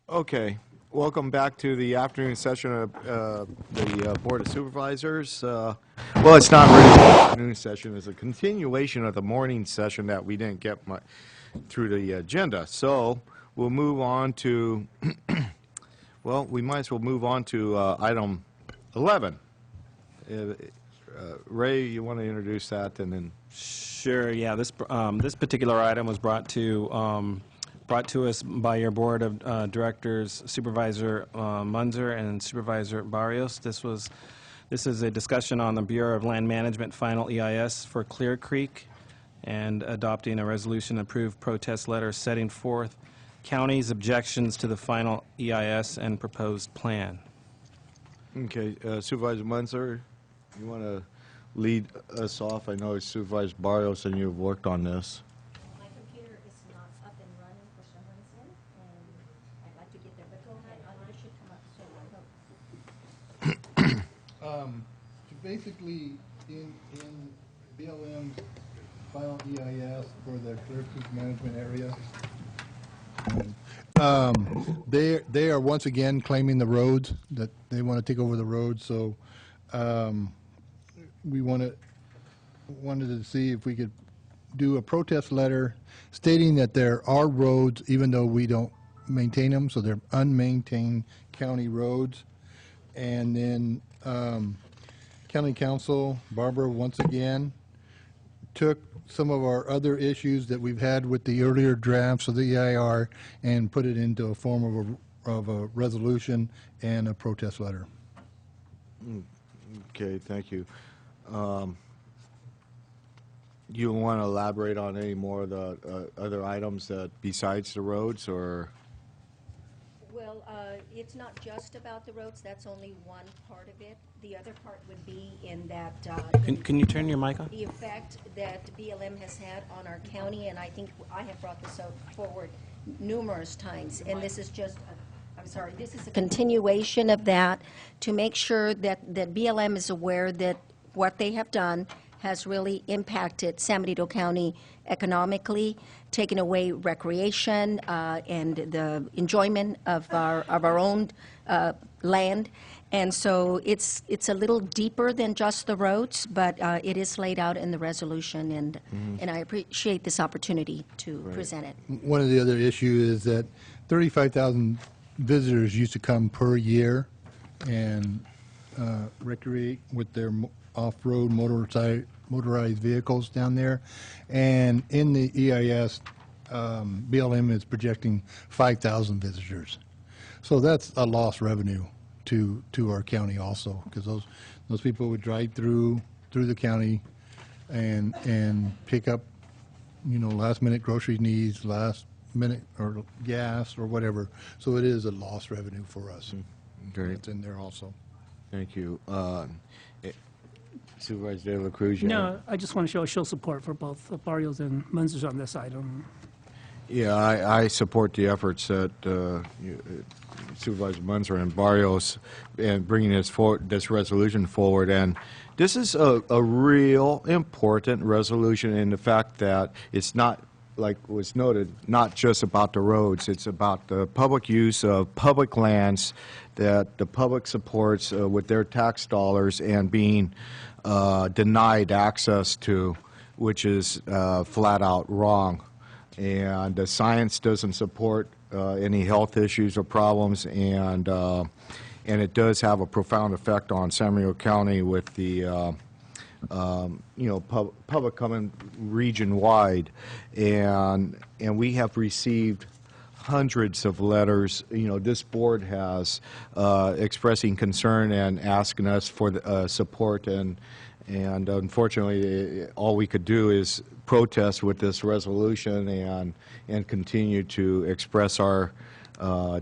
Okay, welcome back to the afternoon session of the Board of Supervisors. Well, it's not really an afternoon session, it's a continuation of the morning session that we didn't get through the agenda. So we'll move on to, well, we might as well move on to item 11. Ray, you want to introduce that and then? Sure. Yeah. This particular item was brought to us by your board of directors, Supervisor Munzer and Supervisor Barrios. This is a discussion on the Bureau of Land Management final EIS for Clear Creek, and adopting a resolution approved protest letter setting forth county's objections to the final EIS and proposed plan. Okay, Supervisor Munzer, you want to lead us off? I know Supervisor Barrios and you have worked on this. My computer is not up and running for some reason, and I'd like to get there, but go ahead, it should come up soon, I hope. So basically, in BLM's final EIS for the Clear Creek management area, they are once again claiming the roads, that they want to take over the roads. So we wanted to see if we could do a protest letter stating that there are roads, even though we don't maintain them, so they're unmaintained county roads. And then County Council, Barbara, once again, took some of our other issues that we've had with the earlier drafts of the EIR and put it into a form of a resolution and a protest letter. Okay, thank you. You want to elaborate on any more of the other items that besides the roads, or? Well, it's not just about the roads, that's only one part of it. The other part would be in that Can you turn your mic on? the effect that BLM has had on our county, and I think I have brought this forward numerous times, and this is just this is a continuation of that, to make sure that BLM is aware that what they have done has really impacted San Benito County economically, taking away recreation and the enjoyment of our own land. And so it's a little deeper than just the roads, but it is laid out in the resolution, and I appreciate this opportunity to present it. One of the other issues is that 35,000 visitors used to come per year and recreate with their off-road motorized vehicles down there. And in the EIS, BLM is projecting 5,000 visitors. So that's a lost revenue to our county also, because those people would drive through the county and pick up, last-minute grocery needs, last-minute or gas or whatever. So it is a lost revenue for us. Great. It's in there also. Thank you. Supervisor De La Cruz? No, I just want to show support for both Barrios and Munzer on this item. Yeah, I support the efforts that Supervisor Munzer and Barrios and bringing this resolution forward. And this is a real important resolution in the fact that it's not, like was noted, not just about the roads. It's about the public use of public lands that the public supports with their tax dollars and being denied access to, which is flat out wrong. And the science doesn't support any health issues or problems, and it does have a profound effect on San Benito County with the public coming region-wide, and we have received hundreds of letters. This board has expressing concern and asking us for support, and unfortunately, all we could do is protest with this resolution and continue to express our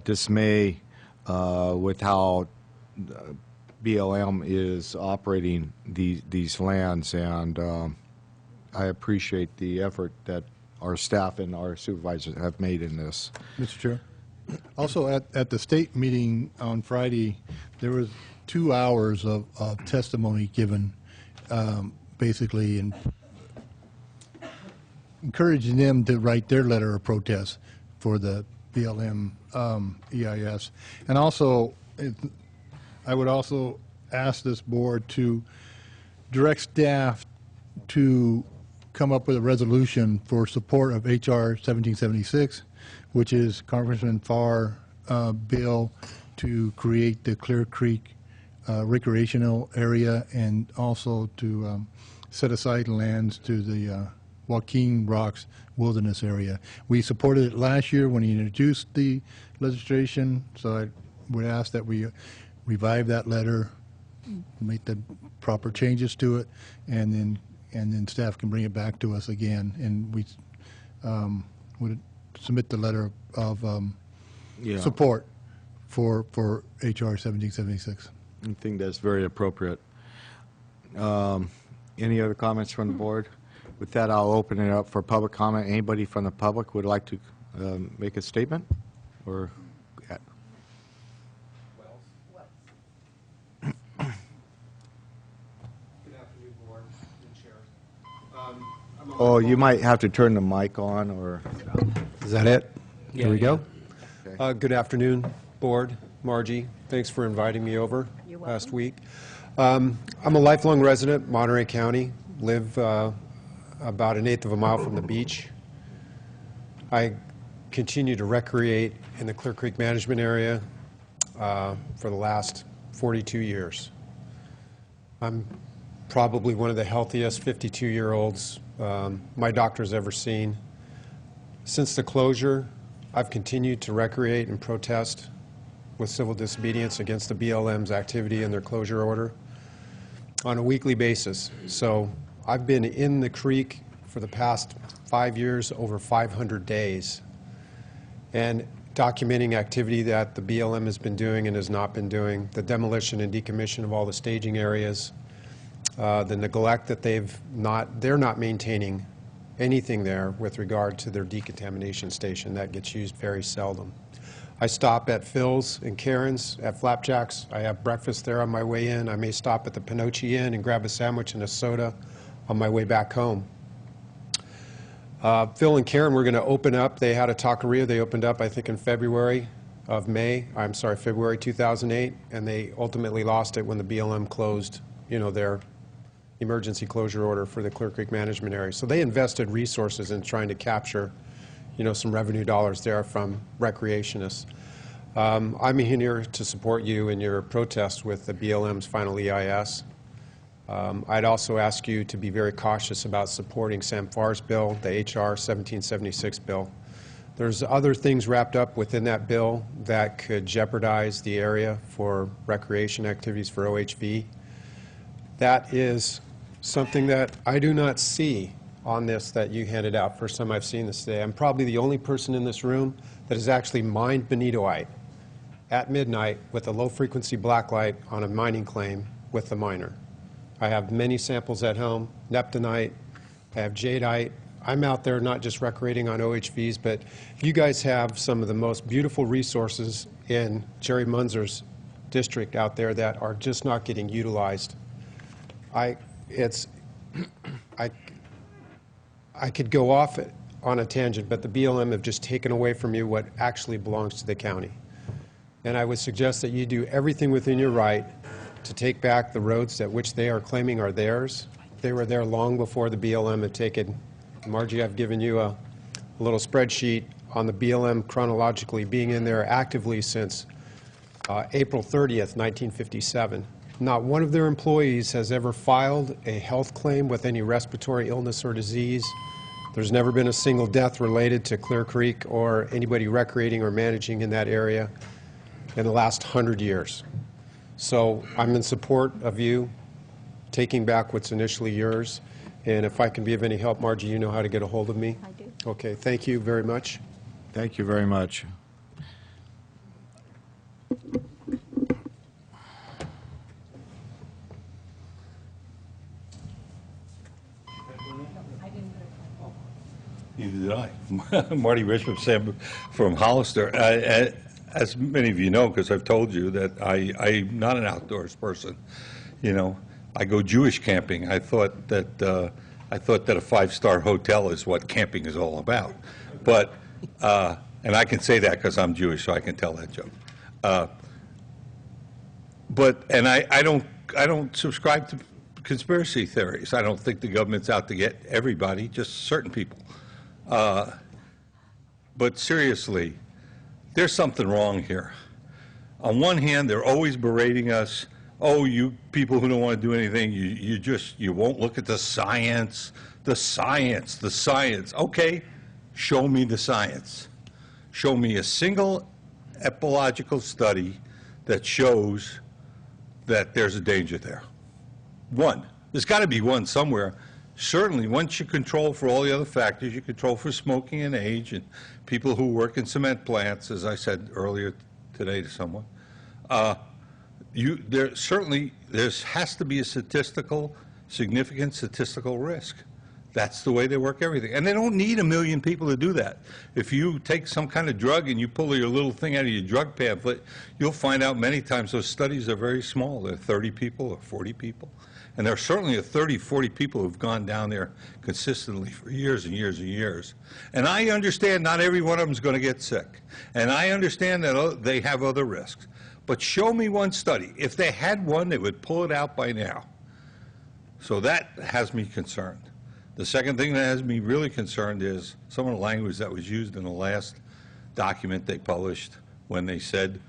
dismay with how BLM is operating these lands, and I appreciate the effort that our staff and our supervisors have made in this. Mr. Chair. Also, at the state meeting on Friday, there was 2 hours of testimony given, basically encouraging them to write their letter of protest for the BLM EIS. And also, I would also ask this board to direct staff to come up with a resolution for support of H.R. 1776, which is Congressman Farr bill to create the Clear Creek recreational area and also to set aside lands to the Joaquin Rocks Wilderness Area. We supported it last year when he introduced the legislation, so I would ask that we revive that letter, make the proper changes to it, and then staff can bring it back to us again, and we would submit the letter of Yeah. support for H.R. 1776. I think that's very appropriate. Any other comments from the board? With that, I'll open it up for public comment. Anybody from the public would like to make a statement? Or Good afternoon, Board and Chair. oh, you might have to turn the mic on, or Is that it? Yeah, Here we go. Okay. Good afternoon, Board. Margie, thanks for inviting me over You're last welcome. week. I'm a lifelong resident, Monterey County, live about 1/8 of a mile from the beach. I continue to recreate in the Clear Creek management area for the last 42 years. I'm probably one of the healthiest 52-year-olds my doctor's ever seen. Since the closure, I've continued to recreate and protest with civil disobedience against the BLM's activity and their closure order on a weekly basis. So I've been in the creek for the past 5 years, over 500 days, and documenting activity that the BLM has been doing and has not been doing, the demolition and decommission of all the staging areas, the neglect that they're not maintaining anything there with regard to their decontamination station. That gets used very seldom. I stop at Phil's and Karen's at Flapjacks. I have breakfast there on my way in. I may stop at the Pinochi Inn and grab a sandwich and a soda on my way back home. Phil and Karen were going to open up. They had a taqueria. They opened up, I think, in February 2008, and they ultimately lost it when the BLM closed, their emergency closure order for the Clear Creek management area. So they invested resources in trying to capture, some revenue dollars there from recreationists. I'm here to support you in your protest with the BLM's final EIS. I'd also ask you to be very cautious about supporting Sam Farr's bill, the H.R. 1776 bill. There's other things wrapped up within that bill that could jeopardize the area for recreation activities for OHV. That is something that I do not see on this that you handed out. First time I've seen this today. I'm probably the only person in this room that has actually mined bonitoite at midnight with a low-frequency blacklight on a mining claim with the miner. I have many samples at home, neptunite, I have jadeite. I'm out there not just recreating on OHVs, but you guys have some of the most beautiful resources in Jerry Munzer's district out there that are just not getting utilized. I could go off on a tangent, but the BLM have just taken away from you what actually belongs to the county. And I would suggest that you do everything within your right to take back the roads that which they are claiming are theirs. They were there long before the BLM had taken. Margie, I've given you a little spreadsheet on the BLM chronologically being in there actively since April 30th, 1957. Not one of their employees has ever filed a health claim with any respiratory illness or disease. There's never been a single death related to Clear Creek or anybody recreating or managing in that area in the last 100 years. So I'm in support of you taking back what's initially yours. And if I can be of any help, Margie, you know how to get a hold of me? I do. Okay, thank you very much. thank you very much. Neither did I. Marty Bishop from Hollister. As many of you know, because I've told you that I'm not an outdoors person. I go Jewish camping. I thought that a 5-star hotel is what camping is all about. But And I can say that because I'm Jewish, so I can tell that joke. And I don't subscribe to conspiracy theories. I don't think the government's out to get everybody, just certain people. But seriously, there's something wrong here. On one hand, they're always berating us. Oh, you people who don't want to do anything, you won't look at the science. The science, the science. Okay, show me the science. Show me a single epidemiological study that shows that there's a danger there. One. There's got to be one somewhere. Certainly, once you control for all the other factors, you control for smoking and age and people who work in cement plants, as I said earlier today to someone, there has to be a significant statistical risk. That's the way they work everything. And they don't need 1 million people to do that. If you take some kind of drug and you pull your little thing out of your drug pamphlet, you'll find out many times those studies are very small. They're 30 people or 40 people. And there are certainly 30, 40 people who've gone down there consistently for years and years and years. And I understand not every one of them is going to get sick. And I understand that they have other risks. But show me one study. If they had one, they would pull it out by now. So that has me concerned. The second thing that has me really concerned is some of the language that was used in the last document they published when they said,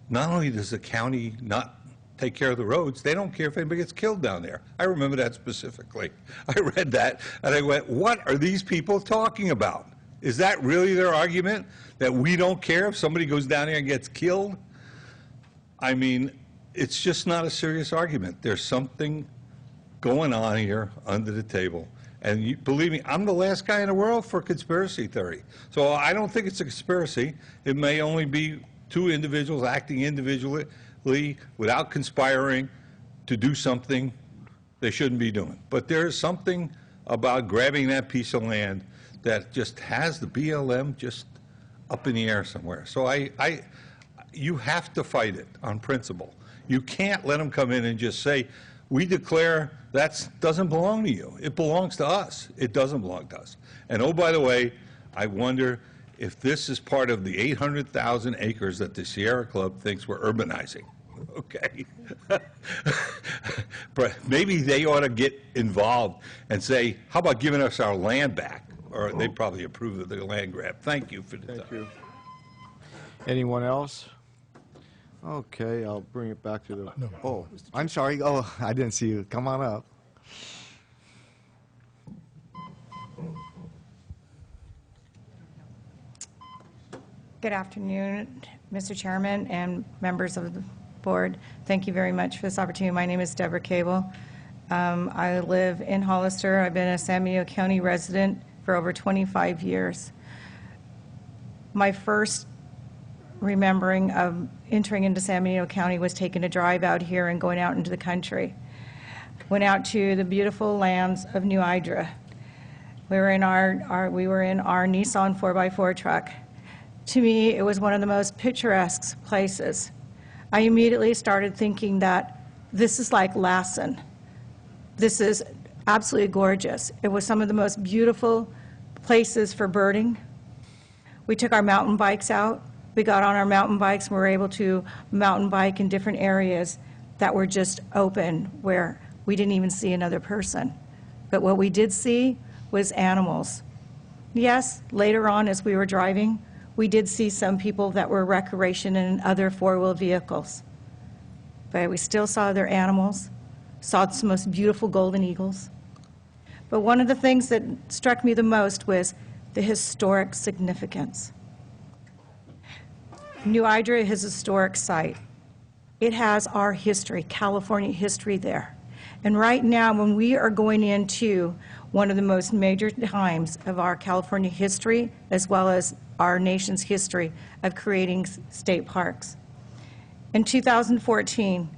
not only does the county not take care of the roads, they don't care if anybody gets killed down there. I remember that specifically. I read that and I went, what are these people talking about? Is that really their argument, that we don't care if somebody goes down there and gets killed? I mean, it's just not a serious argument. There's something going on here under the table. And believe me, I'm the last guy in the world for conspiracy theory. So I don't think it's a conspiracy. It may only be two individuals acting individually without conspiring to do something they shouldn't be doing. But there is something about grabbing that piece of land that just has the BLM just up in the air somewhere. So you have to fight it on principle. You can't let them come in and just say, we declare that doesn't belong to you. It belongs to us. It doesn't belong to us. And oh, by the way, I wonder if this is part of the 800,000 acres that the Sierra Club thinks we're urbanizing. Okay. But maybe they ought to get involved and say, how about giving us our land back? Or they probably approve of the land grab. Thank you for the time. Thank you. Anyone else? Okay, I'll bring it back to the, oh, I'm sorry. Oh, I didn't see you. Come on up. Good afternoon, Mr. Chairman and members of the board. Thank you very much for this opportunity. My name is Deborah Cable. I live in Hollister. I've been a San Benito County resident for over 25 years. My first remembering of entering into San Benito County was taking a drive out here and going out into the country. Went out to the beautiful lands of New Hydra. We were in our Nissan 4x4 truck. To me, it was one of the most picturesque places. I immediately started thinking that this is like Lassen. This is absolutely gorgeous. It was some of the most beautiful places for birding. We took our mountain bikes out. We got on our mountain bikes and we were able to mountain bike in different areas that were just open where we didn't even see another person. But what we did see was animals. Yes, later on as we were driving, we did see some people that were recreation in other four-wheel vehicles. But we still saw their animals, saw the most beautiful golden eagles. But one of the things that struck me the most was the historic significance. New Hydra is a historic site. It has our history, California history there. And right now, when we are going into one of the most major times of our California history, as well as our nation's history of creating state parks. In 2014,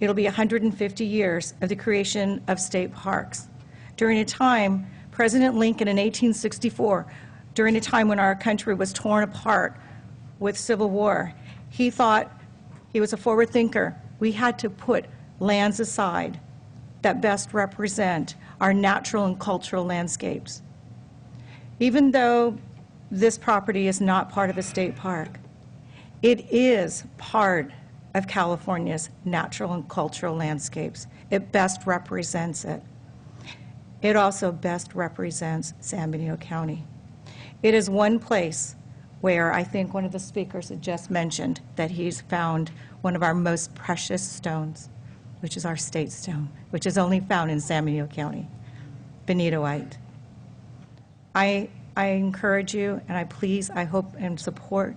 it'll be 150 years of the creation of state parks. During a time, President Lincoln in 1864, during a time when our country was torn apart with civil war, he thought, he was a forward thinker, we had to put lands aside that best represent our natural and cultural landscapes. Even though this property is not part of a state park. It is part of California's natural and cultural landscapes. It best represents it. It also best represents San Benito County. It is one place where I think one of the speakers had just mentioned that he's found one of our most precious stones, which is our state stone, which is only found in San Benito County, benitoite. I encourage you, and I hope and support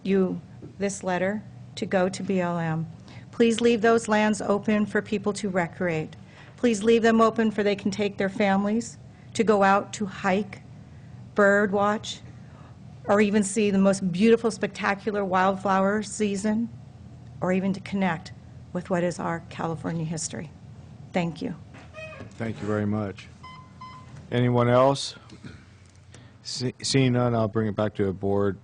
you, this letter, to go to BLM. Please leave those lands open for people to recreate. Please leave them open for they can take their families to go out to hike, bird watch, or even see the most beautiful, spectacular wildflower season, or even to connect with what is our California history. Thank you. Thank you very much. Anyone else? Seeing none, I'll bring it back to the board.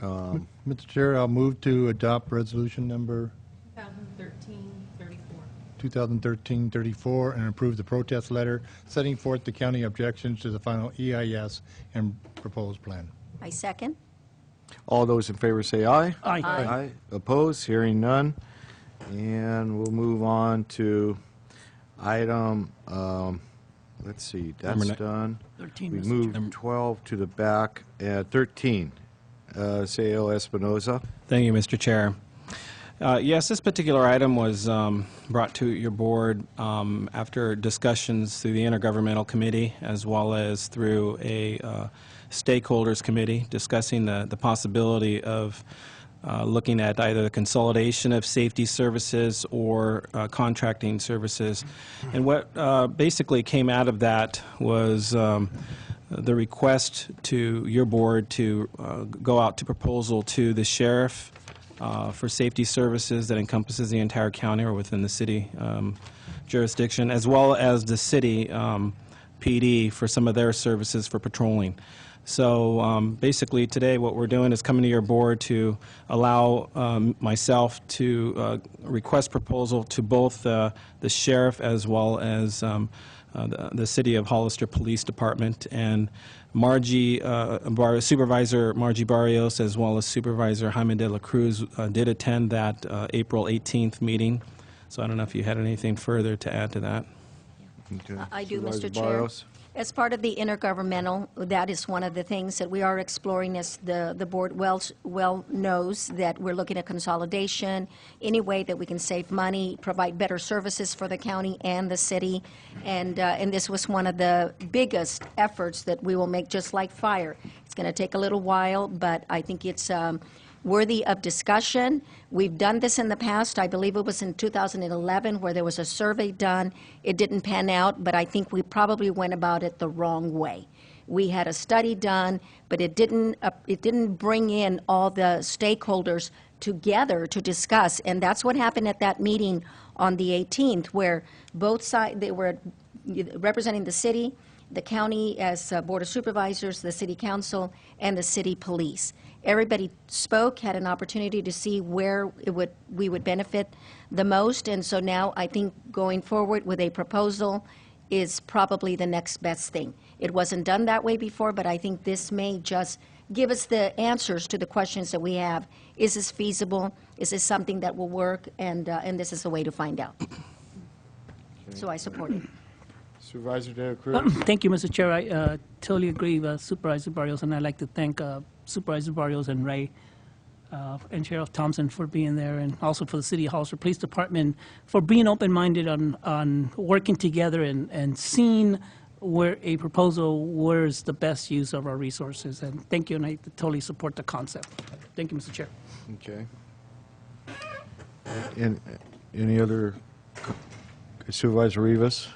Mr. Chair, I'll move to adopt resolution number 2013-34 and approve the protest letter setting forth the county objections to the final EIS and proposed plan. I second. All those in favor say aye. Aye. Aye. Opposed? Hearing none. And we'll move on to item, let's see, that's Number done. 13, We Mr. moved 12 to the back. 13, Seo Espinoza. Thank you, Mr. Chair. Yes, this particular item was brought to your board after discussions through the Intergovernmental Committee as well as through a stakeholders committee discussing the possibility of looking at either the consolidation of safety services or contracting services. And what basically came out of that was the request to your board to go out to proposal to the sheriff for safety services that encompasses the entire county or within the city jurisdiction, as well as the city PD for some of their services for patrolling. So basically today what we're doing is coming to your board to allow myself to request proposal to both the sheriff as well as the City of Hollister Police Department, and Supervisor Margie Barrios as well as Supervisor Jaime de la Cruz did attend that April 18th meeting. So I don't know if you had anything further to add to that. Okay. I do, Supervisor Mr. Chair. Barrios. As part of the intergovernmental, that is one of the things that we are exploring, as the board well knows, that we're looking at consolidation, any way that we can save money, provide better services for the county and the city, and this was one of the biggest efforts that we will make, just like fire. It's going to take a little while, but I think it's worthy of discussion. We've done this in the past. I believe it was in 2011 where there was a survey done. It didn't pan out, but I think we probably went about it the wrong way. We had a study done, but it didn't bring in all the stakeholders together to discuss, and that's what happened at that meeting on the 18th, where both sides, they were representing the city, the county as Board of Supervisors, the City Council, and the City Police. Everybody spoke, had an opportunity to see where we would benefit the most, and so now I think going forward with a proposal is probably the next best thing. It wasn't done that way before, but I think this may just give us the answers to the questions that we have. Is this feasible? Is this something that will work? And this is a way to find out. So I support it. Supervisor de la Cruz. Thank you, Mr. Chair. I totally agree with Supervisor Barrios, and I'd like to thank Supervisor Barrios and Ray and Sheriff Thompson for being there, and also for the City of Hollister Police Department for being open-minded on working together and seeing where a proposal, where is the best use of our resources. And thank you, and I totally support the concept. Thank you, Mr. Chair. Okay. And any other, Supervisor Rivas?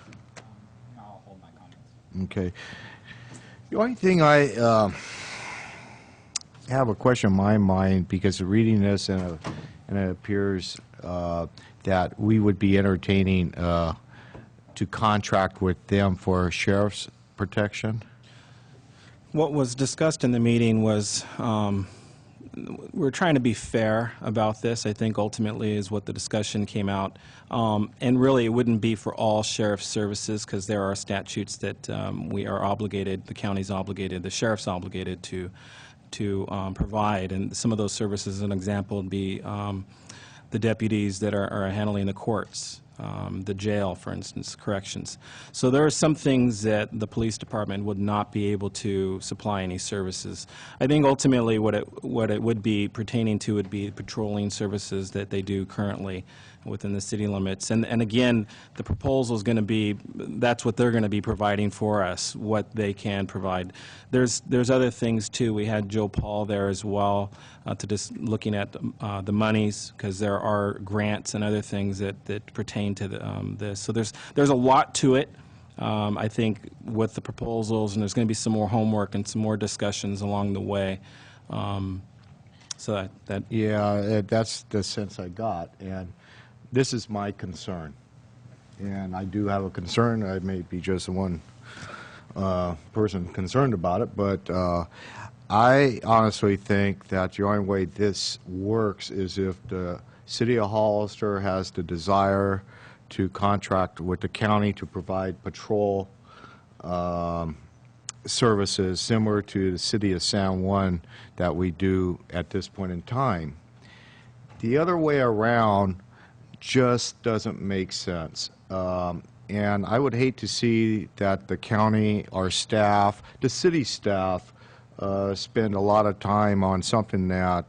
I'll hold my comments. Okay. The only thing I have a question in my mind, because reading this and it appears that we would be entertaining to contract with them for sheriff's protection. What was discussed in the meeting was we're trying to be fair about this, I think ultimately is what the discussion came out. And really, it wouldn't be for all sheriff's services because there are statutes that we are obligated, the county's obligated, the sheriff's obligated to provide. And some of those services, an example would be the deputies that are handling the courts, the jail, for instance, corrections. So there are some things that the police department would not be able to supply any services. I think ultimately what it would be pertaining to would be patrolling services that they do currently within the city limits. And again, the proposal is going to be, that's what they're going to be providing for us, what they can provide. There's other things too. We had Joe Paul there as well to just looking at the monies, because there are grants and other things that pertain to this. So there's a lot to it. I think with the proposals, and there's going to be some more homework and some more discussions along the way. So that Yeah, that's the sense I got, and this is my concern. And I do have a concern. I may be just one person concerned about it, but I honestly think that the only way this works is if the City of Hollister has the desire to contract with the county to provide patrol services similar to the City of San Juan that we do at this point in time. The other way around just doesn't make sense. And I would hate to see that the county, our staff, the city staff, spend a lot of time on something that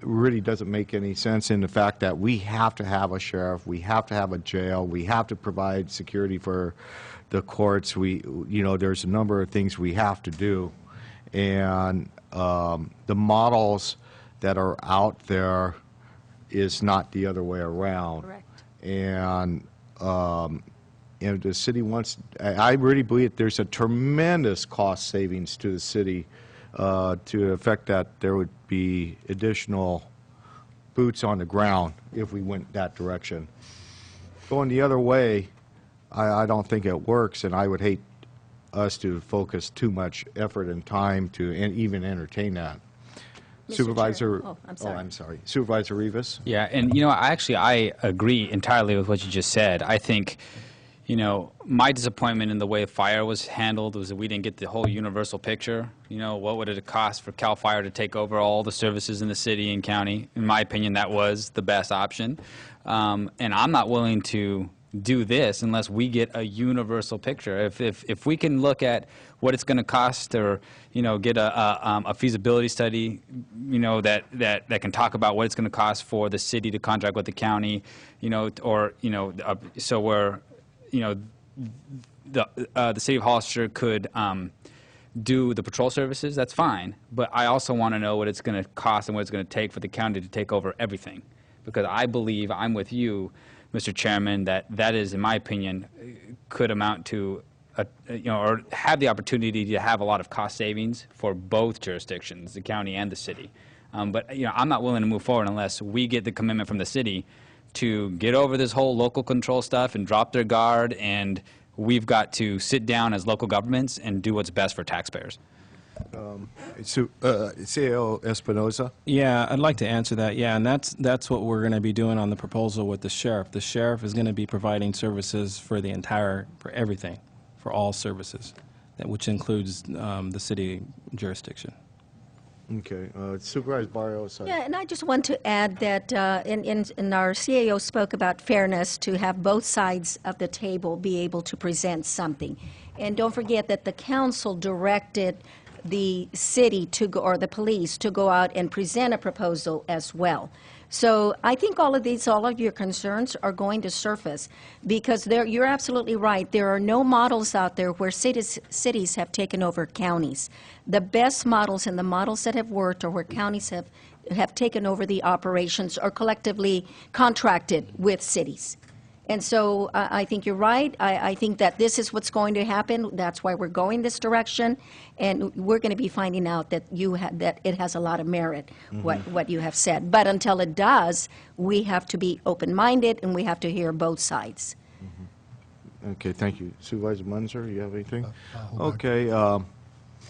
really doesn't make any sense, in the fact that we have to have a sheriff, we have to have a jail, we have to provide security for the courts. There's a number of things we have to do. And the models that are out there is not the other way around. Correct. And the city wants, I really believe that there's a tremendous cost savings to the city to the effect that there would be additional boots on the ground if we went that direction. Going the other way, I don't think it works, and I would hate us to focus too much effort and time to even entertain that. Mr. Supervisor, Chair. Oh, I'm sorry. I'm sorry. Supervisor Rivas? Yeah, and I agree entirely with what you just said. I think, my disappointment in the way fire was handled was that we didn't get the whole universal picture. What would it cost for CAL FIRE to take over all the services in the city and county? In my opinion, that was the best option. And I'm not willing to do this unless we get a universal picture. If we can look at what it's going to cost, or get a feasibility study, that can talk about what it's going to cost for the city to contract with the county, so where the city of Hollister could do the patrol services, that's fine. But I also want to know what it's going to cost and what it's going to take for the county to take over everything, because I believe, I'm with you, Mr. Chairman, that is, in my opinion, could amount to, or have the opportunity to have a lot of cost savings for both jurisdictions, the county and the city. But I'm not willing to move forward unless we get the commitment from the city to get over this whole local control stuff and drop their guard, and we've got to sit down as local governments and do what's best for taxpayers. CEO Espinoza? Yeah, I'd like to answer that. Yeah, and that's what we're going to be doing on the proposal with the sheriff. The sheriff is going to be providing services for for everything, for all services, which includes the city jurisdiction. Okay. Supervisor Barrios? Yeah, and I just want to add that in our CAO spoke about fairness, to have both sides of the table be able to present something. And don't forget that the council directed the city to go, or the police to go out and present a proposal as well. So I think all of your concerns are going to surface, because you're absolutely right. There are no models out there where cities have taken over counties. The best models and the models that have worked are where counties have taken over the operations or collectively contracted with cities. And so I think you're right. I think that this is what's going to happen. That's why we're going this direction, and we're going to be finding out that that it has a lot of merit, what you have said. But until it does, we have to be open-minded, and we have to hear both sides. Okay, thank you. Supervisor Munzer, you have anything? hold on. Okay.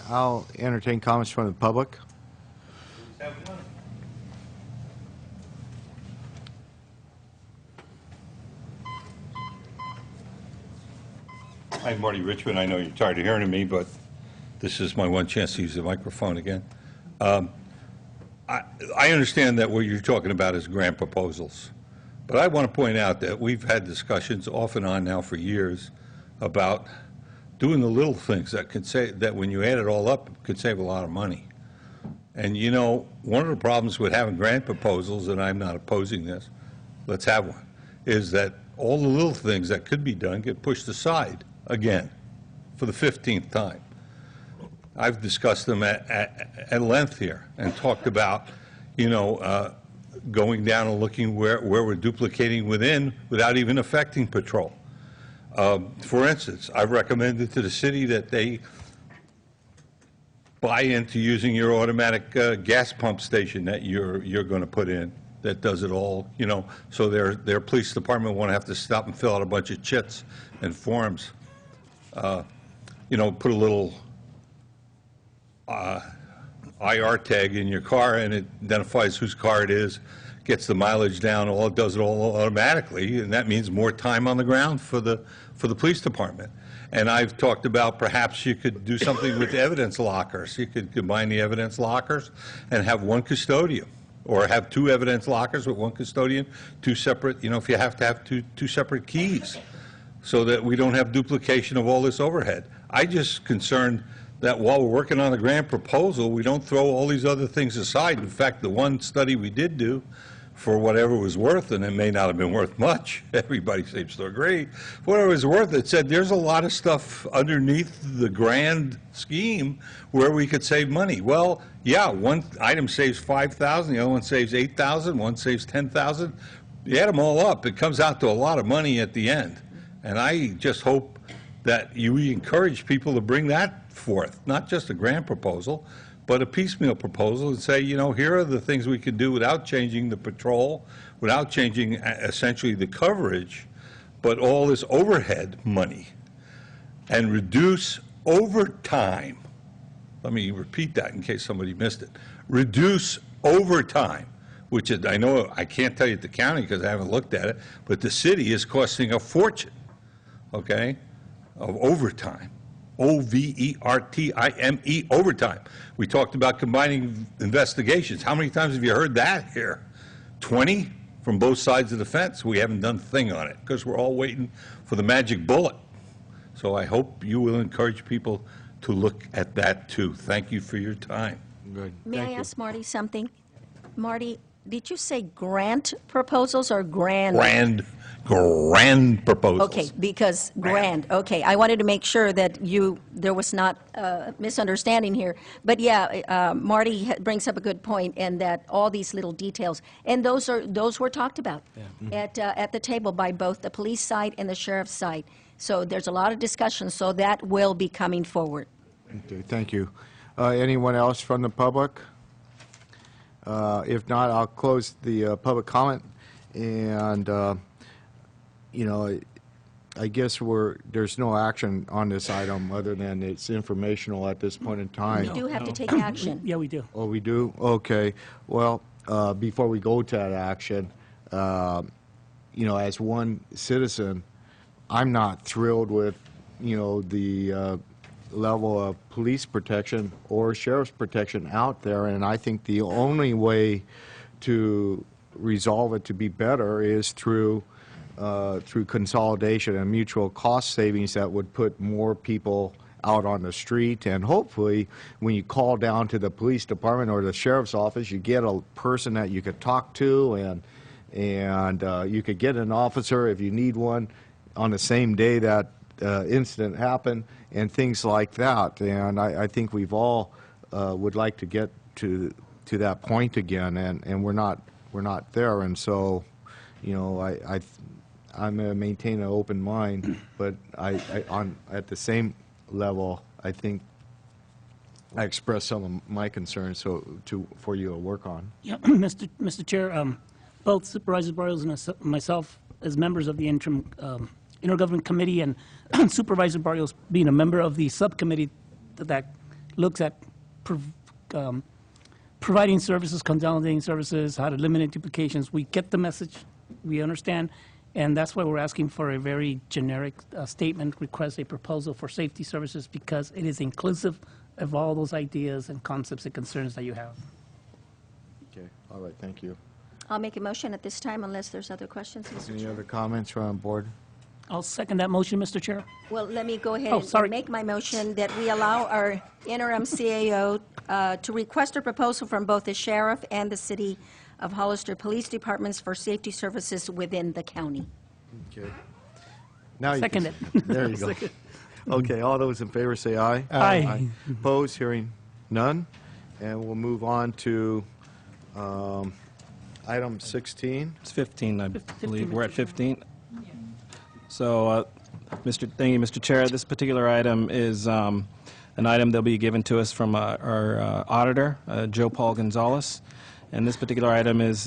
I'll entertain comments from the public. Hi, Marty Richmond. I know you're tired of hearing me, but this is my one chance to use the microphone again. I understand that what you're talking about is grant proposals, but I want to point out that we've had discussions off and on now for years about doing the little things that could say that when you add it all up could save a lot of money. And you know, one of the problems with having grant proposals, and I'm not opposing this, let's have one, is that all the little things that could be done get pushed aside again for the 15th time. I've discussed them at length here and talked about, you know, going down and looking where we're duplicating within without even affecting patrol. For instance, I've recommended to the city that they buy into using your automatic gas pump station that you're going to put in that does it all, you know, so their police department won't have to stop and fill out a bunch of chits and forms. You know, put a little IR tag in your car and it identifies whose car it is, gets the mileage down, all it does it all automatically, and that means more time on the ground for the police department. And I've talked about perhaps you could do something with evidence lockers. You could combine the evidence lockers and have one custodian, or have two evidence lockers with one custodian, two separate, you know, if you have to have two separate keys, so that we don't have duplication of all this overhead. I just concerned that while we're working on a grant proposal, we don't throw all these other things aside. In fact, the one study we did do, for whatever it was worth, and it may not have been worth much, everybody seems to agree, whatever it was worth, it said there's a lot of stuff underneath the grand scheme where we could save money. Well, yeah, one item saves $5,000, the other one saves $8,000, one saves $10,000. You add them all up, it comes out to a lot of money at the end. And I just hope that you encourage people to bring that forth, not just a grant proposal, but a piecemeal proposal, and say, you know, here are the things we can do without changing the patrol, without changing essentially the coverage, but all this overhead money, and reduce overtime. Let me repeat that in case somebody missed it. Reduce overtime, which is, I know I can't tell you at the county because I haven't looked at it, but the city is costing a fortune, okay, of overtime. O-V-E-R-T-I-M-E, overtime. We talked about combining investigations. How many times have you heard that here? 20 from both sides of the fence. We haven't done a thing on it because we're all waiting for the magic bullet. So I hope you will encourage people to look at that too. Thank you for your time. Good. May Thank I you. ask Marty something? Marty, did you say grant proposals or grand? Grand proposals. Okay, because grand, okay. I wanted to make sure that there was not a misunderstanding here. But yeah, Marty brings up a good point, and that all these little details, and those were talked about at the table by both the police side and the sheriff's side. So there's a lot of discussion, so that will be coming forward. Okay, thank you. Anyone else from the public? If not, I'll close the public comment, and you know, I guess there's no action on this item other than it's informational at this point in time. We do have to take action. Yeah, we do. Oh, we do? Okay. Well, before we go to that action, you know, as one citizen, I'm not thrilled with, you know, the level of police protection or sheriff's protection out there, and I think the only way to resolve it to be better is through consolidation and mutual cost savings that would put more people out on the street. And hopefully, when you call down to the police department or the sheriff's office, you get a person that you could talk to, and you could get an officer if you need one on the same day that incident happened, and things like that. And I think we've all would like to get to that point again, and we're not there. And so, you know, I'm going to maintain an open mind, but at the same level, I think I expressed some of my concerns for you to work on. Yeah, Mr. Chair, both Supervisor Barrios and myself, as members of the interim intergovernment committee, and Supervisor Barrios being a member of the subcommittee that looks at providing services, consolidating services, how to eliminate duplications. We get the message, we understand, and that's why we're asking for a very generic statement, request a proposal for safety services, because it is inclusive of all those ideas and concepts and concerns that you have. Okay, all right, thank you. I'll make a motion at this time unless there's other questions, Mr. Any Chair. other comments from board? I'll second that motion, Mr. Chair. Well, let me go ahead Oh, and sorry. make my motion that we allow our interim CAO to request a proposal from both the sheriff and the City of Hollister Police Departments for safety services within the county. Okay. Now you Second can- it. There you go. Okay, all those in favor say aye. Aye. Opposed, hearing none. And we'll move on to item 16. It's 15, I 15, believe. We're at Mr. 15. So, thank you, Mr. Chair. This particular item is an item that'll be given to us from our auditor, Joe Paul Gonzalez. And this particular item is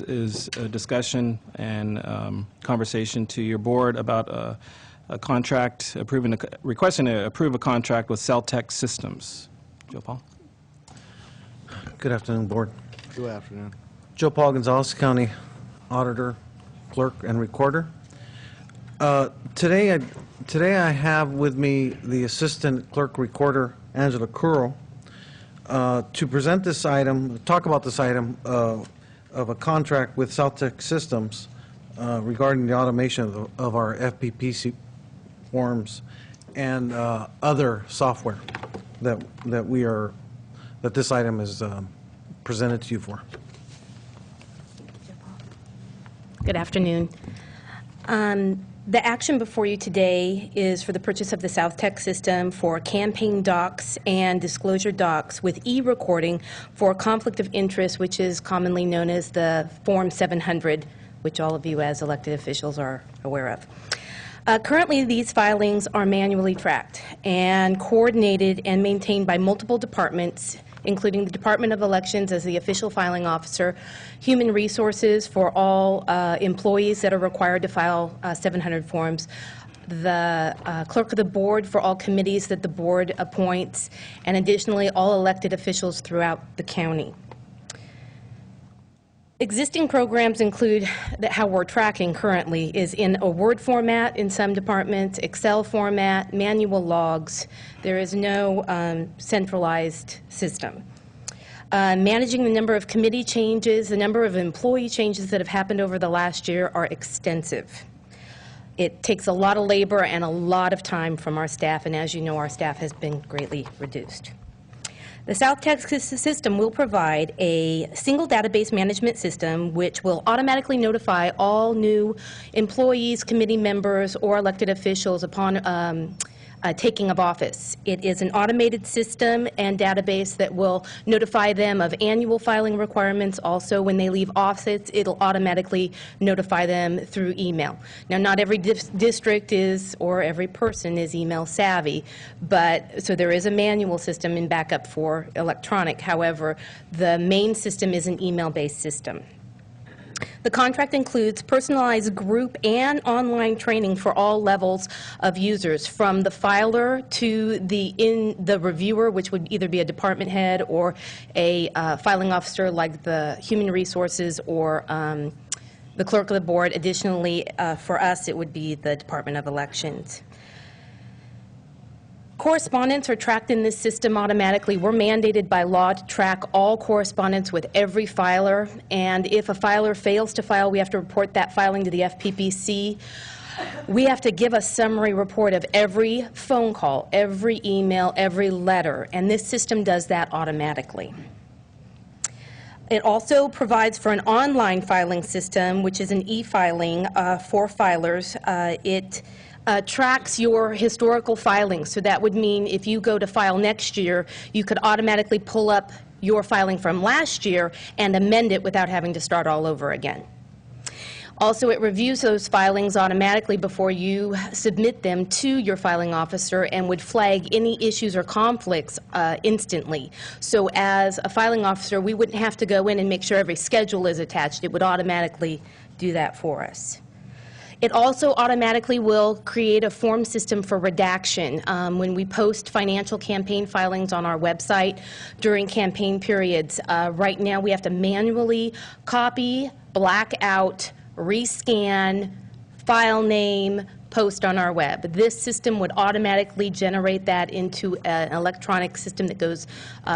a discussion and conversation to your board about a contract, requesting to approve a contract with Celtech Systems. Joe Paul? Good afternoon, Board. Good afternoon. Joe Paul Gonzalez, County Auditor, Clerk, and Recorder. Today I have with me the Assistant Clerk Recorder, Angela Curl, to present this item, talk about this item of a contract with Celtech Systems regarding the automation of our FPPC forms and other software that this item is presented to you for. Good afternoon. The action before you today is for the purchase of the Celtech system for campaign docs and disclosure docs with e-recording for conflict of interest, which is commonly known as the Form 700, which all of you as elected officials are aware of. Currently, these filings are manually tracked and coordinated and maintained by multiple departments, including the Department of Elections as the official filing officer, Human Resources for all employees that are required to file 700 forms, the Clerk of the Board for all committees that the Board appoints, and additionally all elected officials throughout the county. Existing programs include how we're tracking currently is in a Word format in some departments, Excel format, manual logs. There is no centralized system. Managing the number of committee changes, the number of employee changes that have happened over the last year are extensive. It takes a lot of labor and a lot of time from our staff, and as you know, our staff has been greatly reduced. The Celtech system will provide a single database management system which will automatically notify all new employees, committee members, or elected officials upon taking of office. It is an automated system and database that will notify them of annual filing requirements. Also, when they leave office, it'll automatically notify them through email. Now, not every district is, or every person is email savvy, but so there is a manual system in backup for electronic. However, the main system is an email-based system. The contract includes personalized group and online training for all levels of users, from the filer to the reviewer, which would either be a department head or a filing officer like the Human Resources or the Clerk of the Board. Additionally, for us, it would be the Department of Elections. Correspondence are tracked in this system automatically. We're mandated by law to track all correspondence with every filer, and if a filer fails to file, we have to report that filing to the FPPC. We have to give a summary report of every phone call, every email, every letter, and this system does that automatically. It also provides for an online filing system, which is an e-filing for filers. It tracks your historical filings. So that would mean if you go to file next year, you could automatically pull up your filing from last year and amend it without having to start all over again. Also, it reviews those filings automatically before you submit them to your filing officer and would flag any issues or conflicts instantly. So as a filing officer, we wouldn't have to go in and make sure every schedule is attached. It would automatically do that for us. It also automatically will create a form system for redaction. When we post financial campaign filings on our website during campaign periods, right now we have to manually copy, black out, rescan, file name, post on our web. This system would automatically generate that into an electronic system that goes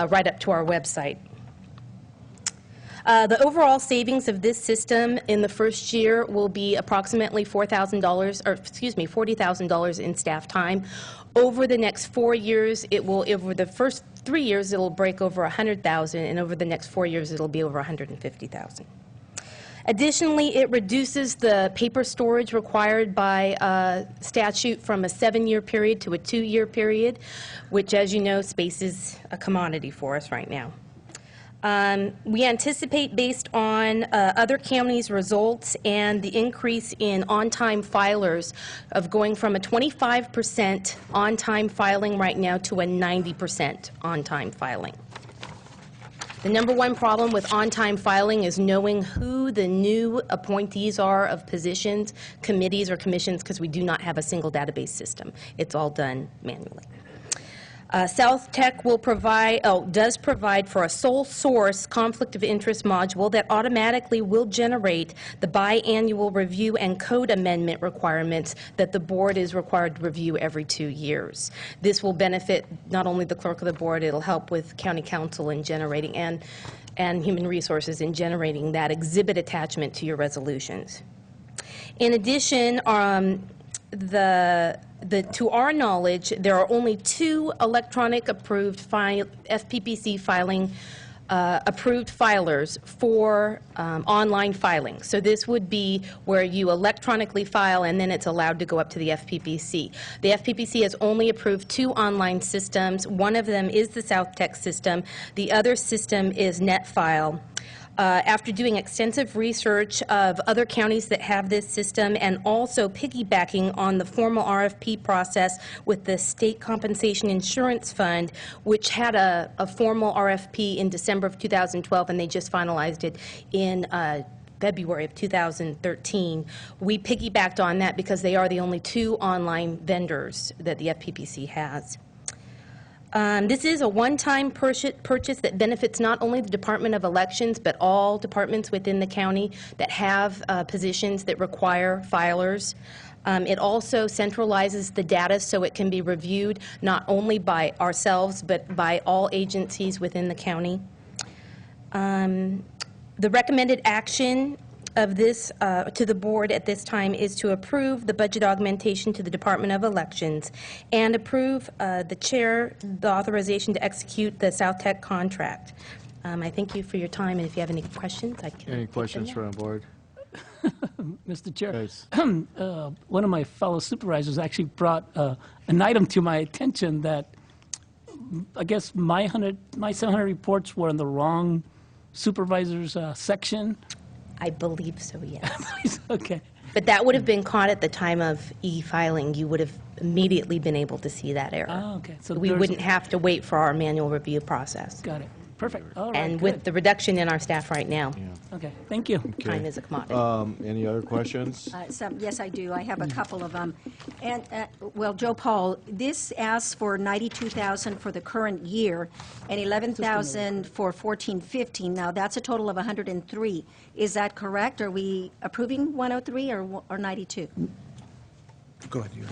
right up to our website. The overall savings of this system in the first year will be approximately $40,000 in staff time. Over the next 4 years, over the first 3 years, it'll break over 100,000, and over the next 4 years, it'll be over 150,000. Additionally, it reduces the paper storage required by statute from a 7-year period to a 2-year period, which, as you know, space is a commodity for us right now. We anticipate, based on other counties' results and the increase in on-time filers, of going from a 25% on-time filing right now to a 90% on-time filing. The number one problem with on-time filing is knowing who the new appointees are of positions, committees, or commissions, because we do not have a single database system. It's all done manually. South Tech does provide for a sole source conflict of interest module that automatically will generate the biannual review and code amendment requirements that the board is required to review every 2 years. This will benefit not only the clerk of the board, it'll help with county council in generating and human resources in generating that exhibit attachment to your resolutions. In addition, to our knowledge, there are only 2 electronic approved FPPC filing approved filers for online filing. So this would be where you electronically file and then it's allowed to go up to the FPPC. The FPPC has only approved 2 online systems. One of them is the South Tech system. The other system is NetFile. After doing extensive research of other counties that have this system and also piggybacking on the formal RFP process with the State Compensation Insurance Fund, which had a formal RFP in December of 2012, and they just finalized it in February of 2013. We piggybacked on that because they are the only 2 online vendors that the FPPC has. This is a one-time purchase that benefits not only the Department of Elections, but all departments within the county that have positions that require filers. It also centralizes the data so it can be reviewed not only by ourselves, but by all agencies within the county. The recommended action of this to the board at this time is to approve the budget augmentation to the Department of Elections and approve the chair the authorization to execute the South Tech contract. I thank you for your time, and if you have any questions, I can. Any questions from from the board? Mr. Chair, Yes. one of my fellow supervisors actually brought an item to my attention that I guess my 700 reports were in the wrong supervisor's section. I believe so, yes. Okay. But that would have been caught at the time of e-filing. You would have immediately been able to see that error. Oh, okay. So we wouldn't have to wait for our manual review process. Got it. Perfect. All right. And good. with the reduction in our staff right now, Okay. Thank you. time is a commodity. Any other questions? Yes, I do. I have a couple of them. And, well, Joe Paul, this asks for $92,000 for the current year and $11,000 for 14-15. Now, that's a total of 103. Is that correct? Are we approving 103 or 92? Go ahead, you.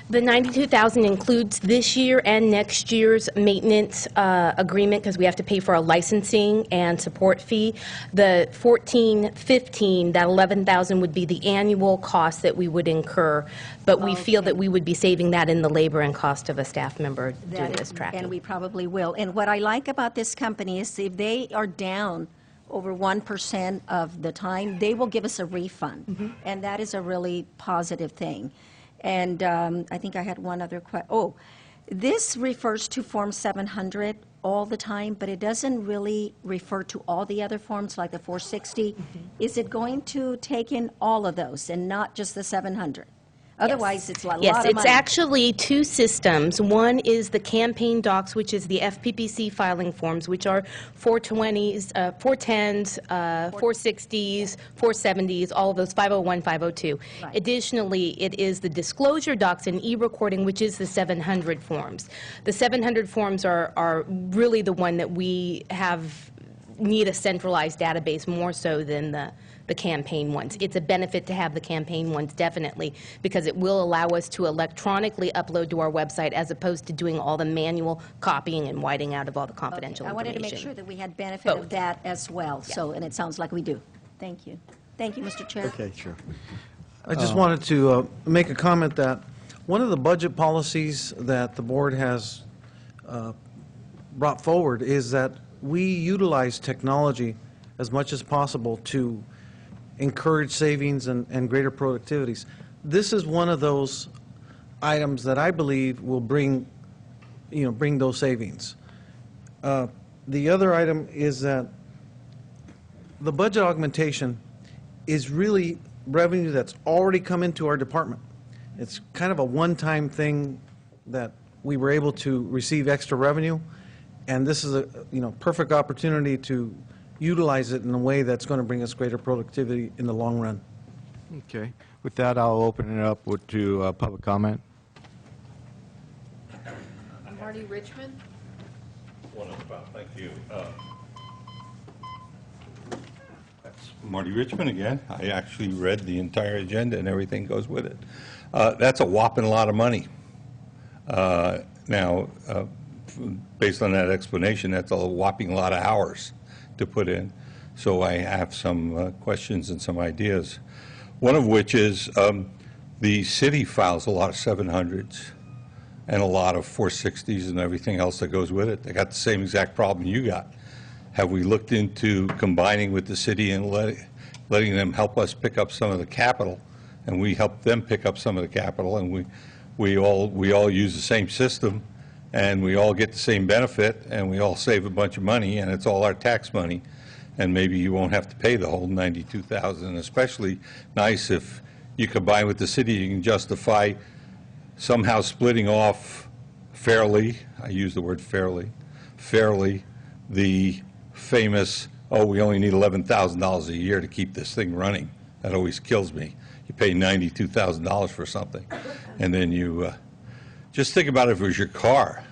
The $92,000 includes this year and next year's maintenance agreement because we have to pay for a licensing and support fee. The 14-15, that $11,000 would be the annual cost that we would incur, but we feel that we would be saving that in the labor and cost of a staff member doing this tracking. And we probably will. And what I like about this company is if they are down over 1% of the time, they will give us a refund. And that is a really positive thing. And I think I had one other question. Oh, this refers to Form 700 all the time, but it doesn't really refer to all the other forms like the 460. Is it going to take in all of those and not just the 700? Otherwise, it's a lot of Yes, money. it's actually two systems. One is the campaign docs, which is the FPPC filing forms, which are 420s, 410s, 460s, 470s, all of those, 501, 502. Right. Additionally, it is the disclosure docs and e-recording, which is the 700 forms. The 700 forms are really the one that we need a centralized database more so than the campaign ones. It's a benefit to have the campaign ones, definitely, because it will allow us to electronically upload to our website as opposed to doing all the manual copying and whiting out of all the confidential I wanted to information. make sure that we had benefit of Both. that as well, so, and it sounds like we do. Thank you. Thank you, Mr. Chair. Okay, sure. I just wanted to make a comment that one of the budget policies that the board has brought forward is that we utilize technology as much as possible to encourage savings and greater productivities. This is one of those items that I believe will bring those savings. The other item is that the budget augmentation is really revenue that's already come into our department. It's kind of a one-time thing that we were able to receive extra revenue, and this is a perfect opportunity to utilize it in a way that's going to bring us greater productivity in the long run. Okay. With that, I'll open it up to public comment. Marty Richmond? Thank you. That's Marty Richmond again. I actually read the entire agenda and everything goes with it. That's a whopping lot of money. Now, based on that explanation, that's a whopping lot of hours to put in. So I have some questions and some ideas. One of which is the city files a lot of 700s and a lot of 460s and everything else that goes with it. They got the same exact problem you got. Have we looked into combining with the city and letting them help us pick up some of the capital, and we help them pick up some of the capital, and we all use the same system, and we all get the same benefit, and we all save a bunch of money, and it's all our tax money, and maybe you won't have to pay the whole $92,000. Especially nice if you combine with the city, you can justify somehow splitting off fairly, I use the word fairly, the famous, oh, we only need $11,000 a year to keep this thing running. That always kills me. You pay $92,000 for something, and then you just think about it. If it was your car,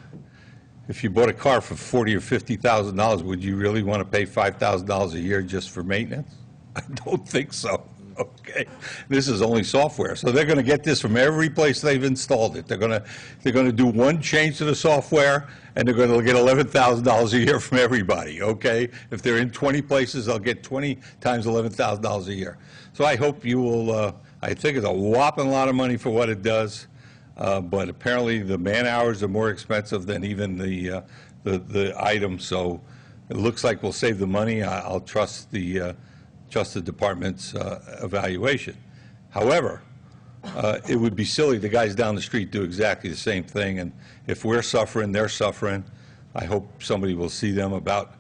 if you bought a car for $40,000 or $50,000, would you really want to pay $5,000 a year just for maintenance? I don't think so. Okay, this is only software, so they're going to get this from every place they've installed it. They're going to do one change to the software, and they're going to get $11,000 a year from everybody. Okay, if they're in 20 places, they'll get 20 times $11,000 a year. So I hope you will. I think it's a whopping lot of money for what it does, but apparently the man hours are more expensive than even the item. So it looks like we'll save the money. I'll trust the department's evaluation. However, it would be silly. The guys down the street do exactly the same thing, and if we're suffering, they're suffering. I hope somebody will see them about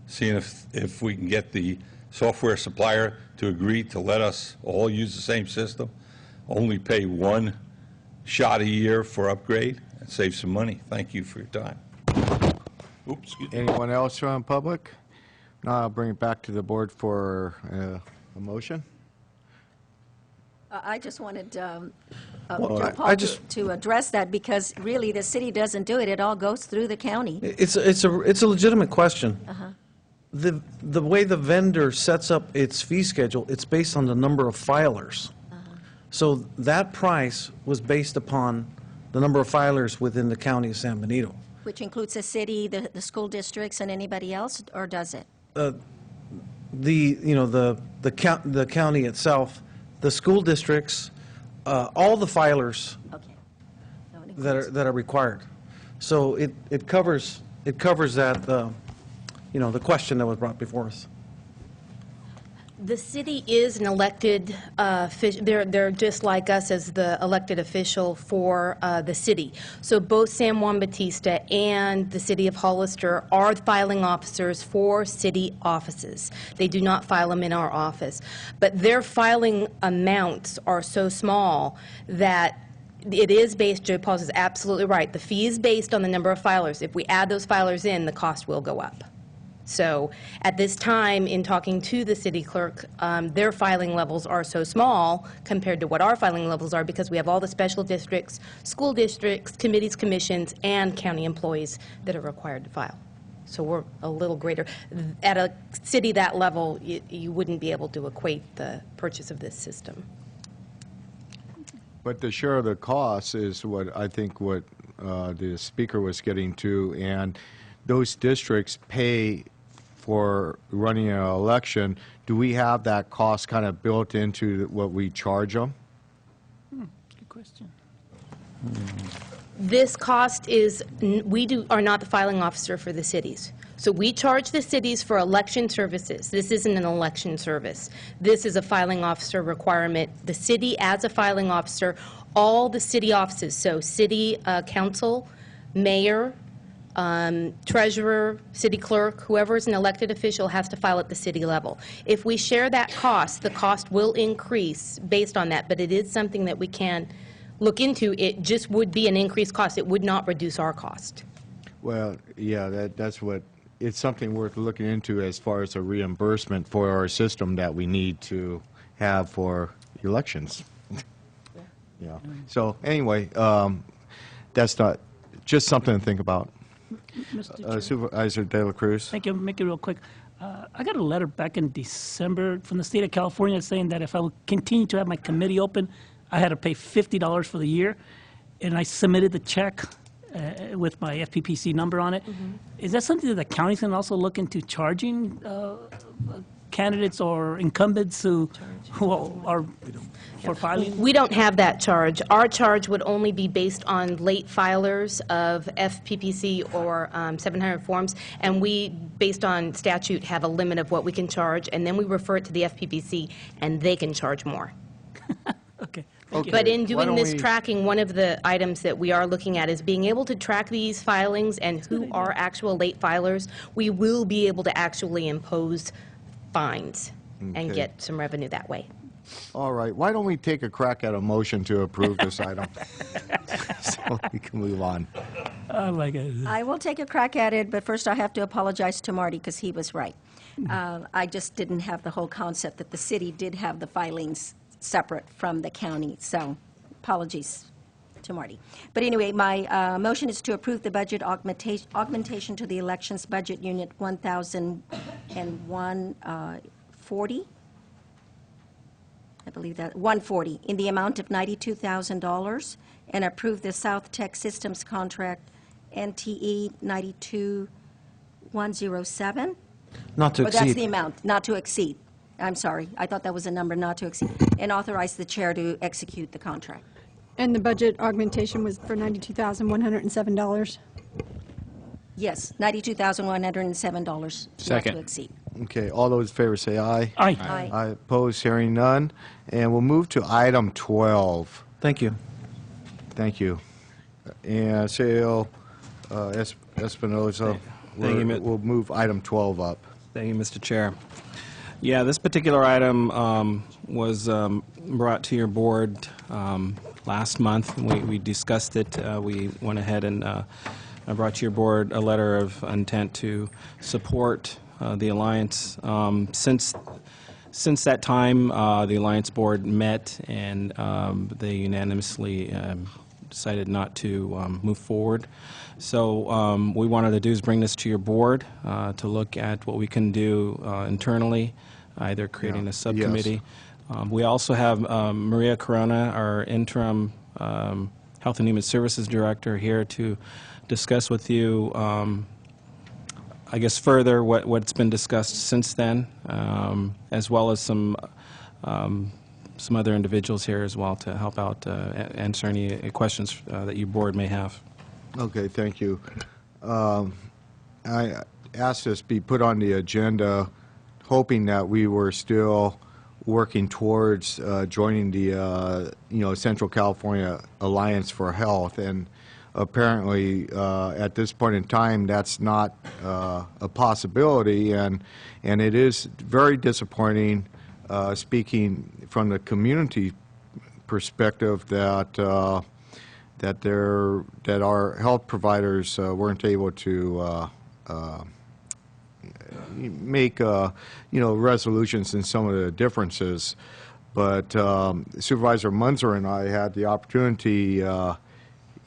seeing if we can get the software supplier to agree to let us all use the same system, only pay one shot a year for upgrade, and save some money. Thank you for your time. Oops, excuse me. Anyone else from public? Now I'll bring it back to the board for a motion. I just wanted Well, Paul to address that, because really the city doesn't do it. It all goes through the county. It's a legitimate question. The way the vendor sets up its fee schedule, it's based on the number of filers. So that price was based upon the number of filers within the county of San Benito. Which includes the city, the school districts, and anybody else, or does it? The county itself, the school districts, all the filers Okay. So it that includes- are required. So it covers that, the question that was brought before us. The city is an elected, they're just like us as the elected official for the city. So both San Juan Bautista and the city of Hollister are filing officers for city offices. They do not file them in our office. But their filing amounts are so small that it is based, Joe Pauls is absolutely right, the fee is based on the number of filers. If we add those filers in, the cost will go up. So at this time, in talking to the city clerk, their filing levels are so small compared to what our filing levels are because we have all the special districts, school districts, committees, commissions, and county employees that are required to file. So we're a little greater. At a city that level, you wouldn't be able to equate the purchase of this system. But the share of the costs is what I think what the speaker was getting to, and those districts pay for running an election. Do we have that cost kind of built into what we charge them? Good question. This cost is, are not the filing officer for the cities. So we charge the cities for election services. This isn't an election service. This is a filing officer requirement. The city, as a filing officer, all the city offices, so city council, mayor, treasurer, city clerk, whoever is an elected official has to file at the city level. If we share that cost, the cost will increase based on that, but it is something that we can look into. It just would be an increased cost. It would not reduce our cost. Well, yeah, that's what, it's something worth looking into as far as a reimbursement for our system that we need to have for elections. Yeah. So anyway, that's not, just something to think about. Mr. Chair. Supervisor De La Cruz. Thank you. Make it real quick. I got a letter back in December from the state of California saying that if I would continue to have my committee open, I had to pay $50 for the year, and I submitted the check with my FPPC number on it. Mm-hmm. Is that something that the county's going to also look into charging candidates or incumbents who are for filing? We don't have that charge. Our charge would only be based on late filers of FPPC or 700 forms, and we, based on statute, have a limit of what we can charge, and then we refer it to the FPPC, and they can charge more. Okay. Okay. But in Why doing don't this we- tracking, one of the items that we are looking at is being able to track these filings and who are actual late filers. We will be able to actually impose fines and Okay. get some revenue that way. All right, why don't we take a crack at a motion to approve this item? So we can move on. I like it. I will take a crack at it, but first I have to apologize to Marty because he was right. I just didn't have the whole concept that the city did have the filings separate from the county, so apologies to Marty. But anyway, my motion is to approve the budget augmentation to the elections budget unit 100140. I believe that, 140, in the amount of $92,000, and approve the South Tech Systems contract NTE 92107. Not to Oh, that's the exceed. amount, not to exceed. I'm sorry, I thought that was a number not to exceed. And authorize the chair to execute the contract. And the budget augmentation was for $92,107. Yes, $92,107, not Second. to exceed. Okay, all those in favor say aye. Aye. Aye. I oppose, hearing none. And we'll move to item 12. Thank you. Thank you. And Sale Espinoza, Thank you, we'll move item 12 up. Thank you, Mr. Chair. Yeah, this particular item was brought to your board last month. We discussed it. We went ahead and I brought to your board a letter of intent to support the Alliance. Since that time, the Alliance Board met and they unanimously decided not to move forward. So what we wanted to do is bring this to your board to look at what we can do internally, either creating Yeah. a subcommittee. We also have Maria Corona, our interim Health and Human Services Director, here to discuss with you, I guess, further what's been discussed since then, as well as some other individuals here as well to help out answer any questions that your board may have. Okay, thank you. I asked this be put on the agenda hoping that we were still working towards joining the Central California Alliance for Health, and apparently at this point in time that's not a possibility, and it is very disappointing, speaking from the community perspective, that our health providers weren't able to make resolutions in some of the differences. But Supervisor Munzer and I had the opportunity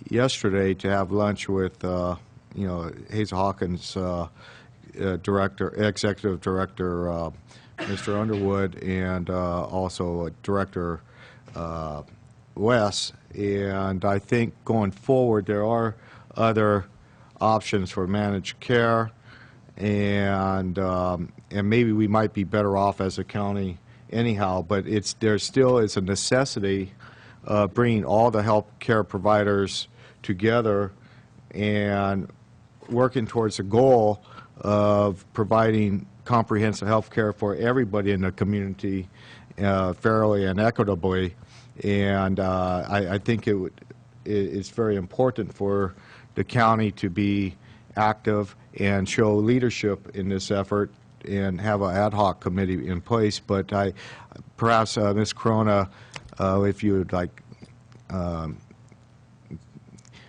yesterday to have lunch with Hazel Hawkins, executive director Mr. Underwood, and also Director Wes. And I think going forward there are other options for managed care, and maybe we might be better off as a county anyhow, but there still is a necessity of bringing all the health care providers together and working towards a goal of providing comprehensive health care for everybody in the community fairly and equitably. And I think it's very important for the county to be active and show leadership in this effort and have an ad hoc committee in place. But perhaps, Ms. Corona, if you would like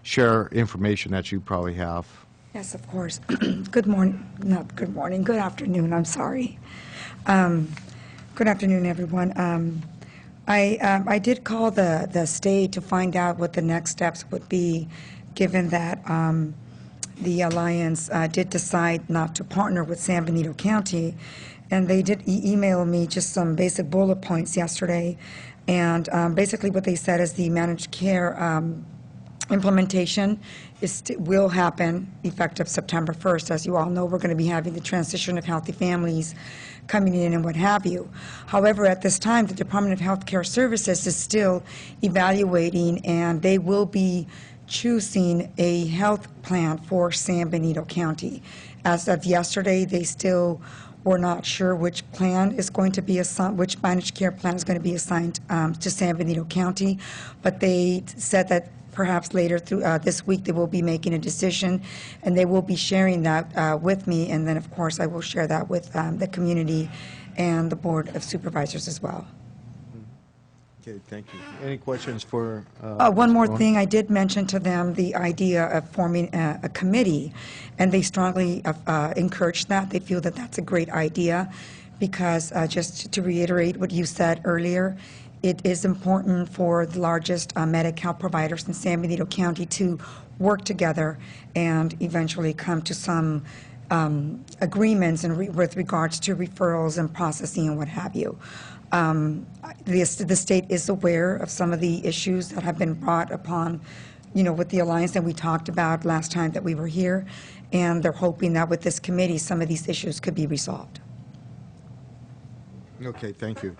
share information that you probably have. Yes, of course. Good morning, not good morning, good afternoon, I'm sorry. Good afternoon, everyone. I did call the state to find out what the next steps would be, given that the Alliance did decide not to partner with San Benito County, and they did email me just some basic bullet points yesterday. And basically what they said is the managed care implementation will happen effective September 1st. As you all know, we're going to be having the transition of healthy families coming in and what have you. However, at this time, the Department of Health Care Services is still evaluating, and they will be choosing a health plan for San Benito County. As of yesterday, they still were not sure which plan is going to be assigned, which managed care plan is going to be assigned to San Benito County, but they said that perhaps later through this week they will be making a decision, and they will be sharing that with me, and then of course I will share that with the community and the Board of Supervisors as well. Okay, thank you. Any questions for one more Ms. thing, I did mention to them the idea of forming a committee, and they strongly encouraged that. They feel that that's a great idea because, just to reiterate what you said earlier, it is important for the largest Medi-Cal providers in San Benito County to work together and eventually come to some agreements with regards to referrals and processing and what have you. The state is aware of some of the issues that have been brought upon, with the Alliance that we talked about last time that we were here, and they're hoping that with this committee, some of these issues could be resolved. Okay, thank you.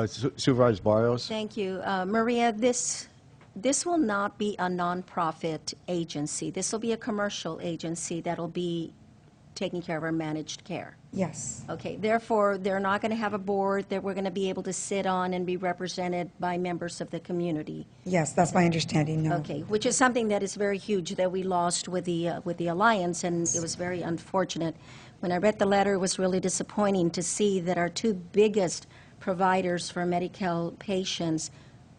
Supervisor Barrios? Thank you. Maria, this will not be a nonprofit agency. This will be a commercial agency that will be taking care of our managed care. Yes. Okay, therefore, they're not going to have a board that we're going to be able to sit on and be represented by members of the community. Yes, that's my understanding now. Okay, which is something that is very huge that we lost with the Alliance, and it was very unfortunate. When I read the letter, it was really disappointing to see that our two biggest providers for Medi-Cal patients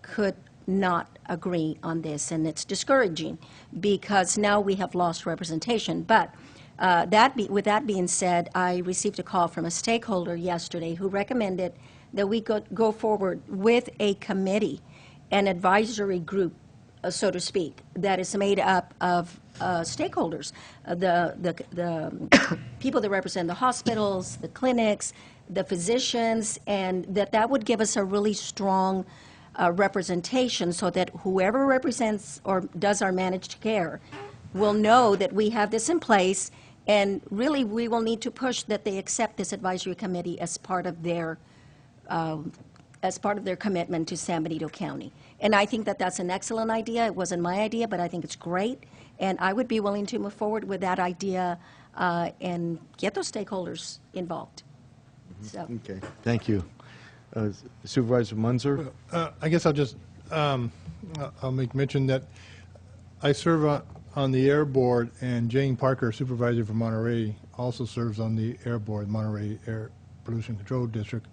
could not agree on this, and it's discouraging because now we have lost representation. But with that being said, I received a call from a stakeholder yesterday who recommended that we go forward with a committee, an advisory group, so to speak, that is made up of stakeholders, the people that represent the hospitals, the clinics, the physicians, and that would give us a really strong representation so that whoever represents or does our managed care will know that we have this in place, and really we will need to push that they accept this advisory committee as part of their commitment to San Benito County. And I think that that's an excellent idea. It wasn't my idea, but I think it's great, and I would be willing to move forward with that idea and get those stakeholders involved. So, Okay, thank you. Supervisor Munzer? I guess I'll just, I'll make mention that I serve on the Air Board, and Jane Parker, supervisor for Monterey, also serves on the Air Board, Monterey Air Pollution Control District.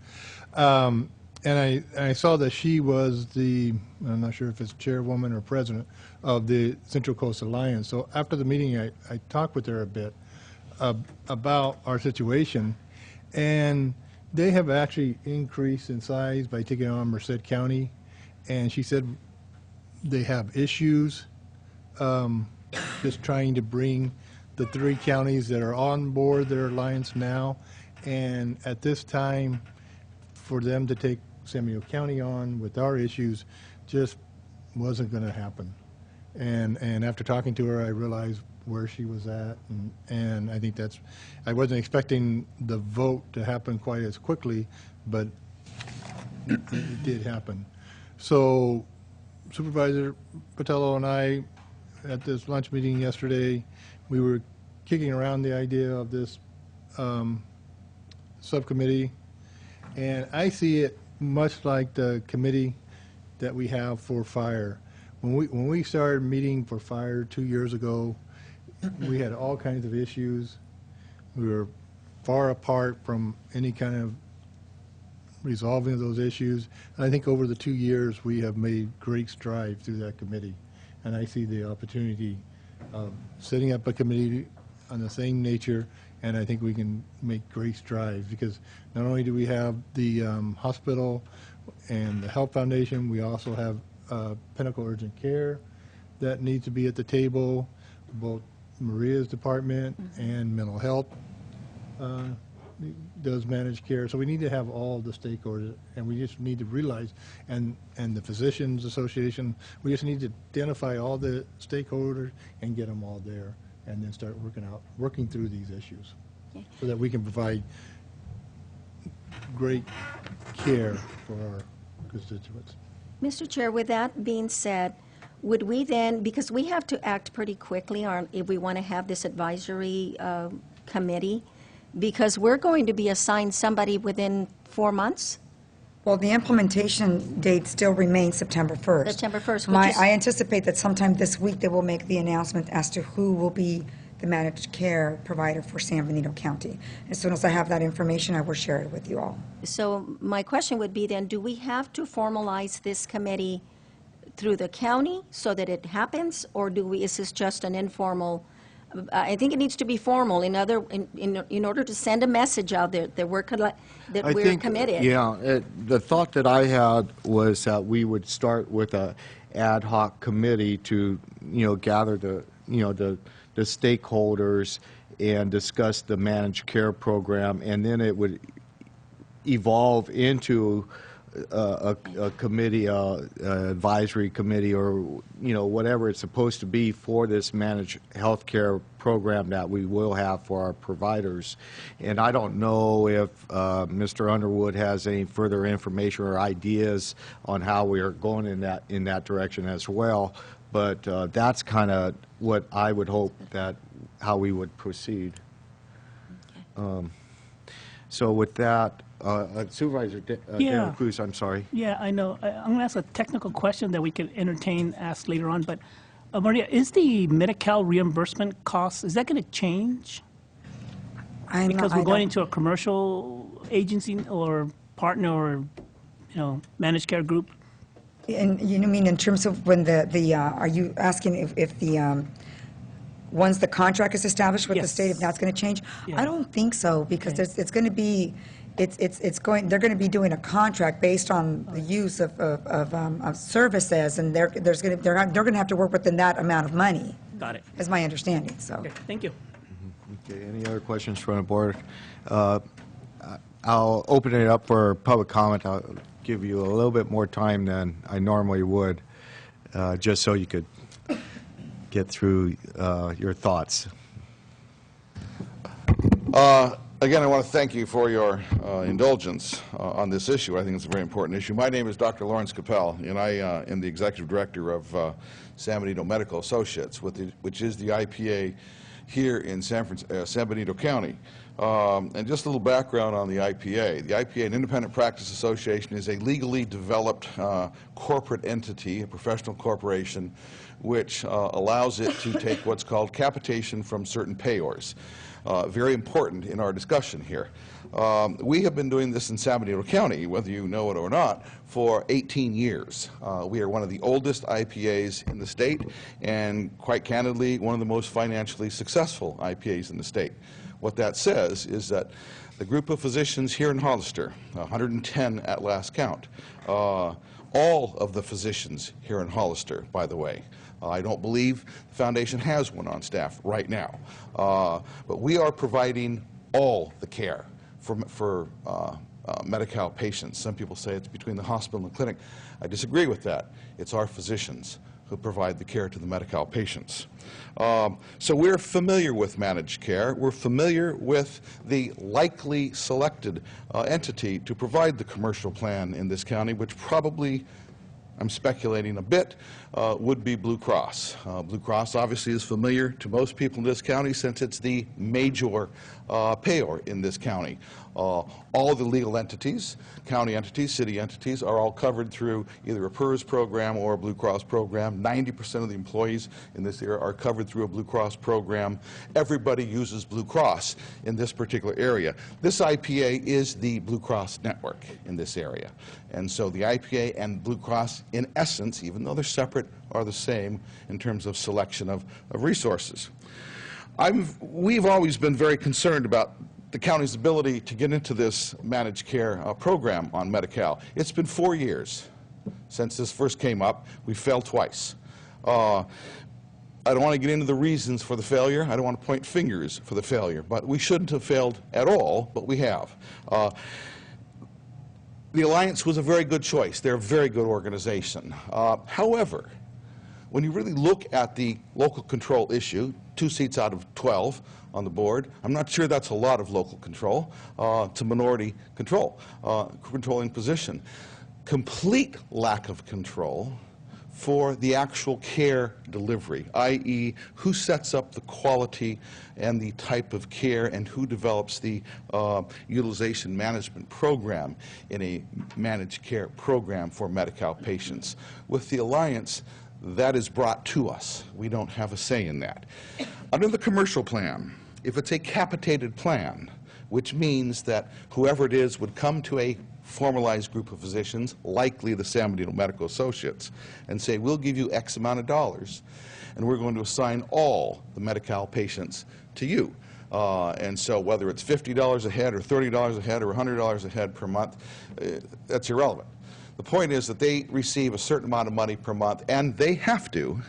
And I saw that she was I'm not sure if it's chairwoman or president of the Central Coast Alliance. So after the meeting, I talked with her a bit about our situation, and they have actually increased in size by taking on Merced County, and she said they have issues just trying to bring the 3 counties that are on board their alliance now, and at this time, for them to take San Benito County on with our issues just wasn't going to happen. And after talking to her, I realized where she was at, and I think I wasn't expecting the vote to happen quite as quickly, but it did happen. So Supervisor Patello and I, at this lunch meeting yesterday, we were kicking around the idea of this subcommittee, and I see it much like the committee that we have for fire. When we started meeting for fire 2 years ago, we had all kinds of issues. We were far apart from any kind of resolving of those issues. And I think over the 2 years, we have made great strides through that committee. And I see the opportunity of setting up a committee on the same nature, and I think we can make great strides, because not only do we have the hospital and the Health Foundation, we also have Pinnacle Urgent Care that needs to be at the table. Both Maria's department and mental health does managed care. So we need to have all the stakeholders, and we just need to realize, and the Physicians Association, we just need to identify all the stakeholders and get them all there, and then start working through these issues, so that we can provide great care for our constituents. Mr. Chair, with that being said, would we then, because we have to act pretty quickly on if we want to have this advisory committee, because we're going to be assigned somebody within 4 months? Well, the implementation date still remains September 1st. September 1st, which is- I anticipate that sometime this week they will make the announcement as to who will be the managed care provider for San Benito County. As soon as I have that information, I will share it with you all. So my question would be then, do we have to formalize this committee through the county so that it happens, or is this just an informal? I think it needs to be formal in order to send a message out there that we're committed. Yeah, the thought that I had was that we would start with a ad hoc committee to, gather the stakeholders and discuss the managed care program, and then it would evolve into a committee, advisory committee, or whatever it's supposed to be for this managed health care program that we will have for our providers. And I don't know if Mr. Underwood has any further information or ideas on how we are going in that direction as well. But that's kind of what I would hope that how we would proceed. So with that, Supervisor De La Cruz, I'm sorry. Yeah, I know. I'm going to ask a technical question that we can ask later on. But Maria, is the Medi-Cal reimbursement cost, is that going to change? Because we're going into a commercial agency or partner or, managed care group? And you mean in terms of when are you asking if the, once the contract is established with the state, if that's going to change? Yeah. I don't think so, because it's going to be, they're going to be doing a contract based on the use of services, and they're going to have to work within that amount of money. Got it. Is my understanding, so. Okay, thank you. Okay, any other questions from the board? I'll open it up for public comment. I'll give you a little bit more time than I normally would, just so you could get through your thoughts. Again, I want to thank you for your indulgence on this issue. I think it's a very important issue. My name is Dr. Lawrence Capel, and I am the executive director of San Benito Medical Associates, which is the IPA here in San Benito County. And just a little background on the IPA. The IPA, an Independent Practice Association, is a legally developed corporate entity, a professional corporation, which allows it to take what's called capitation from certain payors. Very important in our discussion here. We have been doing this in San Benito County, whether you know it or not, for 18 years. We are one of the oldest IPAs in the state, and quite candidly, one of the most financially successful IPAs in the state. What that says is that the group of physicians here in Hollister, 110 at last count, all of the physicians here in Hollister, by the way, I don't believe the foundation has one on staff right now, but we are providing all the care for Medi-Cal patients. Some people say it's between the hospital and the clinic. I disagree with that. It's our physicians who provide the care to the Medi-Cal patients. So we're familiar with managed care. We're familiar with the likely selected entity to provide the commercial plan in this county, which probably, I'm speculating a bit, would be Blue Cross. Blue Cross obviously is familiar to most people in this county since it's the major payer in this county. All the legal entities, county entities, city entities, are all covered through either a PERS program or a Blue Cross program. 90% of the employees in this area are covered through a Blue Cross program. Everybody uses Blue Cross in this particular area. This IPA is the Blue Cross network in this area. And so the IPA and Blue Cross, in essence, even though they're separate, are the same in terms of selection of resources. We've always been very concerned about the county's ability to get into this managed care program on Medi-Cal. It's been 4 years since this first came up. We failed twice. I don't want to get into the reasons for the failure. I don't want to point fingers for the failure, but we shouldn't have failed at all, but we have. The Alliance was a very good choice. They're a very good organization. However, when you really look at the local control issue, 2 seats out of 12 on the board, I'm not sure that's a lot of local control. It's a minority control, controlling position. Complete lack of control for the actual care delivery, i.e., who sets up the quality and the type of care and who develops the utilization management program in a managed care program for Medi-Cal patients. With the Alliance, that is brought to us. We don't have a say in that. Under the commercial plan, if it's a capitated plan, which means that whoever it is would come to a formalized group of physicians, likely the San Benito Medical Associates, and say, we'll give you X amount of dollars, and we're going to assign all the Medi-Cal patients to you. And so whether it's $50 a head or $30 a head or $100 a head per month, that's irrelevant. The point is that they receive a certain amount of money per month, and they have to,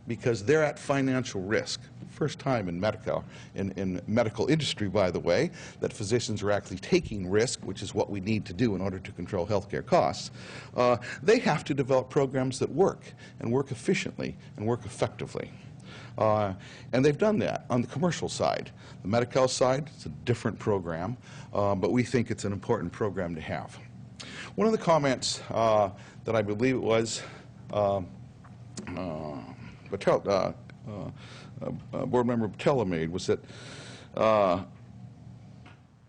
because they're at financial risk. First time in medical industry, by the way, that physicians are actually taking risk, which is what we need to do in order to control healthcare costs. They have to develop programs that work, and work efficiently, and work effectively. And they've done that on the commercial side. The Medi-Cal side, it's a different program, but we think it's an important program to have. One of the comments that I believe it was Board Member Patella made was that,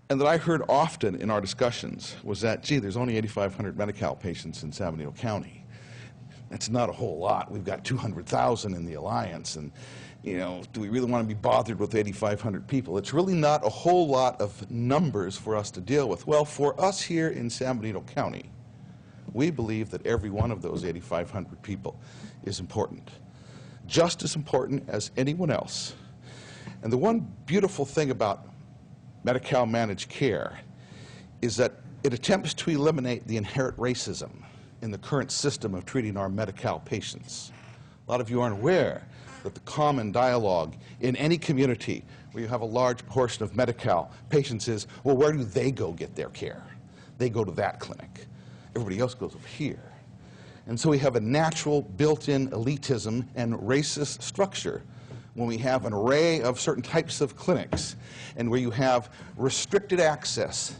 and that I heard often in our discussions, was that, gee, there's only 8,500 Medi-Cal patients in San Benito County. That's not a whole lot. We've got 200,000 in the Alliance, and you know, do we really want to be bothered with 8,500 people? It's really not a whole lot of numbers for us to deal with. Well, for us here in San Benito County, we believe that every one of those 8,500 people is important, just as important as anyone else. And the one beautiful thing about Medi-Cal managed care is that it attempts to eliminate the inherent racism in the current system of treating our Medi-Cal patients. A lot of you aren't aware that the common dialogue in any community where you have a large portion of Medi-Cal patients is, well, where do they go get their care? They go to that clinic. Everybody else goes over here. And so we have a natural built-in elitism and racist structure when we have an array of certain types of clinics and where you have restricted access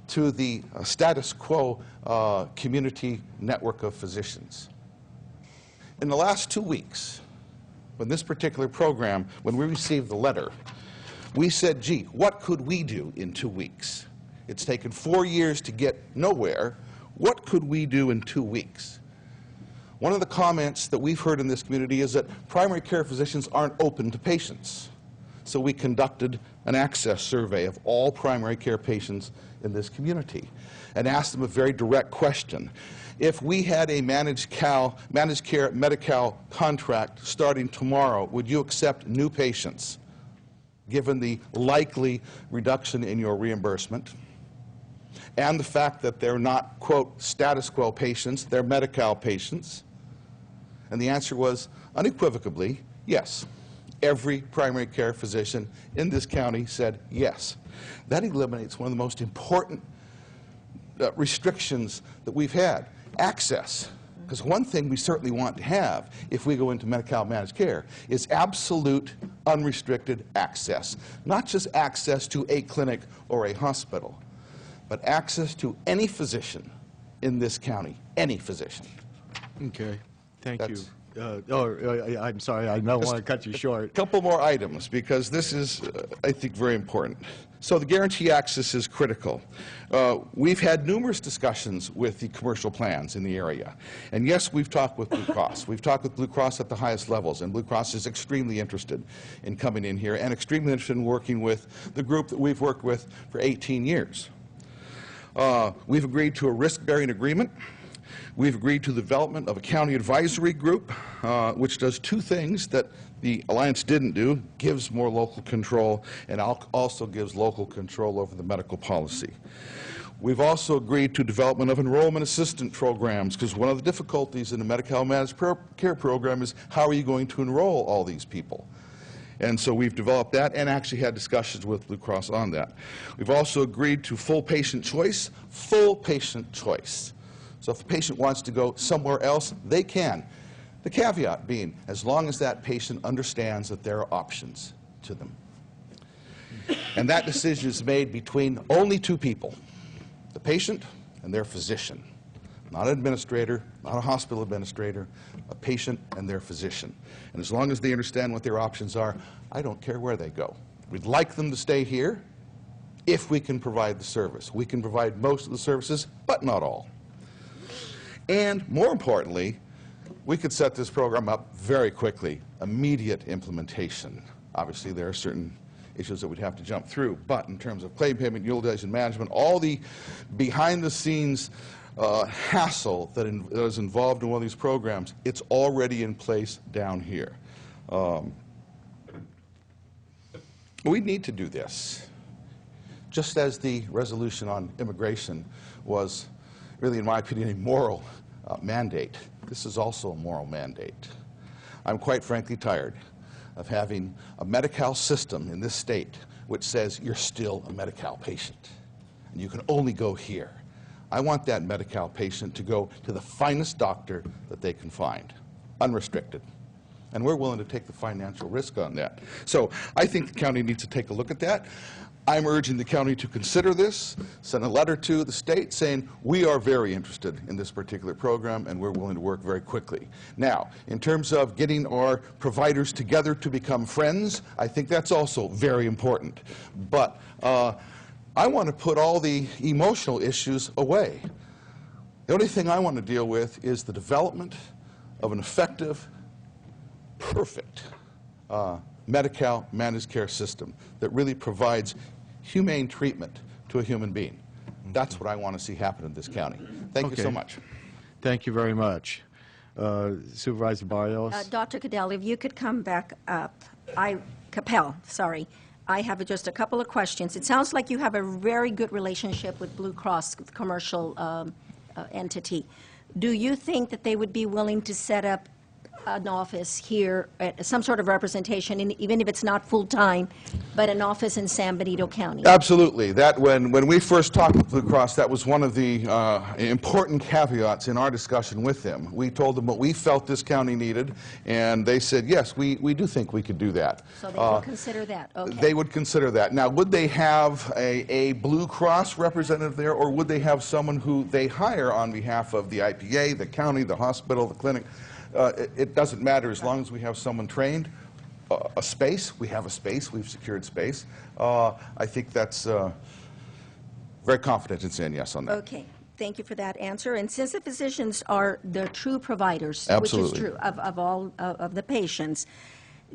to the status quo community network of physicians. In the last 2 weeks, when this particular program, when we received the letter, we said, gee, what could we do in 2 weeks? It's taken 4 years to get nowhere. What could we do in 2 weeks? One of the comments that we've heard in this community is that primary care physicians aren't open to patients. So we conducted an access survey of all primary care patients in this community and asked them a very direct question. If we had a managed care Medi-Cal contract starting tomorrow, would you accept new patients, given the likely reduction in your reimbursement and the fact that they're not, quote, status quo patients, they're Medi-Cal patients? And the answer was unequivocally yes. Every primary care physician in this county said yes. That eliminates one of the most important restrictions that we've had, access. Because one thing we certainly want to have if we go into Medi-Cal managed care is absolute, unrestricted access. Not just access to a clinic or a hospital, but access to any physician in this county, any physician. Okay, thank you. I'm sorry, I don't want to cut you short. A couple more items, because this is, I think, very important. So the guarantee access is critical. We've had numerous discussions with the commercial plans in the area. And yes, we've talked with Blue Cross. We've talked with Blue Cross at the highest levels, and Blue Cross is extremely interested in coming in here and extremely interested in working with the group that we've worked with for 18 years. We've agreed to a risk-bearing agreement. We've agreed to the development of a county advisory group, which does two things that the Alliance didn't do, gives more local control, and also gives local control over the medical policy. We've also agreed to development of enrollment assistant programs, because one of the difficulties in the Medi-Cal managed care program is how are you going to enroll all these people? And so we've developed that and actually had discussions with Blue Cross on that. We've also agreed to full patient choice, full patient choice. So if the patient wants to go somewhere else, they can. The caveat being, as long as that patient understands that there are options to them. And that decision is made between only two people, the patient and their physician. Not an administrator, not a hospital administrator, a patient and their physician. And as long as they understand what their options are, I don't care where they go. We'd like them to stay here if we can provide the service. We can provide most of the services, but not all. And more importantly, we could set this program up very quickly, immediate implementation. Obviously, there are certain issues that we'd have to jump through, but in terms of claim payment, utilization management, all the behind-the-scenes hassle that is involved in one of these programs, it's already in place down here. We need to do this. Just as the resolution on immigration was really, in my opinion, a moral mandate, this is also a moral mandate. I'm quite frankly tired of having a Medi-Cal system in this state which says you're still a Medi-Cal patient and you can only go here. I want that Medi-Cal patient to go to the finest doctor that they can find, unrestricted. And we're willing to take the financial risk on that. So I think the county needs to take a look at that. I'm urging the county to consider this, send a letter to the state saying we are very interested in this particular program and we're willing to work very quickly. Now, in terms of getting our providers together to become friends, I think that's also very important. But I want to put all the emotional issues away. The only thing I want to deal with is the development of an effective, perfect Medi-Cal managed care system that really provides humane treatment to a human being. That's what I want to see happen in this county. Thank you so much. Thank you very much. Supervisor Barrios? Dr. Cadell, if you could come back up. Capel, sorry. I have just a couple of questions. It sounds like you have a very good relationship with Blue Cross, the commercial entity. Do you think that they would be willing to set up an office here, some sort of representation, even if it's not full-time, but an office in San Benito County? Absolutely. That when we first talked with Blue Cross, that was one of the important caveats in our discussion with them. We told them what we felt this county needed, and they said, yes, we do think we could do that. So they would consider that, okay. They would consider that. Now, would they have a Blue Cross representative there, or would they have someone who they hire on behalf of the IPA, the county, the hospital, the clinic? it doesn't matter as long as we have someone trained, a space. We have a space. We've secured space. I think that's very confident in saying yes on that. Okay, thank you for that answer. And since the physicians are the true providers, Absolutely. which is true of all of the patients,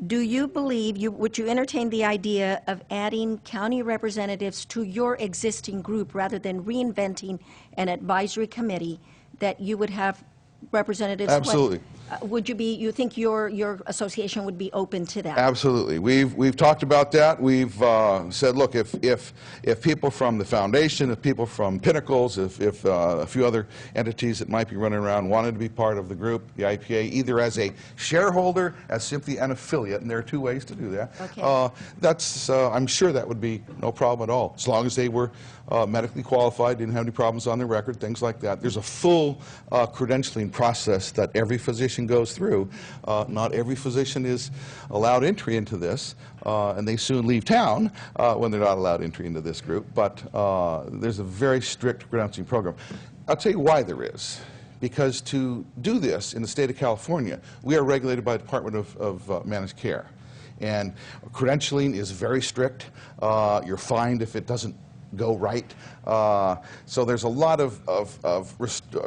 do you believe, would you entertain the idea of adding county representatives to your existing group rather than reinventing an advisory committee, that you would have representatives? Absolutely. Would you be, you think your association would be open to that? Absolutely. We've talked about that. We've said, look, if people from the foundation, if people from Pinnacles, if a few other entities that might be running around wanted to be part of the group, the IPA, either as a shareholder, as simply an affiliate, and there are two ways to do that. Okay. That's I'm sure that would be no problem at all, as long as they were medically qualified, didn't have any problems on their record, things like that. There's a full credentialing process that every physician goes through. Not every physician is allowed entry into this, and they soon leave town when they're not allowed entry into this group, but there's a very strict credentialing program. I'll tell you why there is. Because to do this in the state of California, we are regulated by the Department of Managed Care. And credentialing is very strict. You're fined if it doesn't go right. So there's a lot of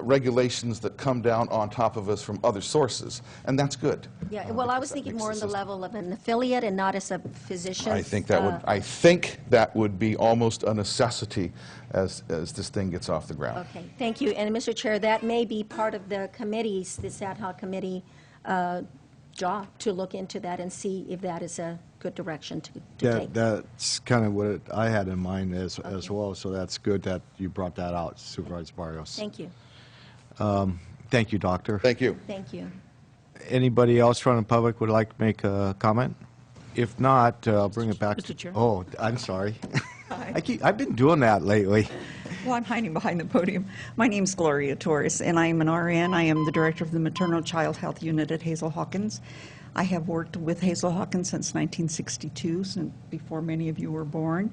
regulations that come down on top of us from other sources, and that's good. Yeah, well, I was thinking more on the level of an affiliate and not as a physician. I think that would be almost a necessity as this thing gets off the ground. Okay, thank you. And Mr. Chair, that may be part of the committee's, this ad hoc committee job, to look into that and see if that is a good direction to take. That's kind of what I had in mind as well, so that's good that you brought that out, Supervisor Barrios. Thank you. Thank you, Doctor. Thank you. Thank you. Anybody else from the public would like to make a comment? If not, I'll bring it back. Mr. Chair. Oh, I'm sorry. Hi. I've been doing that lately. Well, I'm hiding behind the podium. My name's Gloria Torres, and I am an RN. I am the director of the Maternal Child Health Unit at Hazel Hawkins. I have worked with Hazel Hawkins since 1962, since before many of you were born.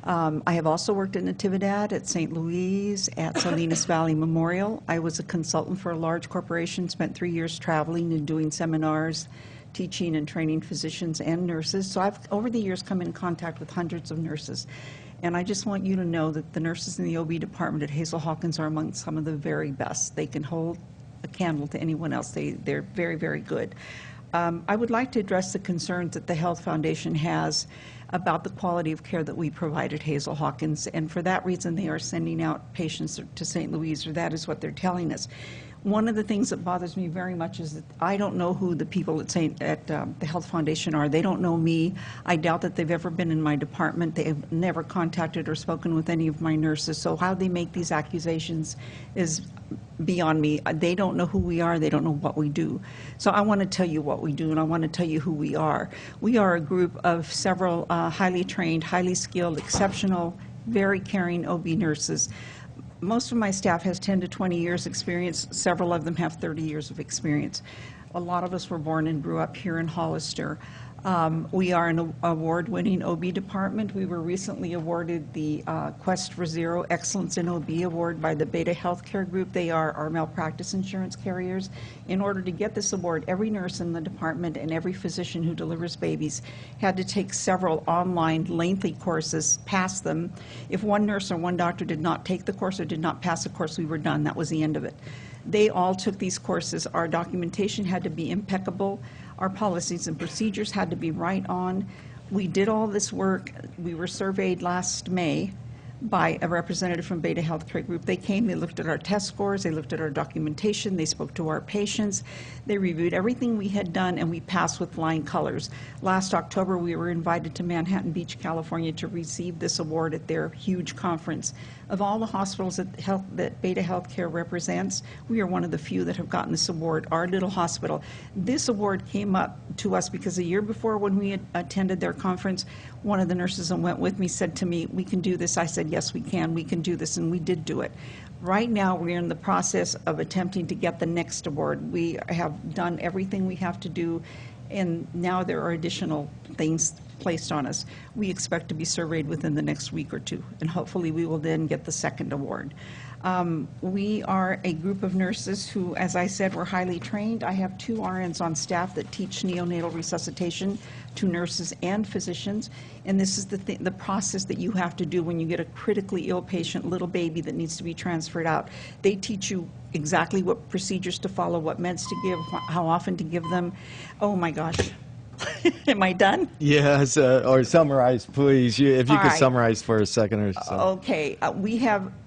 I have also worked at Natividad, at St. Louis, at Salinas Valley Memorial. I was a consultant for a large corporation, spent 3 years traveling and doing seminars, teaching and training physicians and nurses. So I've, over the years, come in contact with hundreds of nurses. And I just want you to know that the nurses in the OB department at Hazel Hawkins are among some of the very best. They can hold a candle to anyone else. They're very, very good. I would like to address the concerns that the Health Foundation has about the quality of care that we provide at Hazel Hawkins, and for that reason they are sending out patients to St. Louis, or that is what they're telling us. One of the things that bothers me very much is that I don't know who the people at the Health Foundation are. They don't know me. I doubt that they've ever been in my department. They have never contacted or spoken with any of my nurses. So how they make these accusations is beyond me. They don't know who we are. They don't know what we do. So I want to tell you what we do, and I want to tell you who we are. We are a group of several highly trained, highly skilled, exceptional, very caring OB nurses. Most of my staff has 10 to 20 years experience. Several of them have 30 years of experience. A lot of us were born and grew up here in Hollister. We are an award-winning OB department. We were recently awarded the Quest for Zero Excellence in OB Award by the Beta Healthcare Group. They are our malpractice insurance carriers. In order to get this award, every nurse in the department and every physician who delivers babies had to take several online lengthy courses, pass them. If one nurse or one doctor did not take the course or did not pass the course, we were done. That was the end of it. They all took these courses. Our documentation had to be impeccable. Our policies and procedures had to be right on. We did all this work. We were surveyed last May by a representative from Beta Healthcare Group. They came, they looked at our test scores, they looked at our documentation, they spoke to our patients, they reviewed everything we had done, and we passed with flying colors. Last October, we were invited to Manhattan Beach, California to receive this award at their huge conference. Of all the hospitals that Beta Healthcare represents, we are one of the few that have gotten this award, our little hospital. This award came up to us because a year before, when we had attended their conference, one of the nurses that went with me said to me, "We can do this." I said, "Yes, we can do this," and we did do it. Right now, we're in the process of attempting to get the next award. We have done everything we have to do, and now there are additional things placed on us. We expect to be surveyed within the next week or two, and hopefully we will then get the second award. We are a group of nurses who, as I said, were highly trained. I have 2 RNs on staff that teach neonatal resuscitation to nurses and physicians, and this is the process that you have to do when you get a critically ill patient, little baby that needs to be transferred out. They teach you exactly what procedures to follow, what meds to give, how often to give them. Oh my gosh. Am I done? Yes, or summarize, please. If you All could right. summarize for a second or so. Okay,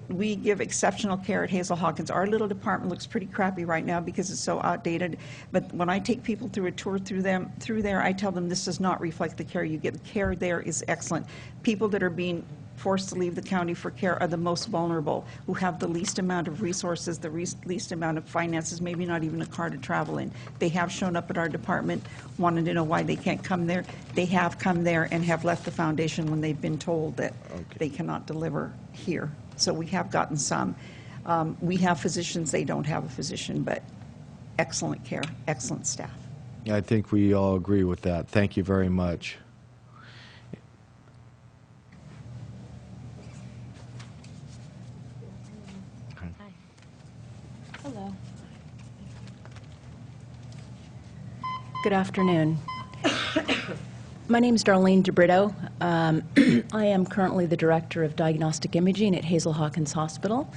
we give exceptional care at Hazel Hawkins. Our little department looks pretty crappy right now because it's so outdated, but when I take people through a tour through there, I tell them this does not reflect the care you get. The care there is excellent. People that are being forced to leave the county for care are the most vulnerable, who have the least amount of resources, the least amount of finances, maybe not even a car to travel in. They have shown up at our department, wanted to know why they can't come there. They have come there and have left the foundation when they've been told that they cannot deliver here. So we have gotten some. We have physicians, they don't have a physician, but excellent care, excellent staff. I think we all agree with that. Thank you very much. Hello. Good afternoon. My name is Darlene DeBrito. I am currently the Director of Diagnostic Imaging at Hazel Hawkins Hospital.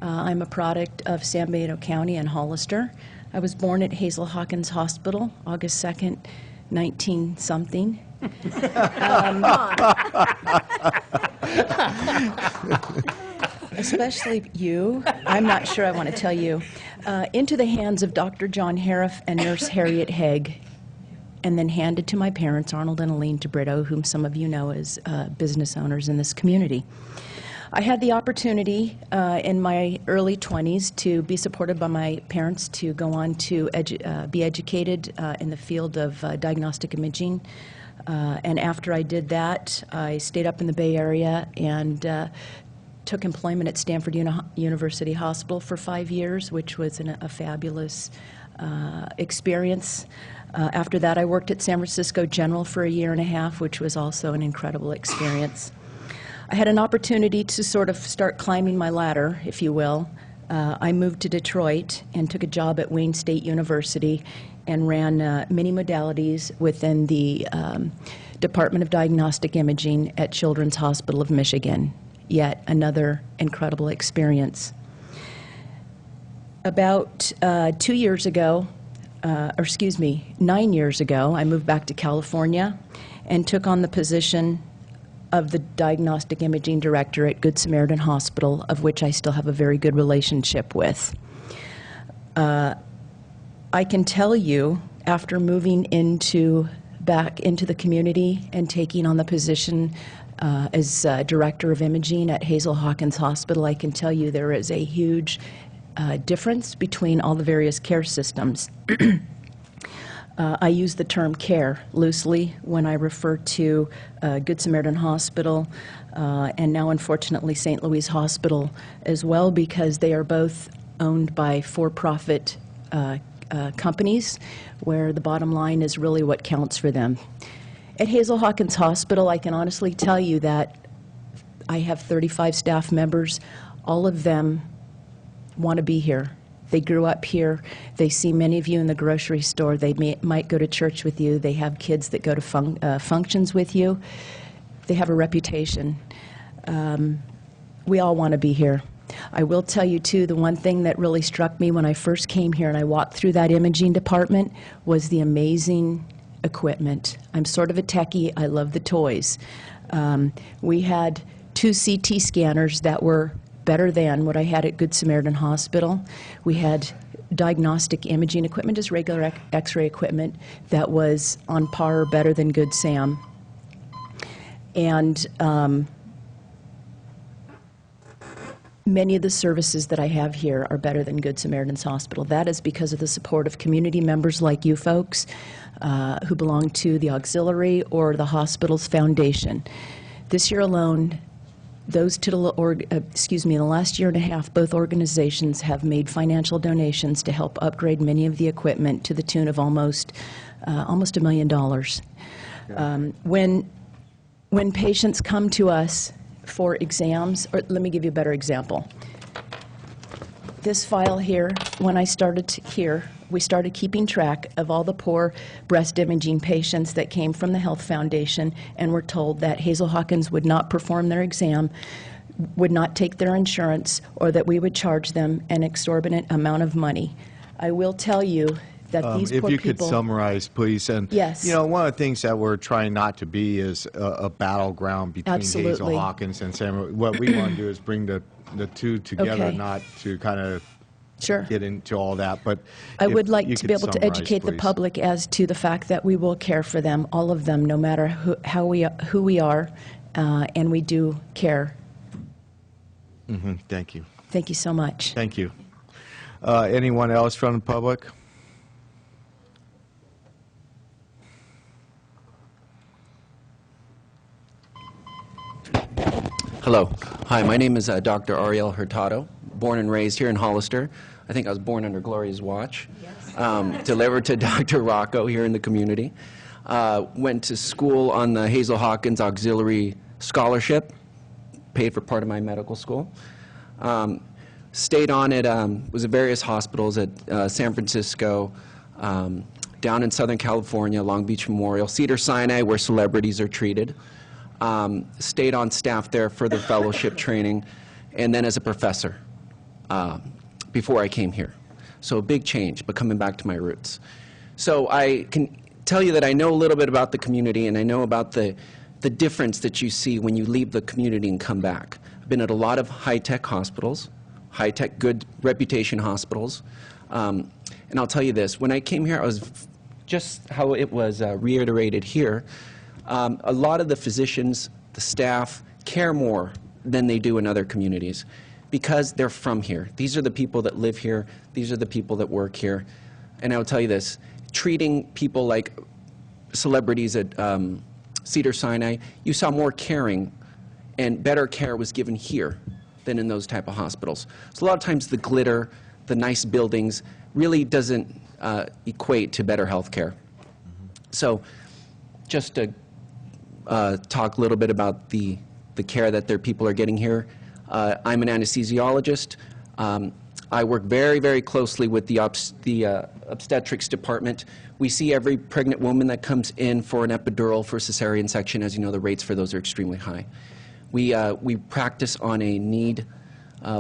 I'm a product of San Benito County and Hollister. I was born at Hazel Hawkins Hospital, August 2nd, 19-something. Especially you, I'm not sure I want to tell you, into the hands of Dr. John Hariff and Nurse Harriet Haig, and then handed to my parents, Arnold and Aline DeBrito, whom some of you know as business owners in this community. I had the opportunity in my early 20s to be supported by my parents to go on to be educated in the field of diagnostic imaging. And after I did that, I stayed up in the Bay Area and took employment at Stanford University Hospital for 5 years, which was a fabulous experience. After that, I worked at San Francisco General for 1.5 years, which was also an incredible experience. I had an opportunity to sort of start climbing my ladder, if you will. I moved to Detroit and took a job at Wayne State University and ran many modalities within the Department of Diagnostic Imaging at Children's Hospital of Michigan. Yet another incredible experience. About 2 years ago, 9 years ago, I moved back to California and took on the position of the Diagnostic Imaging Director at Good Samaritan Hospital, of which I still have a very good relationship with. I can tell you, after moving back into the community and taking on the position as Director of Imaging at Hazel Hawkins Hospital, I can tell you there is a huge difference between all the various care systems. I use the term care loosely when I refer to Good Samaritan Hospital and now, unfortunately, St. Louis Hospital as well, because they are both owned by for-profit companies where the bottom line is really what counts for them. At Hazel Hawkins Hospital, I can honestly tell you that I have 35 staff members. All of them want to be here. They grew up here. They see many of you in the grocery store. They might go to church with you. They have kids that go to functions with you. They have a reputation. We all want to be here. I will tell you, too, the one thing that really struck me when I first came here and I walked through that imaging department was the amazing equipment. I'm sort of a techie. I love the toys. We had 2 CT scanners that were better than what I had at Good Samaritan Hospital. We had diagnostic imaging equipment, just regular x-ray equipment that was on par or better than Good Sam. And many of the services that I have here are better than Good Samaritan's Hospital. That is because of the support of community members like you folks who belong to the auxiliary or the hospital's foundation. This year alone, in the last 1.5 years, both organizations have made financial donations to help upgrade many of the equipment to the tune of almost $1 million. When when patients come to us for exams, or let me give you a better example. This file here, when I started here, we started keeping track of all the poor breast imaging patients that came from the Health Foundation and were told that Hazel Hawkins would not perform their exam, would not take their insurance, or that we would charge them an exorbitant amount of money. I will tell you that these poor people... If you could summarize, please. And, yes. You know, one of the things that we're trying not to be is a battleground between Absolutely. Hazel Hawkins and Sam. What we want to do is bring the two together, Okay. not to kind of Sure. get into all that. But I if would like you to could be able to summarize, educate the please. public as to the fact that we will care for them, all of them, no matter who we are, and we do care. Thank you. Thank you so much. Thank you. Anyone else from the public? Hello. Hi, my name is Dr. Ariel Hurtado, born and raised here in Hollister. I think I was born under Gloria's watch. Delivered to Dr. Rocco here in the community. Went to school on the Hazel Hawkins Auxiliary Scholarship, paid for part of my medical school. Stayed on at, was at various hospitals at San Francisco, down in Southern California, Long Beach Memorial, Cedars-Sinai, where celebrities are treated. Stayed on staff there for the fellowship training, and then as a professor before I came here. So a big change, but coming back to my roots. So I can tell you that I know a little bit about the community, and I know about the difference that you see when you leave the community and come back. I've been at a lot of high-tech hospitals, high-tech, good reputation hospitals. And I'll tell you this, when I came here, I was just how it was reiterated here. A lot of the physicians, the staff, care more than they do in other communities because they're from here. These are the people that live here. These are the people that work here. And I will tell you this, treating people like celebrities at Cedars-Sinai, you saw more caring and better care was given here than in those type of hospitals. So a lot of times the glitter, the nice buildings, really doesn't equate to better health care. So just to talk a little bit about the care that their people are getting here. I'm an anesthesiologist. I work very, very closely with the obstetrics department. We see every pregnant woman that comes in for an epidural, for cesarean section. As you know, the rates for those are extremely high. We practice on a need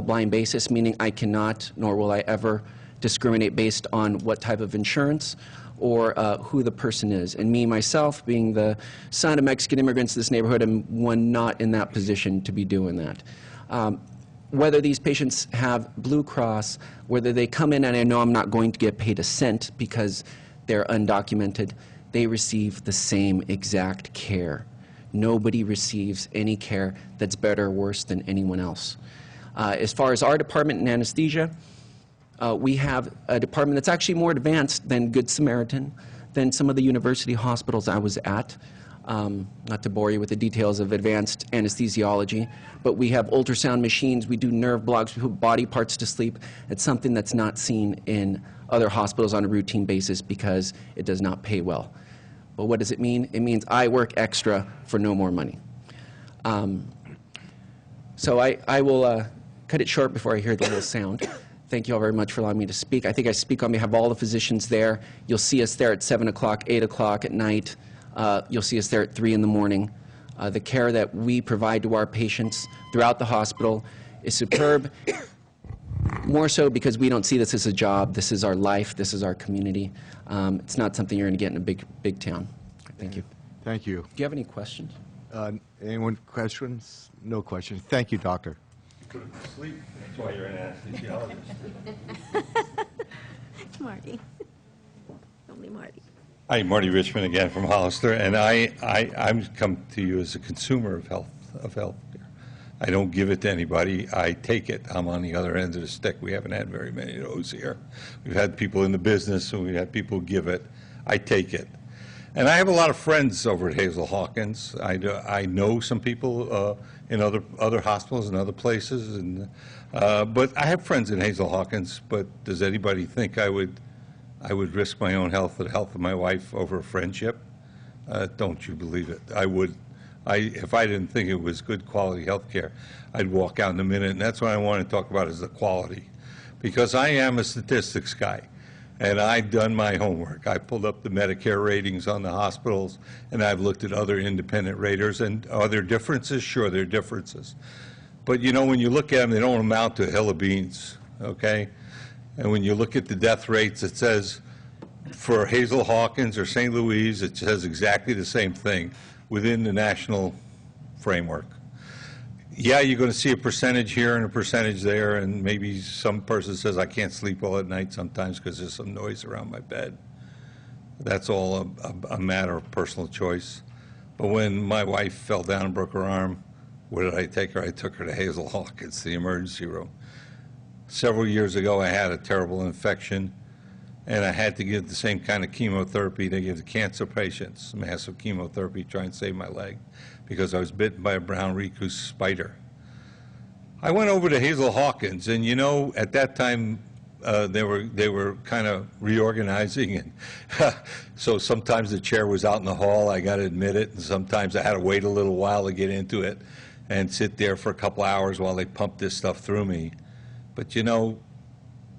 blind basis, meaning I cannot, nor will I ever, discriminate based on what type of insurance or who the person is. And me, myself, being the son of Mexican immigrants in this neighborhood, I'm one not in that position to be doing that. Whether these patients have Blue Cross, whether they come in and I know I'm not going to get paid a cent because they're undocumented, they receive the same exact care. Nobody receives any care that's better or worse than anyone else. As far as our department in anesthesia, we have a department that's actually more advanced than Good Samaritan, than some of the university hospitals I was at. Not to bore you with the details of advanced anesthesiology, but we have ultrasound machines, we do nerve blocks, we put body parts to sleep. It's something that's not seen in other hospitals on a routine basis because it does not pay well. But what does it mean? It means I work extra for no more money. So I will cut it short before I hear the little sound. Thank you all very much for allowing me to speak. I think I speak on behalf of all the physicians there. You'll see us there at 7 o'clock, 8 o'clock at night. You'll see us there at 3 in the morning. The care that we provide to our patients throughout the hospital is superb, more so because we don't see this as a job. This is our life. This is our community. It's not something you're going to get in a big town. Thank you. Thank you. Do you have any questions? Anyone questions? No questions. Thank you, doctor. Couldn't sleep. That's why you're an anesthesiologist. Marty. Only Marty. Hi, Marty Richmond again from Hollister, and I'm come to you as a consumer of health care. I don't give it to anybody. I take it. I'm on the other end of the stick. We haven't had very many of those here. We've had people in the business, and we've had people give it. I take it. And I have a lot of friends over at Hazel Hawkins. I know some people in other hospitals and other places, and but I have friends in Hazel Hawkins. But does anybody think I would risk my own health or the health of my wife over a friendship? Don't you believe it? I would. If I didn't think it was good quality health care, I'd walk out in a minute, and that's what I want to talk about is the quality. Because I am a statistics guy, and I've done my homework. I pulled up the Medicare ratings on the hospitals, and I've looked at other independent raters, and are there differences? Sure, there are differences. But you know, when you look at them, they don't amount to a hill of beans, okay? And when you look at the death rates, it says for Hazel Hawkins or St. Louis, it says exactly the same thing within the national framework. Yeah, you're going to see a percentage here and a percentage there, and maybe some person says, I can't sleep well at night sometimes because there's some noise around my bed. That's all a matter of personal choice. But when my wife fell down and broke her arm, where did I take her? I took her to Hazel Hawkins, the emergency room. Several years ago, I had a terrible infection, and I had to give the same kind of chemotherapy they give to cancer patients, massive chemotherapy, try and save my leg, because I was bitten by a brown recluse spider. I went over to Hazel Hawkins, and you know, at that time, they were kind of reorganizing, and so sometimes the chair was out in the hall, I got to admit it, and sometimes I had to wait a little while to get into it and sit there for a couple hours while they pumped this stuff through me. But you know,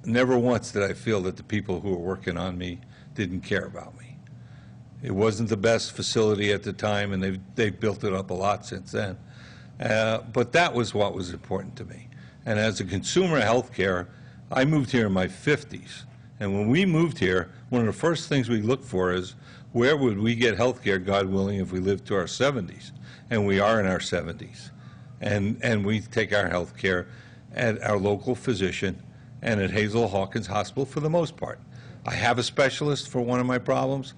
never once did I feel that the people who were working on me didn't care about me. It wasn't the best facility at the time, and they've built it up a lot since then. But that was what was important to me. And as a consumer of health care, I moved here in my 50s. And when we moved here, one of the first things we looked for is where would we get health care, God willing, if we lived to our 70s? And we are in our 70s. And we take our health care at our local physician and at Hazel Hawkins Hospital for the most part. I have a specialist for one of my problems.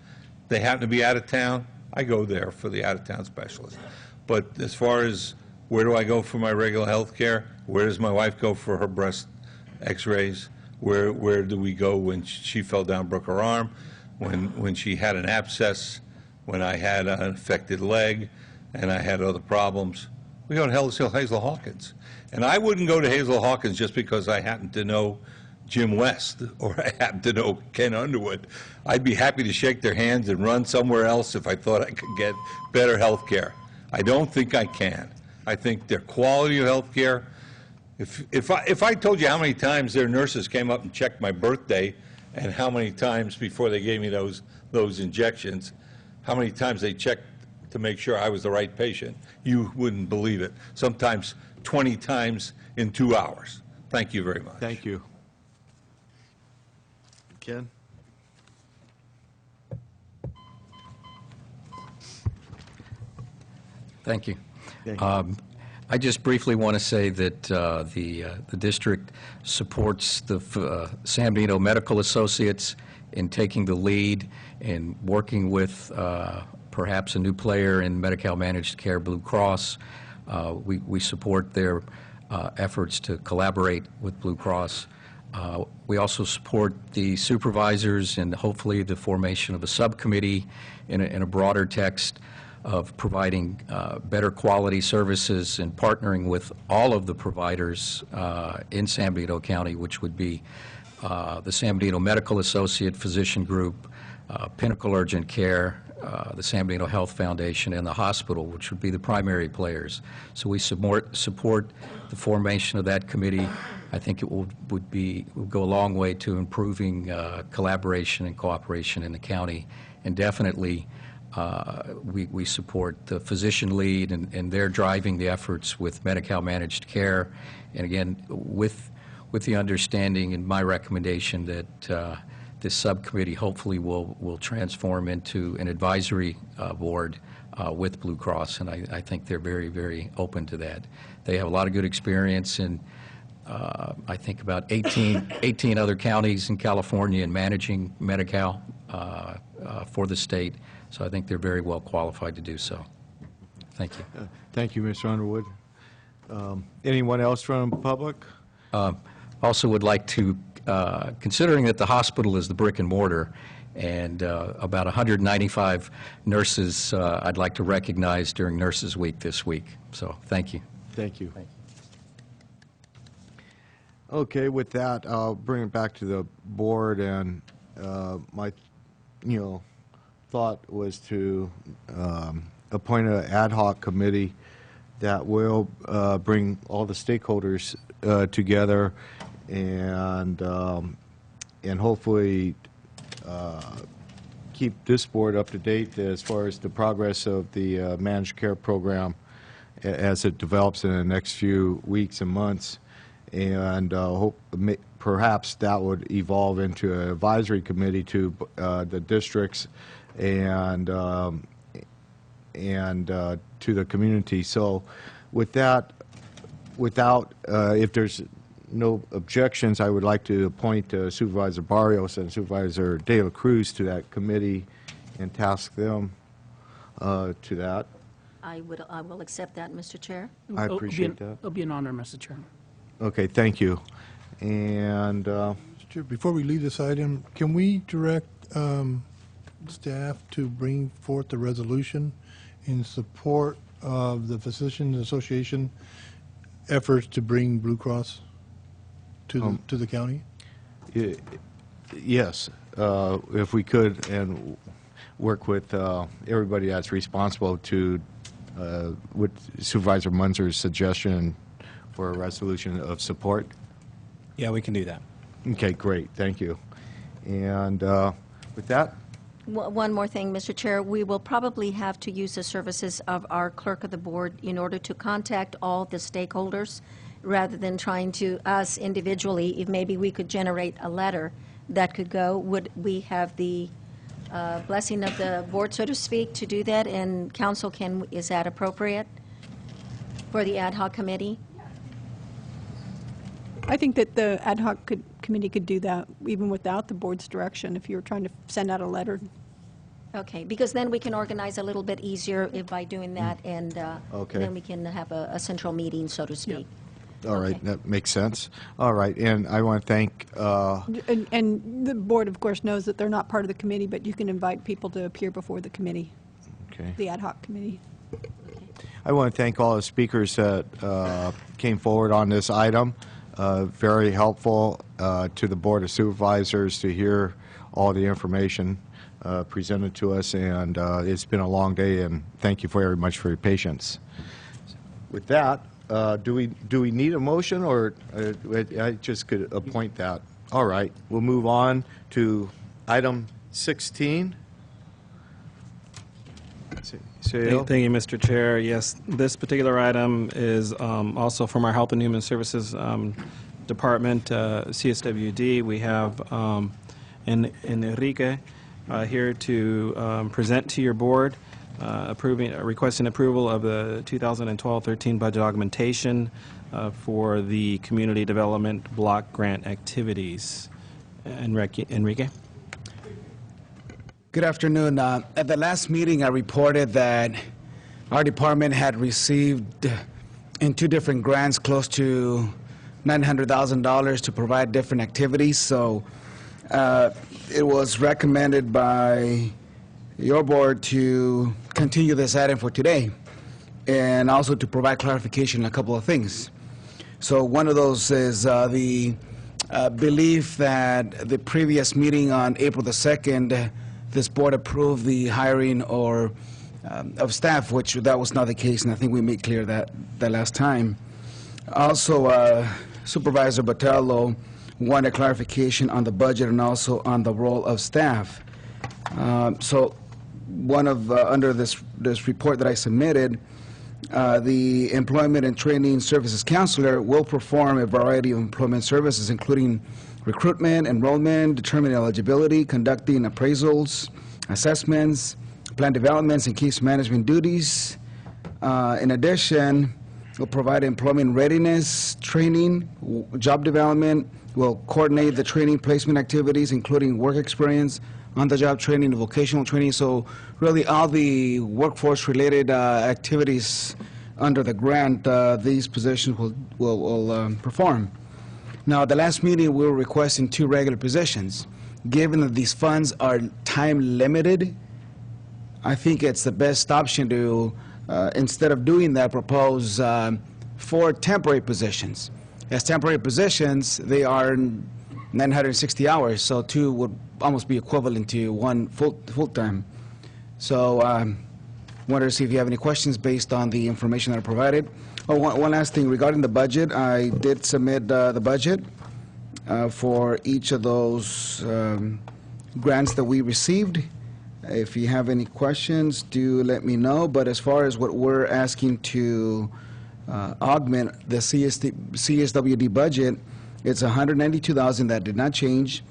They happen to be out of town. I go there for the out-of-town specialist. But as far as where do I go for my regular health care, where does my wife go for her breast x-rays, where do we go when she fell down, broke her arm, when she had an abscess, when I had an affected leg, and I had other problems, we go to Hazel Hawkins. And I wouldn't go to Hazel Hawkins just because I happen to know Jim West or I happen to know Ken Underwood. I'd be happy to shake their hands and run somewhere else if I thought I could get better health care. I don't think I can. I think their quality of health care, if I told you how many times their nurses came up and checked my birthday and how many times before they gave me those injections, how many times they checked to make sure I was the right patient, you wouldn't believe it. Sometimes 20 times in 2 hours. Thank you very much. Thank you. Ken? Thank you. Thank you. I just briefly want to say that the district supports the San Benito Medical Associates in taking the lead in working with perhaps a new player in Medi-Cal Managed Care, Blue Cross. We support their efforts to collaborate with Blue Cross. We also support the supervisors and hopefully the formation of a subcommittee in a broader text of providing better quality services and partnering with all of the providers in San Benito County, which would be the San Benito Medical Associate Physician Group, Pinnacle Urgent Care, the San Benito Health Foundation, and the hospital, which would be the primary players. So we support the formation of that committee. I think it would go a long way to improving collaboration and cooperation in the county, and definitely we support the physician lead, and they're driving the efforts with Medi-Cal Managed Care, and again, with the understanding and my recommendation that this subcommittee hopefully will transform into an advisory board with Blue Cross, and I think they're very, very open to that. They have a lot of good experience in, I think, about 18 other counties in California in managing Medi-Cal for the state, so I think they're very well qualified to do so. Thank you. Thank you, Mr. Underwood. Anyone else from the public? Also would like to, considering that the hospital is the brick and mortar and about 195 nurses I'd like to recognize during Nurses Week this week. So thank you. Thank you. Okay, with that, I'll bring it back to the board, and my thought was to appoint an ad hoc committee that will bring all the stakeholders together and hopefully keep this board up to date as far as the progress of the managed care program as it develops in the next few weeks and months, and perhaps that would evolve into an advisory committee to the districts and to the community. So with that, if there's no objections, I would like to appoint Supervisor Barrios and Supervisor De La Cruz to that committee and task them to that. I will accept that, Mr. Chair. I appreciate that. It'll be an honor, Mr. Chairman. Okay, thank you. And Mr. Chair, before we leave this item, can we direct staff to bring forth a resolution in support of the Physicians Association efforts to bring Blue Cross to the county? Yes, if we could, and work with everybody that's responsible to, with Supervisor Munzer's suggestion for a resolution of support. Yeah, we can do that. Okay, great, thank you. And with that, One more thing, Mr. Chair. We will probably have to use the services of our clerk of the board in order to contact all the stakeholders rather than trying to us individually. If maybe we could generate a letter that could go, would we have the blessing of the board, so to speak, to do that? And council is that appropriate for the ad hoc committee? I think that the ad hoc committee could do that even without the board's direction if you were trying to send out a letter. Okay, because then we can organize a little bit easier by doing that, and Okay. then we can have a central meeting, so to speak. all right, that makes sense. All right, and I want to thank, And the board, of course, knows that they're not part of the committee, but you can invite people to appear before the committee, okay. the ad hoc committee. I want to thank all the speakers that came forward on this item. Very helpful to the Board of Supervisors to hear all the information presented to us, and it's been a long day, and thank you very much for your patience. With that, do we need a motion, or I just could appoint that? All right, we'll move on to item 16. Thank you, Mr. Chair. Yes, this particular item is also from our Health and Human Services Department, CSWD. We have Enrique here to present to your board, requesting approval of the 2012-13 budget augmentation for the community development block grant activities. Enrique? Good afternoon. At the last meeting, I reported that our department had received in 2 different grants close to $900,000 to provide different activities. So it was recommended by your board to continue this item for today, and also to provide clarification on a couple of things. So one of those is the belief that the previous meeting on April the 2nd, this board approved the hiring of staff, which that was not the case, and I think we made clear that last time. Also, Supervisor Botello wanted clarification on the budget and also on the role of staff. So one of, under this report that I submitted, the Employment and Training Services Counselor will perform a variety of employment services, including recruitment, enrollment, determining eligibility, conducting appraisals, assessments, plan developments, and case management duties. In addition, we'll provide employment readiness, training, job development. We'll coordinate the training placement activities, including work experience, on-the-job training, vocational training. So really all the workforce-related activities under the grant, these positions will perform. Now, at the last meeting, we were requesting 2 regular positions. Given that these funds are time-limited, I think it's the best option to, instead of doing that, propose 4 temporary positions. As temporary positions, they are 960 hours, so 2 would almost be equivalent to 1 full-time. So wanted to see if you have any questions based on the information that I provided. Oh, one last thing regarding the budget. I did submit the budget for each of those grants that we received. If you have any questions, do let me know. But as far as what we're asking to augment the CSWD budget, it's $192,000 that did not change,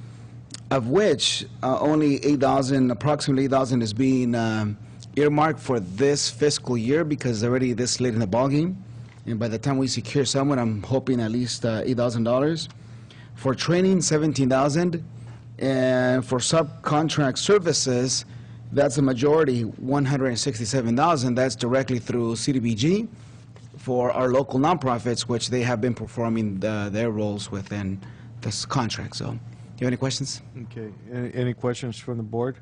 of which only approximately 8,000 is being earmarked for this fiscal year because already this late in the ballgame. And by the time we secure someone, I'm hoping at least $8,000. For training, $17,000. And for subcontract services, that's a majority, $167,000. That's directly through CDBG for our local nonprofits, which they have been performing their roles within this contract. So, do you have any questions? Okay. Any questions from the board?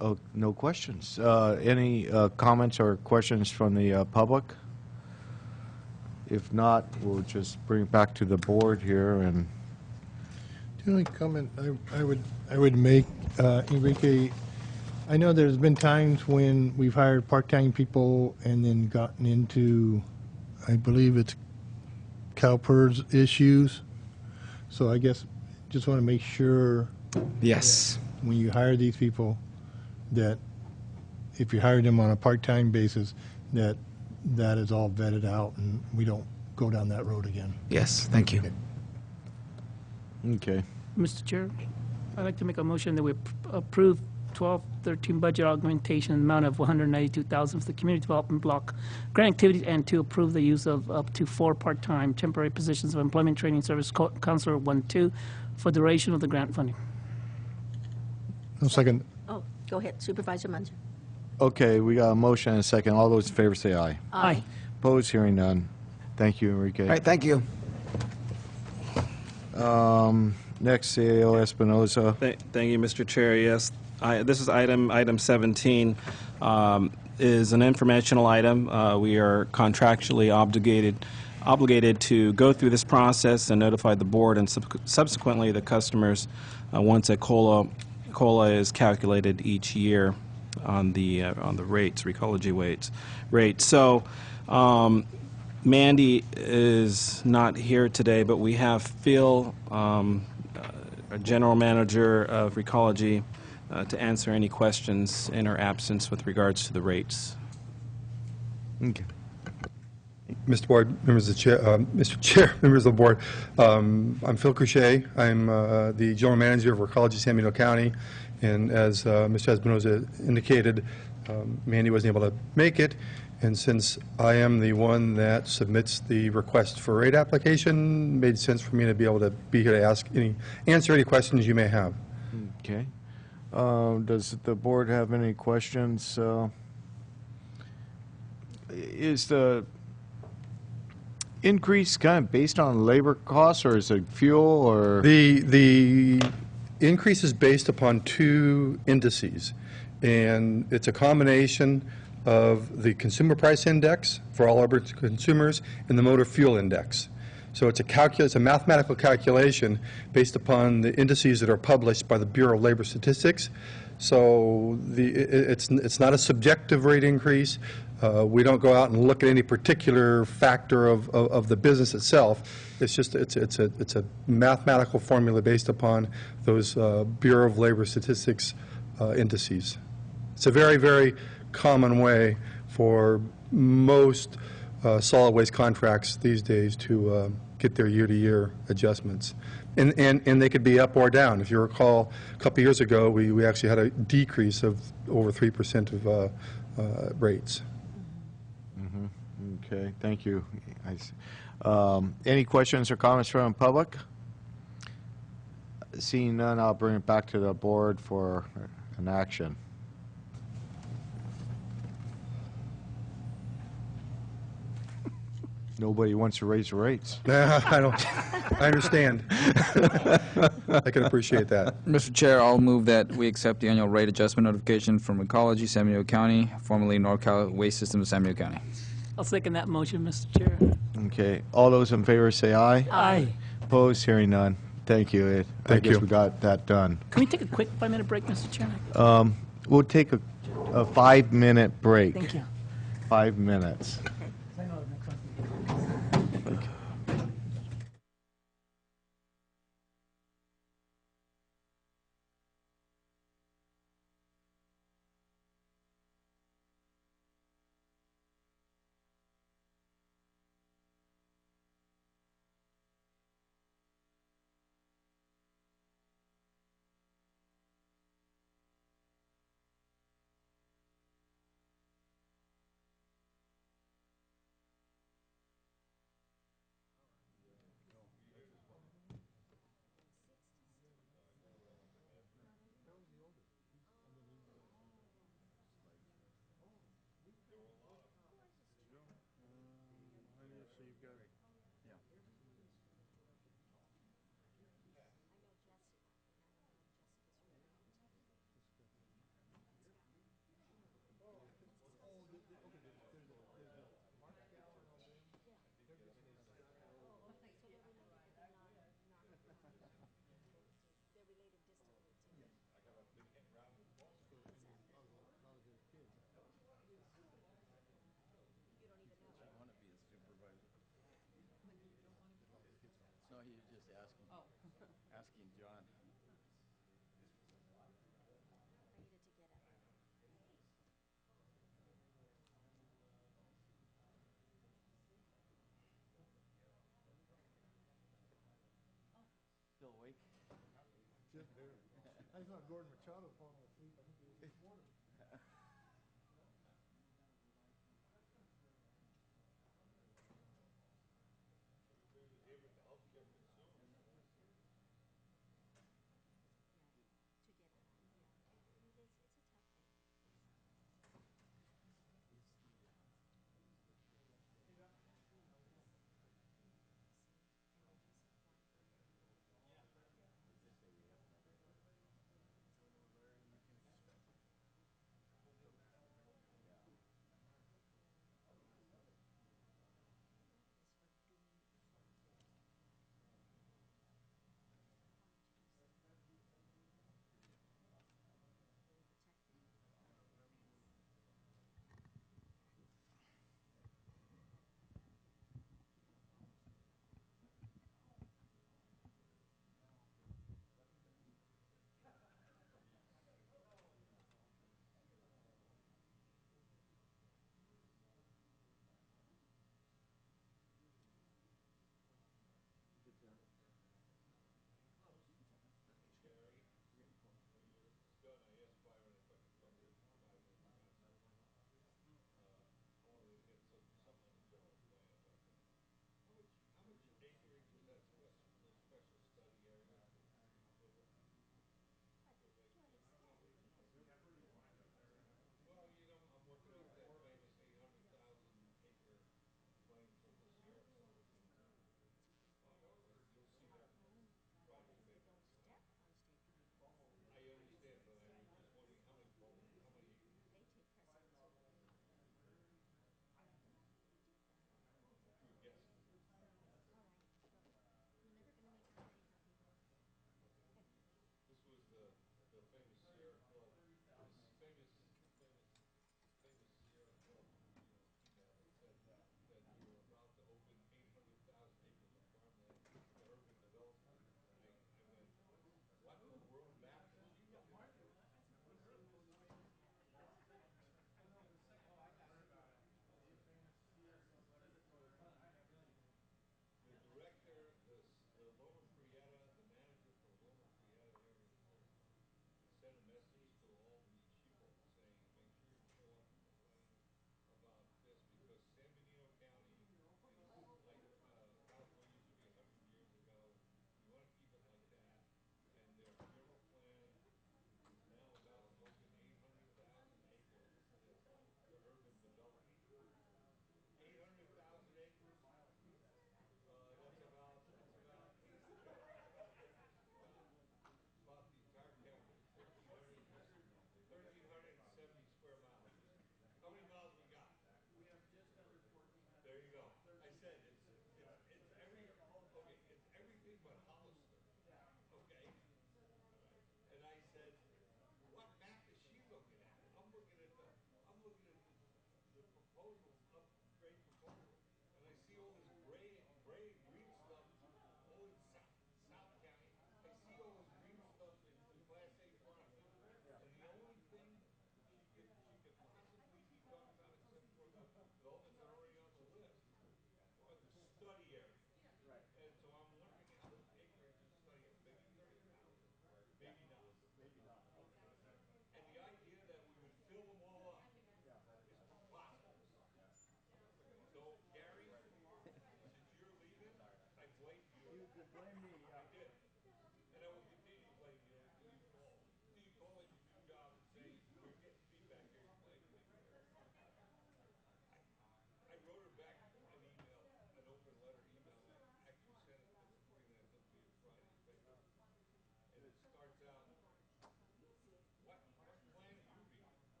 Oh, no questions. Any comments or questions from the public? If not, we'll just bring it back to the board here. And The only comment I would make, Enrique, I know there's been times when we've hired part-time people and then gotten into, I believe it's CalPERS issues. So I guess just want to make sure. Yes. When you hire these people, that if you hire them on a part-time basis, that is all vetted out and we don't go down that road again. Yes, thank you. Okay. Mr. Chair, I'd like to make a motion that we approve 12-13 budget augmentation amount of $192,000 for the community development block grant activities, and to approve the use of up to 4 part-time temporary positions of employment training service counselor 1-2 for duration of the grant funding. No second. Oh, go ahead, Supervisor Munzer. Okay, we got a motion and a second. All those in favor say aye. Aye. Opposed, hearing none. Thank you, Enrique. All right, thank you. Next, CAO Espinoza. Thank you, Mr. Chair. Yes, this is item 17, is an informational item. We are contractually obligated to go through this process and notify the board and subsequently the customers once a COLA is calculated each year on the rates, Recology rates. So Mandy is not here today, but we have Phil, our general manager of Recology, to answer any questions in her absence with regards to the rates. Okay. Mr. Board, members of the chair, Mr. Chair, members of the board, I'm Phil Couchet. I'm the general manager of Recology San Benito County, and as Mr. Espinoza indicated, Mandy wasn't able to make it, and since I am the one that submits the request for rate application, it made sense for me to be able to be here to answer any questions you may have. Okay. Does the board have any questions? Is the increase kind of based on labor costs, or is it fuel, or? The increase is based upon 2 indices, and it's a combination of the consumer price index for all urban consumers and the motor fuel index. So it's a mathematical calculation based upon the indices that are published by the Bureau of Labor Statistics. So it's not a subjective rate increase. We don't go out and look at any particular factor of the business itself. It's just it's a mathematical formula based upon those Bureau of Labor Statistics indices. It's a very, very common way for most solid waste contracts these days to get their year-to-year adjustments. And they could be up or down. If you recall, a couple years ago, we actually had a decrease of over 3% of rates. Mm-hmm. Okay, thank you. Any questions or comments from the public? Seeing none, I'll bring it back to the board for an action. Nobody wants to raise the rates. I understand. I can appreciate that. Mr. Chair, I'll move that we accept the annual rate adjustment notification from Recology, San Benito County, formerly NorCal Waste Systems of San Benito County. I'll second that motion, Mr. Chair. Okay. All those in favor say aye. Aye. Opposed? Hearing none. Thank you, Ed. I guess we got that done. Can we take a quick 5-minute break, Mr. Chairman? We'll take a a 5-minute break. Thank you. 5 minutes. No, he was just asking John. Still awake? Just barely. I saw Gordon Machado falling asleep. I think he was this morning.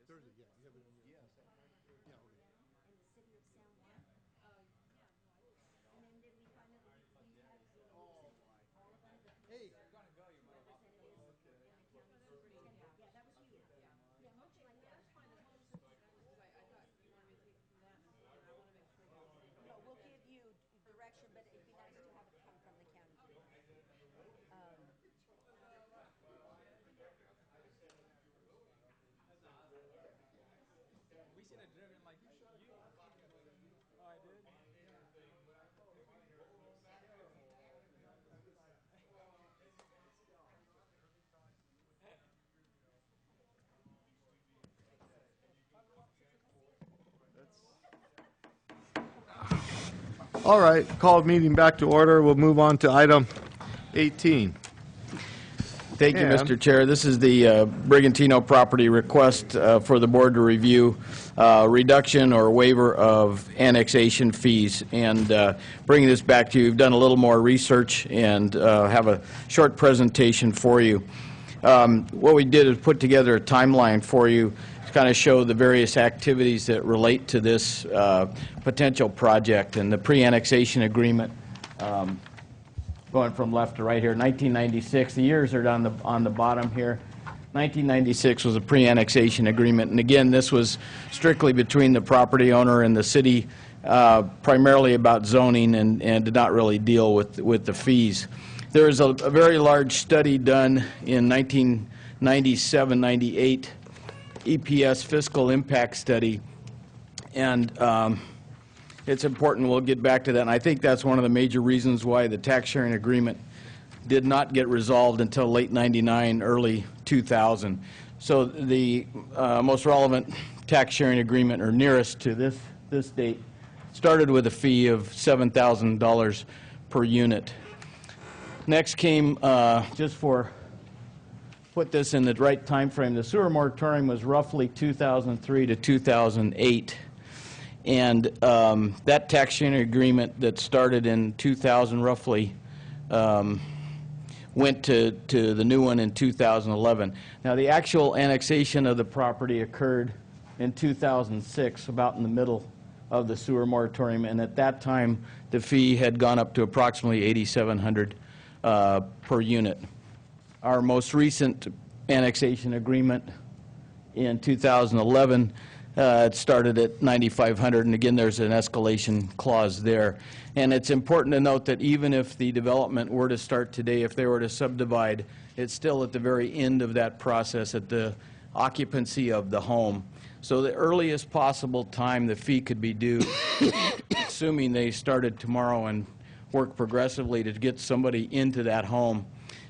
Thursday, yeah, you have it on your. Yes. Yeah, okay. Hey. No, we'll give you direction, but it'd be nice to have it come from the county. We should have driven like you. Oh, I did? All right, call meeting back to order. We'll move on to item 18. Thank you, And- Mr. Chair. This is the Brigantino property request for the board to review reduction or waiver of annexation fees. And bringing this back to you, we've done a little more research and have a short presentation for you. What we did is put together a timeline for you to kind of show the various activities that relate to this potential project and the pre-annexation agreement. Going from left to right here, 1996, the years are on the bottom here. 1996 was a pre-annexation agreement, and again, this was strictly between the property owner and the city, primarily about zoning, and did not really deal with the fees. There was a very large study done in 1997-98, EPS fiscal impact study, and it's important, we'll get back to that, and I think that's one of the major reasons why the tax sharing agreement did not get resolved until late 99, early 2000. So the most relevant tax sharing agreement, or nearest to this date, started with a fee of $7,000 per unit. Next came, just for put this in the right time frame, the sewer moratorium was roughly 2003 to 2008. And that tax sharing agreement that started in 2000 roughly went to the new one in 2011. Now, the actual annexation of the property occurred in 2006, about in the middle of the sewer moratorium, and at that time, the fee had gone up to approximately $8,700 per unit. Our most recent annexation agreement in 2011, it started at $9,500, and again, there's an escalation clause there. And it's important to note that even if the development were to start today, if they were to subdivide, it's still at the very end of that process, at the occupancy of the home. So the earliest possible time the fee could be due, assuming they started tomorrow and work progressively to get somebody into that home,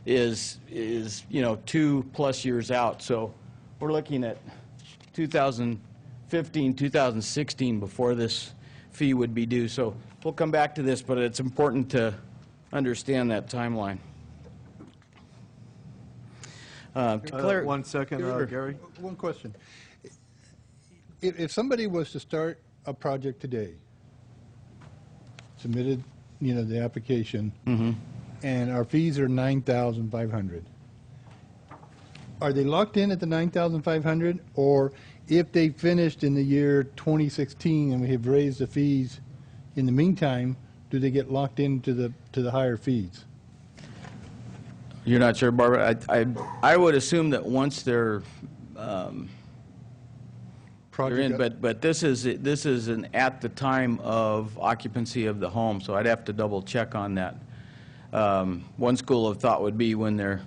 is 2+ years out. So we're looking at 2015, 2016 before this fee would be due. So we'll come back to this, but it's important to understand that timeline. One second, Gary. One question. If somebody was to start a project today, submitted, the application, and our fees are $9,500, are they locked in at the $9,500, or if they finished in the year 2016 and we have raised the fees in the meantime, do they get locked into the higher fees? You're not sure, Barbara? I would assume that once they're in, but this is an at the time of occupancy of the home, so I'd have to double check on that. One school of thought would be when they're,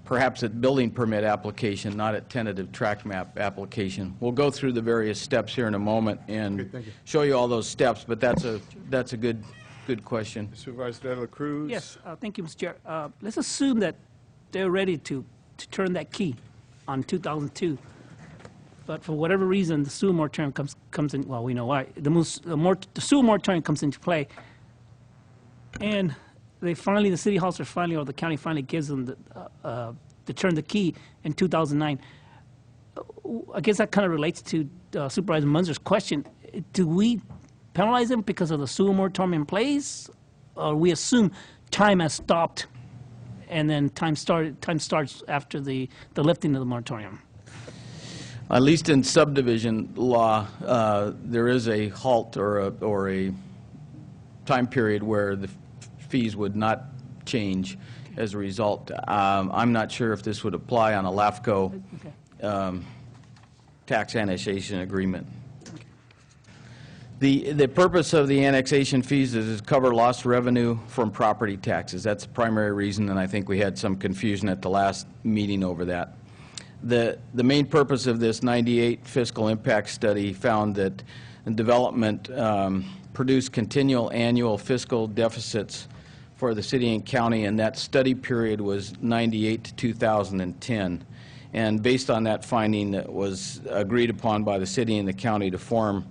perhaps at building permit application, not at tentative track map application. We'll go through the various steps here in a moment and show you all those steps, but that's a good question. Supervisor De La Cruz? Yes, thank you, Mr. Chair. Let's assume that they're ready to turn that key on 2002. But for whatever reason, the sewer moratorium comes in, well, we know why. The sewer moratorium comes into play, and the city hall or the county finally gives them to turn the key in 2009. I guess that kind of relates to Supervisor Munzer's question. Do we penalize them because of the sewer moratorium in place, or we assume time has stopped and then time starts after the lifting of the moratorium? At least in subdivision law, there is a halt or a time period where the fees would not change as a result. I'm not sure if this would apply on a LAFCO tax annexation agreement. The purpose of the annexation fees is to cover lost revenue from property taxes. That's the primary reason, and I think we had some confusion at the last meeting over that. The main purpose of this 98 fiscal impact study found that development produced continual annual fiscal deficits for the city and county, and that study period was 98 to 2010. And based on that finding, it was agreed upon by the city and the county to form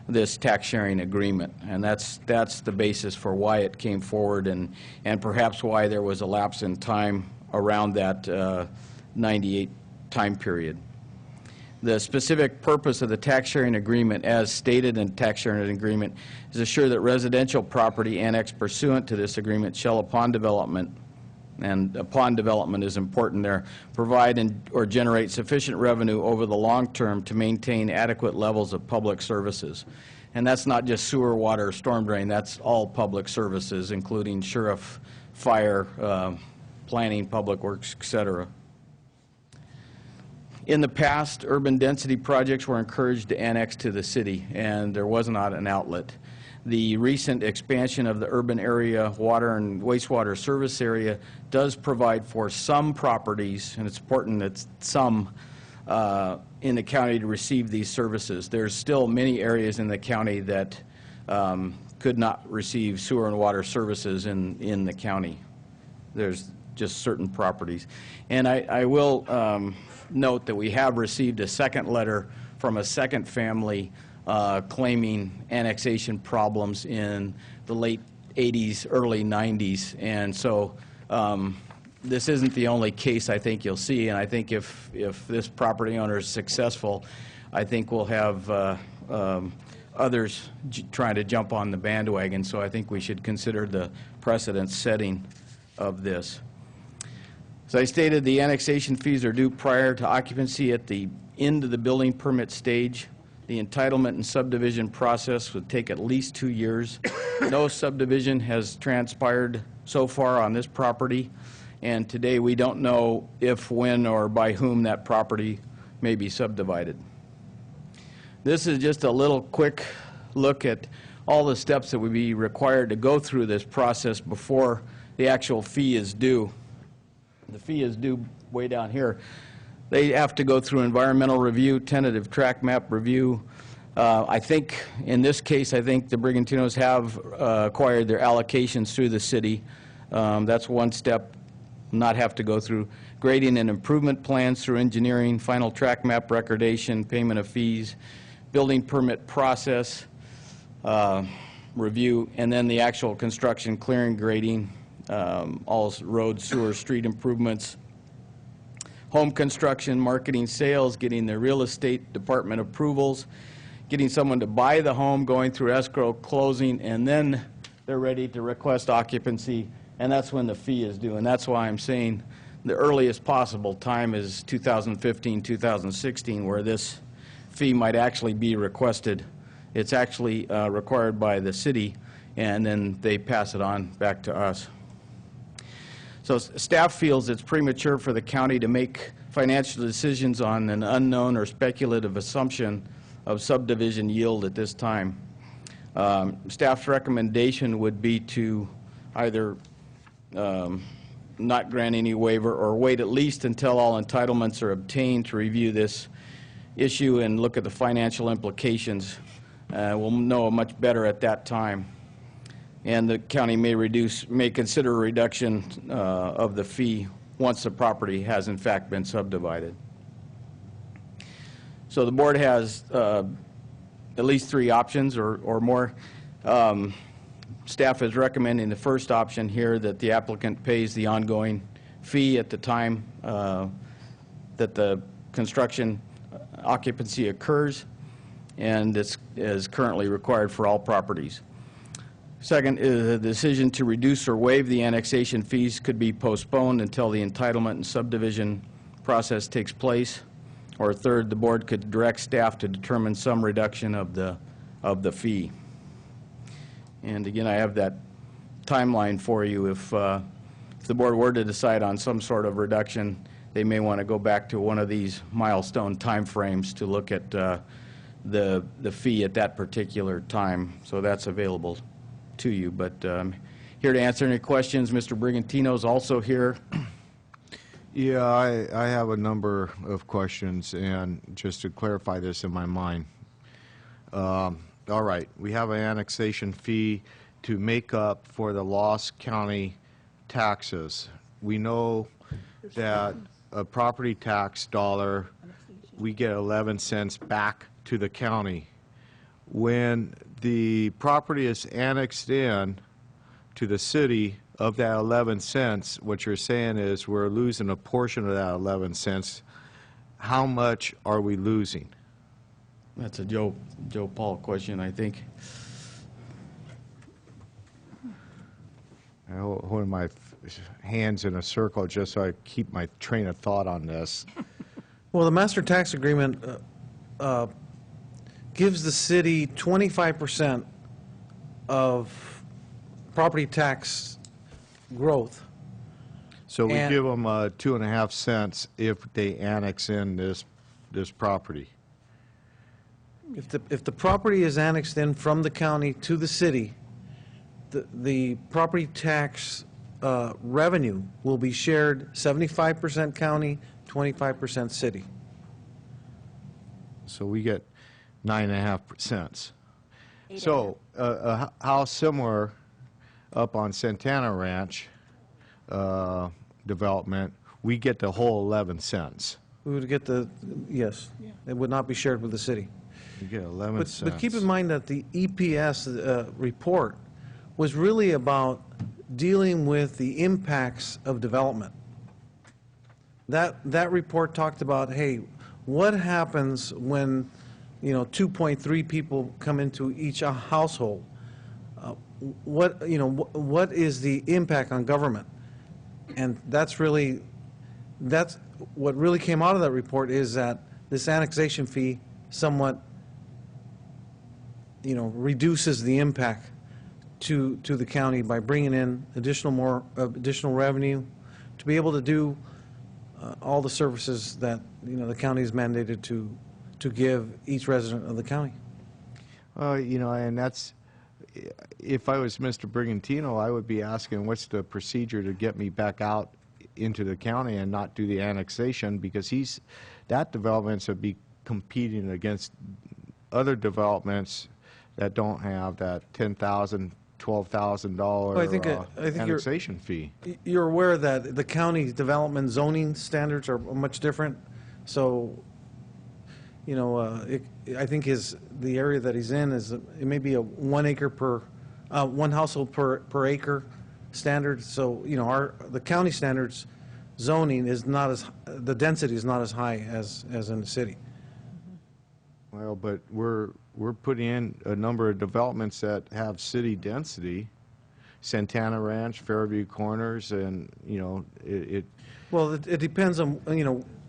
this tax sharing agreement. And that's the basis for why it came forward, and perhaps why there was a lapse in time around that 98 time period. The specific purpose of the tax sharing agreement, as stated in the tax sharing agreement, is to assure that residential property annexed pursuant to this agreement shall, upon development, and upon development is important there, provide or generate sufficient revenue over the long term to maintain adequate levels of public services. And that's not just sewer, water, storm drain, that's all public services, including sheriff, fire, planning, public works, etc. In the past, urban density projects were encouraged to annex to the city, and there was not an outlet. The recent expansion of the urban area water and wastewater service area does provide for some properties, and it's important that some in the county to receive these services. There's still many areas in the county that could not receive sewer and water services in the county. There's just certain properties. And I will note that we have received a second letter from a second family claiming annexation problems in the late 80s, early 90s. And so this isn't the only case I think you'll see. And I think if this property owner is successful, I think we'll have others trying to jump on the bandwagon. So I think we should consider the precedent setting of this. As I stated, the annexation fees are due prior to occupancy at the end of the building permit stage. The entitlement and subdivision process would take at least 2 years. No subdivision has transpired so far on this property, and today we don't know if, when, or by whom that property may be subdivided. This is just a little quick look at all the steps that would be required to go through this process before the actual fee is due. The fee is due way down here. They have to go through environmental review, tentative track map review. I think, in this case, I think the Brigantinos have acquired their allocations through the city. That's one step, not have to go through. Grading and improvement plans through engineering, final track map recordation, payment of fees, building permit process, review, and then the actual construction, clearing, grading, all road, sewer, street improvements, home construction, marketing, sales, getting the real estate department approvals, getting someone to buy the home, going through escrow, closing, and then they're ready to request occupancy, and that's when the fee is due. And that's why I'm saying the earliest possible time is 2015, 2016, where this fee might actually be requested. It's actually required by the city, and then they pass it on back to us. So staff feels it's premature for the county to make financial decisions on an unknown or speculative assumption of subdivision yield at this time. Staff's recommendation would be to either not grant any waiver or wait at least until all entitlements are obtained to review this issue and look at the financial implications. We'll know much better at that time. And the county may consider a reduction of the fee once the property has in fact been subdivided. So the board has at least 3 options or more. Staff is recommending the first option here, that the applicant pays the ongoing fee at the time that the construction occupancy occurs, and this is currently required for all properties. Second is the decision to reduce or waive the annexation fees could be postponed until the entitlement and subdivision process takes place. Or third, the board could direct staff to determine some reduction of the fee. And again, I have that timeline for you. If the board were to decide on some sort of reduction, they may want to go back to one of these milestone timeframes to look at the fee at that particular time. So that's available to you. But here to answer any questions. Mr. Brigantino is also here. Yeah, I have a number of questions, and just to clarify this in my mind. All right, we have an annexation fee to make up for the lost county taxes. We know that a property tax dollar, we get 11 cents back to the county. When the property is annexed in to the city, of that 11 cents, what you're saying is we're losing a portion of that 11 cents. How much are we losing? That's a Joe Paul question, I think. I'm holding my hands in a circle just so I keep my train of thought on this. Well, the master tax agreement gives the city 25% of property tax growth. So we give them 2.5 cents if they annex in this property. If the property is annexed in from the county to the city, the property tax revenue will be shared 75% county, 25% city. So we get 9.5 cents. So how similar up on Santana Ranch development, we get the whole 11 cents. We would get yes. It would not be shared with the city. You get 11 cents. But keep in mind that the EPS report was really about dealing with the impacts of development. That report talked about, hey, what happens when 2.3 people come into each household? What is the impact on government? And that's what really came out of that report, is that this annexation fee somewhat reduces the impact to the county by bringing in additional revenue to be able to do all the services that the county is mandated to give each resident of the county. And that's, if I was Mr. Brigantino, I would be asking what's the procedure to get me back out into the county and not do the annexation, because that developments would be competing against other developments that don't have that $10,000, $12,000 annexation fee. You're aware that the county development zoning standards are much different, so I think the area that he's in is it may be a 1 acre per one household per acre standard. So the county standards zoning is not the density is not as high as in the city. Well, but we're putting in a number of developments that have city density, Santana Ranch, Fairview Corners, and it. Well, it depends on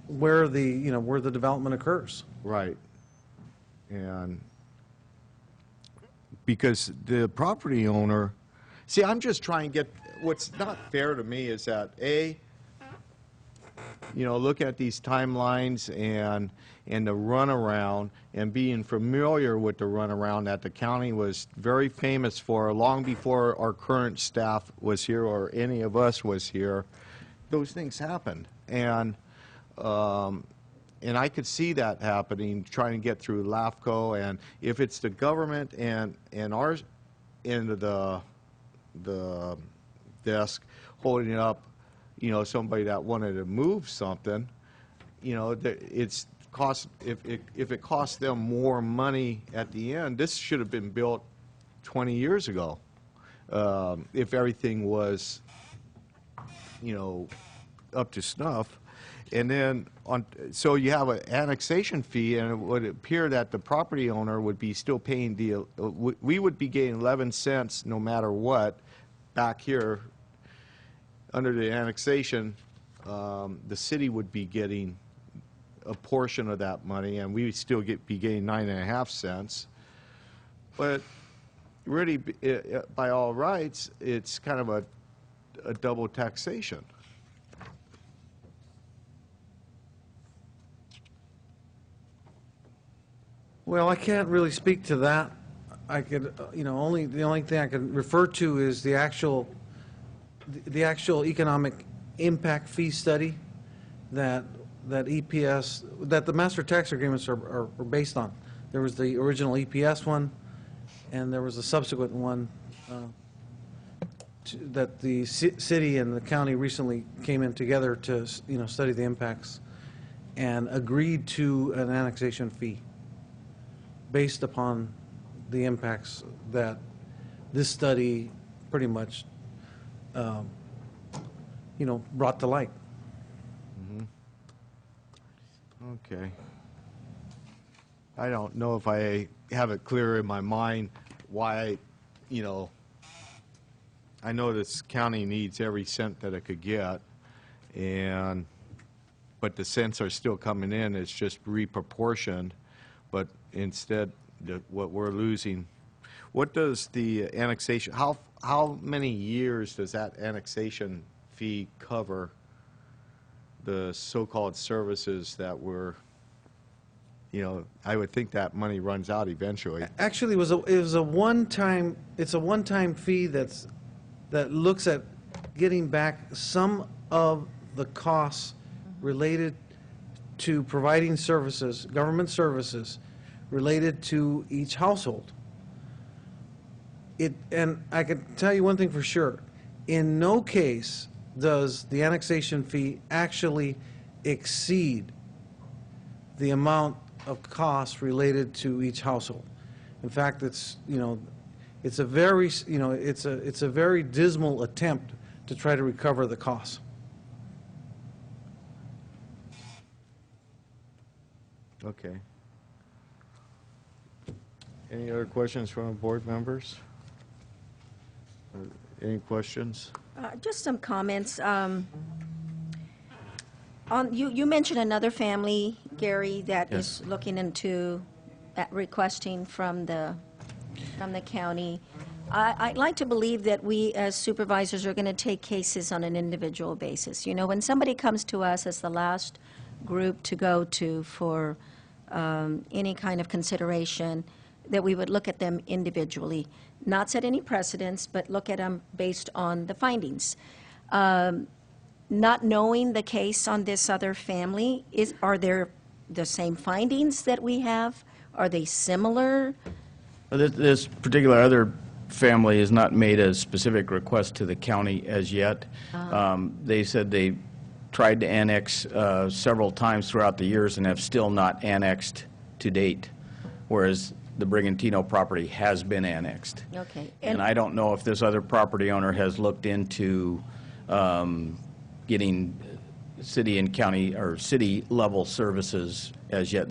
where the development occurs. Right. And because the property owner, see, I'm just trying to get, what's not fair to me is that, look at these timelines and the runaround, and being familiar with the runaround that the county was very famous for long before our current staff was here or any of us was here, those things happened. And I could see that happening, trying to get through LAFCO, and if it's the government and our end of the desk holding up, somebody that wanted to move something, it's cost, if it costs them more money at the end, this should have been built 20 years ago, if everything was, up to snuff. And then, so you have an annexation fee, and it would appear that the property owner would be still paying we would be getting 11 cents no matter what back here. Under the annexation, the city would be getting a portion of that money, and we would still be getting 9.5 cents. But really, by all rights, it's kind of a double taxation. Well, I can't really speak to that. I could, the only thing I can refer to is the actual economic impact fee study that EPS, that the master tax agreements are based on. There was the original EPS one, and there was a subsequent one that the city and the county recently came in together to, study the impacts and agreed to an annexation fee based upon the impacts that this study pretty much, brought to light. Okay. I don't know if I have it clear in my mind why, I know this county needs every cent that it could get, but the cents are still coming in. It's just reproportioned. But instead, what we're losing, what does the annexation, how many years does that annexation fee cover the so-called services that were, I would think that money runs out eventually. Actually, it's a one-time fee that looks at getting back some of the costs related to providing services, government services, related to each household. And I can tell you one thing for sure. In no case does the annexation fee actually exceed the amount of costs related to each household. In fact, it's a very dismal attempt to try to recover the costs. Okay. Any other questions from board members? Any questions? Just some comments. You mentioned another family, Gary, that is looking into requesting from the county. I'd like to believe that we as supervisors are going to take cases on an individual basis. When somebody comes to us as the last group to go to for any kind of consideration, that we would look at them individually, not set any precedents, but look at them based on the findings. Not knowing the case on this other family, are there the same findings that we have? Are they similar? This particular other family has not made a specific request to the county as yet. They said they tried to annex several times throughout the years and have still not annexed to date, whereas the Brigantino property has been annexed. Okay. And I don't know if this other property owner has looked into getting city and county or city level services as yet.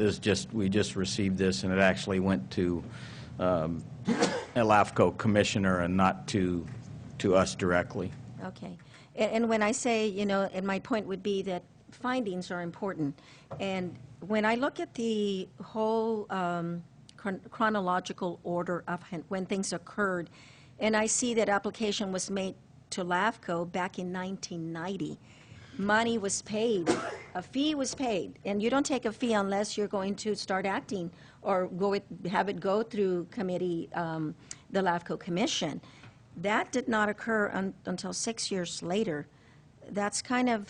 We just received this, and it actually went to a LAFCO commissioner and not to us directly. Okay. And when I say, and my point would be that findings are important. And when I look at the whole chronological order of when things occurred, and I see that application was made to LAFCO back in 1990, money was paid, a fee was paid, and you don't take a fee unless you're going to start acting or have it go through committee, the LAFCO Commission. That did not occur until 6 years later. That's kind of,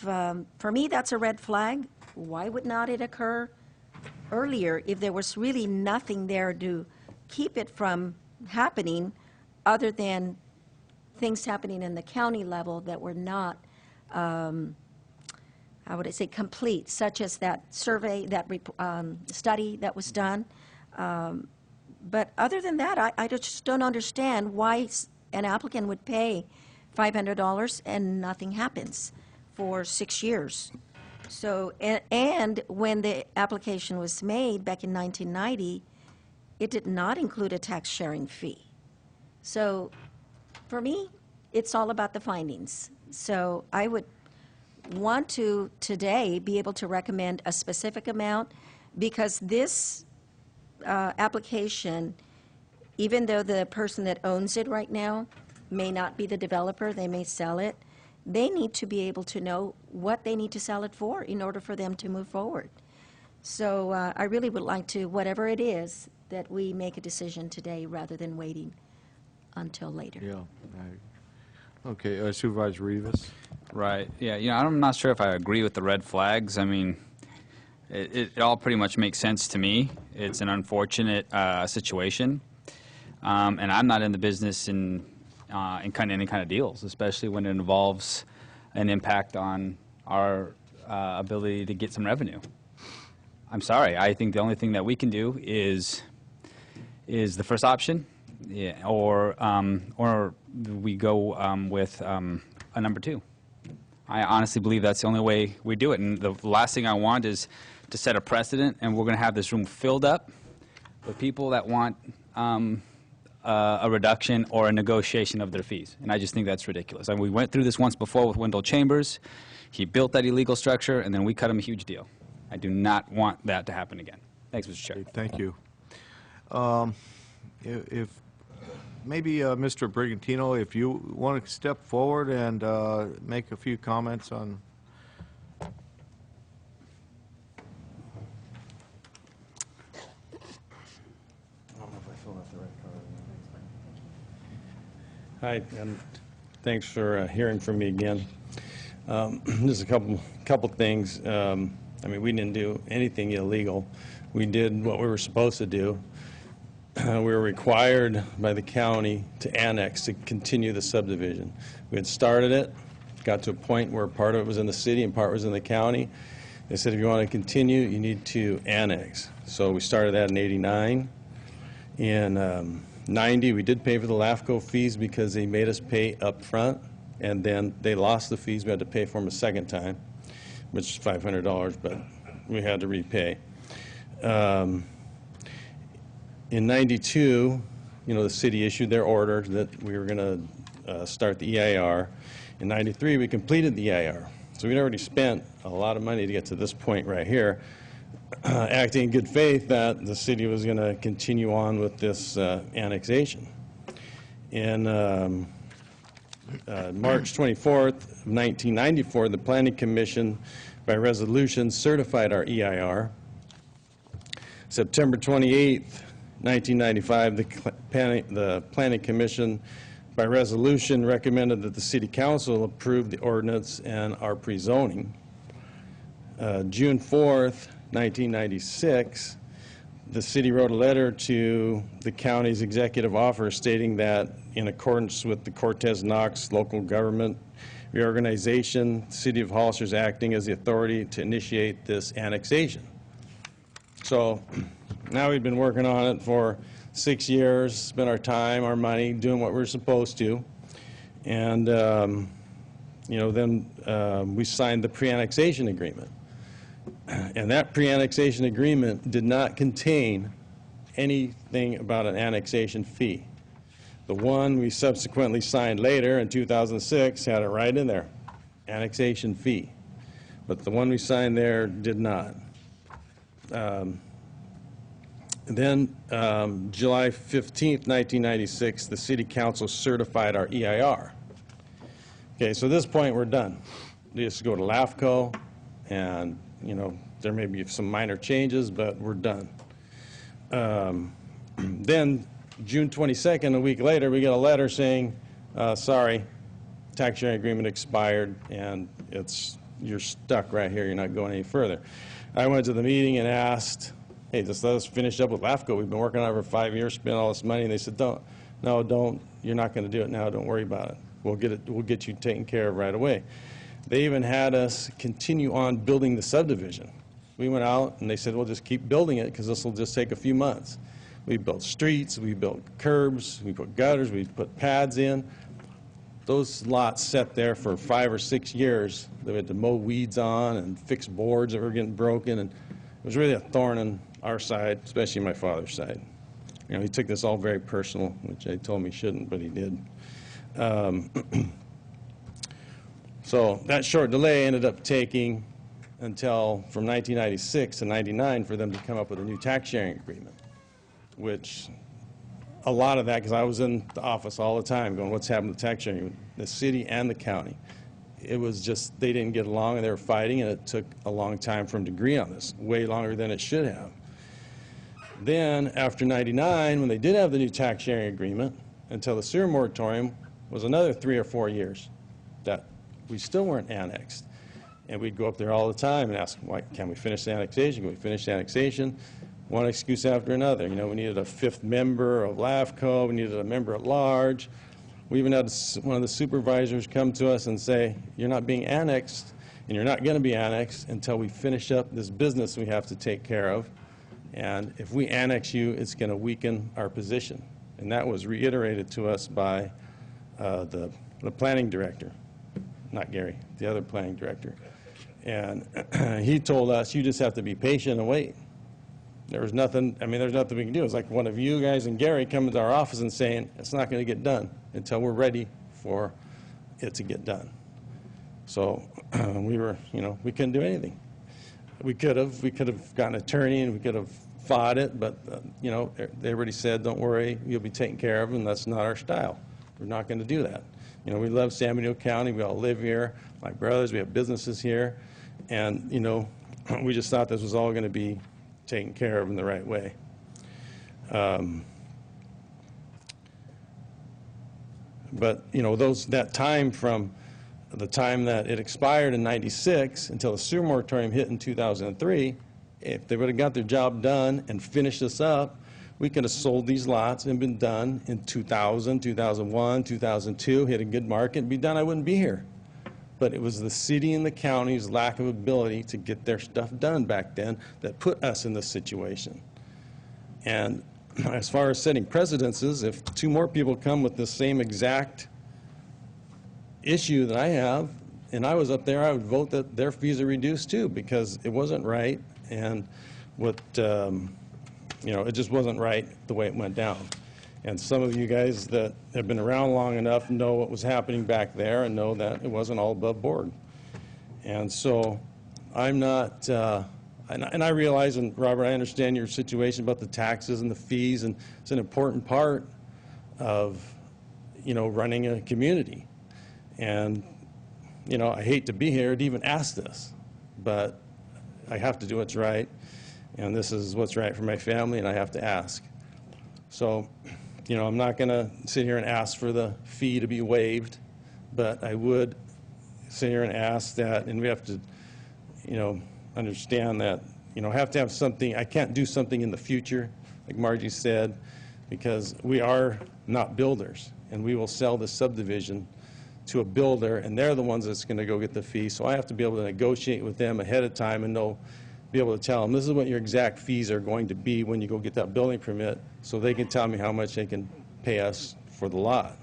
for me, that's a red flag. Why would not it occur earlier if there was really nothing there to keep it from happening other than things happening in the county level that were not, how would I say, complete, such as that survey, that study that was done. But other than that, I just don't understand why an applicant would pay $500 and nothing happens for 6 years. So, and when the application was made back in 1990, it did not include a tax sharing fee. So for me, it's all about the findings. So I would want to today be able to recommend a specific amount, because this application, even though the person that owns it right now may not be the developer, they may sell it, they need to be able to know what they need to sell it for in order for them to move forward. So I really would like to, whatever it is, that we make a decision today rather than waiting until later. Yeah. Okay, Supervisor Rivas? Right. Yeah, I'm not sure if I agree with the red flags. I mean, it all pretty much makes sense to me. It's an unfortunate situation. And I'm not in the business in any kind of deals, especially when it involves an impact on our ability to get some revenue. I'm sorry. I think the only thing that we can do is the first option, or we go with a number two. I honestly believe that's the only way we do it. And the last thing I want is to set a precedent, and we're going to have this room filled up with people that want a reduction or a negotiation of their fees. And I just think that's ridiculous. I mean, we went through this once before with Wendell Chambers. He built that illegal structure, and then we cut him a huge deal. I do not want that to happen again. Thanks, Mr. Chair. Thank you. If maybe Mr. Brigantino, if you want to step forward and make a few comments on. Hi, and thanks for hearing from me again. Just a couple things. I mean, we didn't do anything illegal. We did what we were supposed to do. We were required by the county to annex, to continue the subdivision. We had started it, got to a point where part of it was in the city and part was in the county. They said, if you want to continue, you need to annex. So we started that in '89. In '90, we did pay for the LAFCO fees because they made us pay up front, and then they lost the fees. We had to pay for them a second time, which is $500, but we had to repay. In '92, the city issued their order that we were going to start the EIR. In '93, we completed the EIR. So we'd already spent a lot of money to get to this point right here, acting in good faith that the city was going to continue on with this annexation. In March 24th, 1994, the Planning Commission, by resolution, certified our EIR. September 28th, 1995, the Planning Commission, by resolution, recommended that the City Council approve the ordinance and our pre-zoning. June 4th, 1996, the city wrote a letter to the county's executive office stating that in accordance with the Cortez-Knox local government reorganization, the City of Hollister is acting as the authority to initiate this annexation. So now we've been working on it for 6 years, spent our time, our money, doing what we're supposed to. And, then we signed the pre-annexation agreement. And that pre-annexation agreement did not contain anything about an annexation fee. The one we subsequently signed later in 2006 had it right in there, annexation fee. But the one we signed there did not. Then July 15th, 1996, the City Council certified our EIR. Okay, so at this point we're done. just go to LAFCO, and, you know, there may be some minor changes, but we're done. Then, June 22nd, a week later, we get a letter saying, sorry, tax sharing agreement expired, and you're stuck right here, you're not going any further. I went to the meeting and asked, hey, just let us finish up with LAFCO. We've been working on it for 5 years, spent all this money, and they said, don't, you're not going to do it now, don't worry about it. We'll get you taken care of right away. They even had us continue on building the subdivision. We went out and they said, well, just keep building it because this will just take a few months. We built streets, we built curbs, we put gutters, we put pads in. Those lots sat there for 5 or 6 years. They had to mow weeds on and fix boards that were getting broken, and it was really a thorn in our side, especially my father's side. You know, he took this all very personal, which I told him he shouldn't, but he did. So that short delay ended up taking until from 1996 to 99 for them to come up with a new tax sharing agreement, which a lot of that, because I was in the office all the time going, what's happened to tax sharing, the city and the county. It was just, they didn't get along and they were fighting, and it took a long time for them to agree on this, way longer than it should have. Then, after 99, when they did have the new tax sharing agreement, until the sewer moratorium, was another 3 or 4 years that we still weren't annexed. And we'd go up there all the time and ask, why can we finish the annexation? Can we finish the annexation? One excuse after another. You know, we needed a 5th member of LAFCO. We needed a member at large. We even had one of the supervisors come to us and say, you're not being annexed, and you're not going to be annexed until we finish up this business we have to take care of. And if we annex you, it's going to weaken our position. And that was reiterated to us by the planning director. Not Gary, the other planning director. And he told us, you just have to be patient and wait. There was nothing, I mean, there's nothing we can do. It's like one of you guys and Gary coming to our office and saying, it's not going to get done until we're ready for it to get done. So we were, you know, we couldn't do anything. We could have gotten an attorney and we could have fought it, but, you know, they already said, don't worry, you'll be taken care of, and that's not our style. We're not going to do that. You know, we love San Benito County. We all live here. My brothers, we have businesses here. And, you know, we just thought this was all going to be taken care of in the right way. But, you know, that time from the time that it expired in 96 until the sewer moratorium hit in 2003, if they would have got their job done and finished this up, we could have sold these lots and been done in 2000, 2001, 2002, hit a good market and be done. I wouldn't be here. But it was the city and the county's lack of ability to get their stuff done back then that put us in this situation. And as far as setting precedences, if 2 more people come with the same exact issue that I have, and I was up there, I would vote that their fees are reduced too, because it wasn't right, and what, you know, it just wasn't right the way it went down. And some of you guys that have been around long enough know what was happening back there and know that it wasn't all above board. And so I'm not, and I realize, and Robert, I understand your situation about the taxes and the fees, and it's an important part of, you know, running a community. And, you know, I hate to be here to even ask this, but I have to do what's right, and this is what's right for my family, and I have to ask. So, you know, I'm not going to sit here and ask for the fee to be waived, but I would sit here and ask that, and we have to, you know, understand that, you know, I have to have something, I can't do something in the future, like Margie said, because we are not builders, and we will sell the subdivision to a builder, and they're the ones that's going to go get the fee. So I have to be able to negotiate with them ahead of time and know, be able to tell them, this is what your exact fees are going to be when you go get that building permit, so they can tell me how much they can pay us for the lot.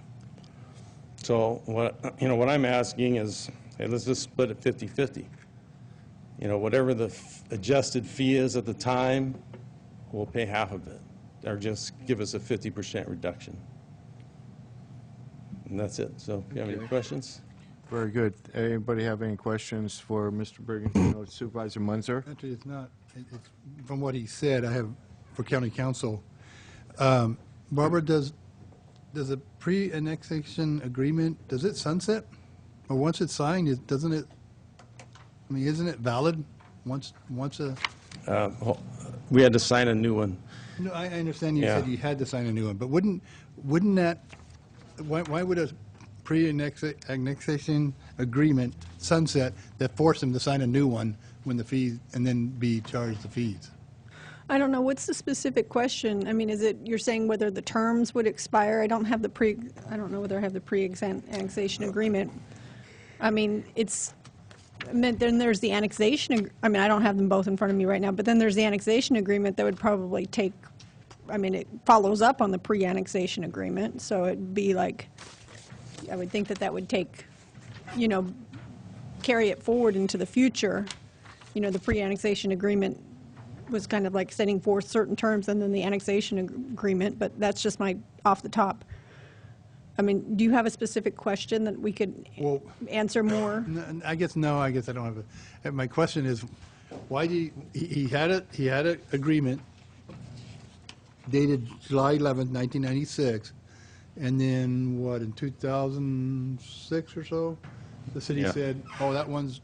So what, you know, what I'm asking is, hey, let's just split it 50-50. You know, whatever the adjusted fee is at the time, we'll pay half of it, or just give us a 50% reduction. And that's it. So if you have any questions? Very good. Anybody have any questions for Mr. Brigantino, Supervisor Munzer? Actually, it's not. It's from what he said, I have for county council. Barbara, does a pre-annexation agreement, does it sunset? Or once it's signed, doesn't it I mean, isn't it valid once a, We had to sign a new one. no, I understand you Yeah. said you had to sign a new one, but wouldn't that, why would a pre-annexation agreement sunset that force them to sign a new one when the fees, and then be charged the fees? I don't know, what's the specific question? I mean, is it, you're saying whether the terms would expire? I don't know whether I have the pre-annexation agreement. I mean, then there's the annexation, I mean, I don't have them both in front of me right now, but then there's the annexation agreement that would probably take, I mean, it follows up on the pre-annexation agreement, so it'd be like, I would think that would take, carry it forward into the future. The pre-annexation agreement was kind of like setting forth certain terms, and then the annexation agreement, but that's just my off the top. I mean, do you have a specific question that we could answer more? I guess I don't have a, my question is, why do he had an agreement dated July 11th, 1996, and then what, in 2006 or so, the city said, oh, that one's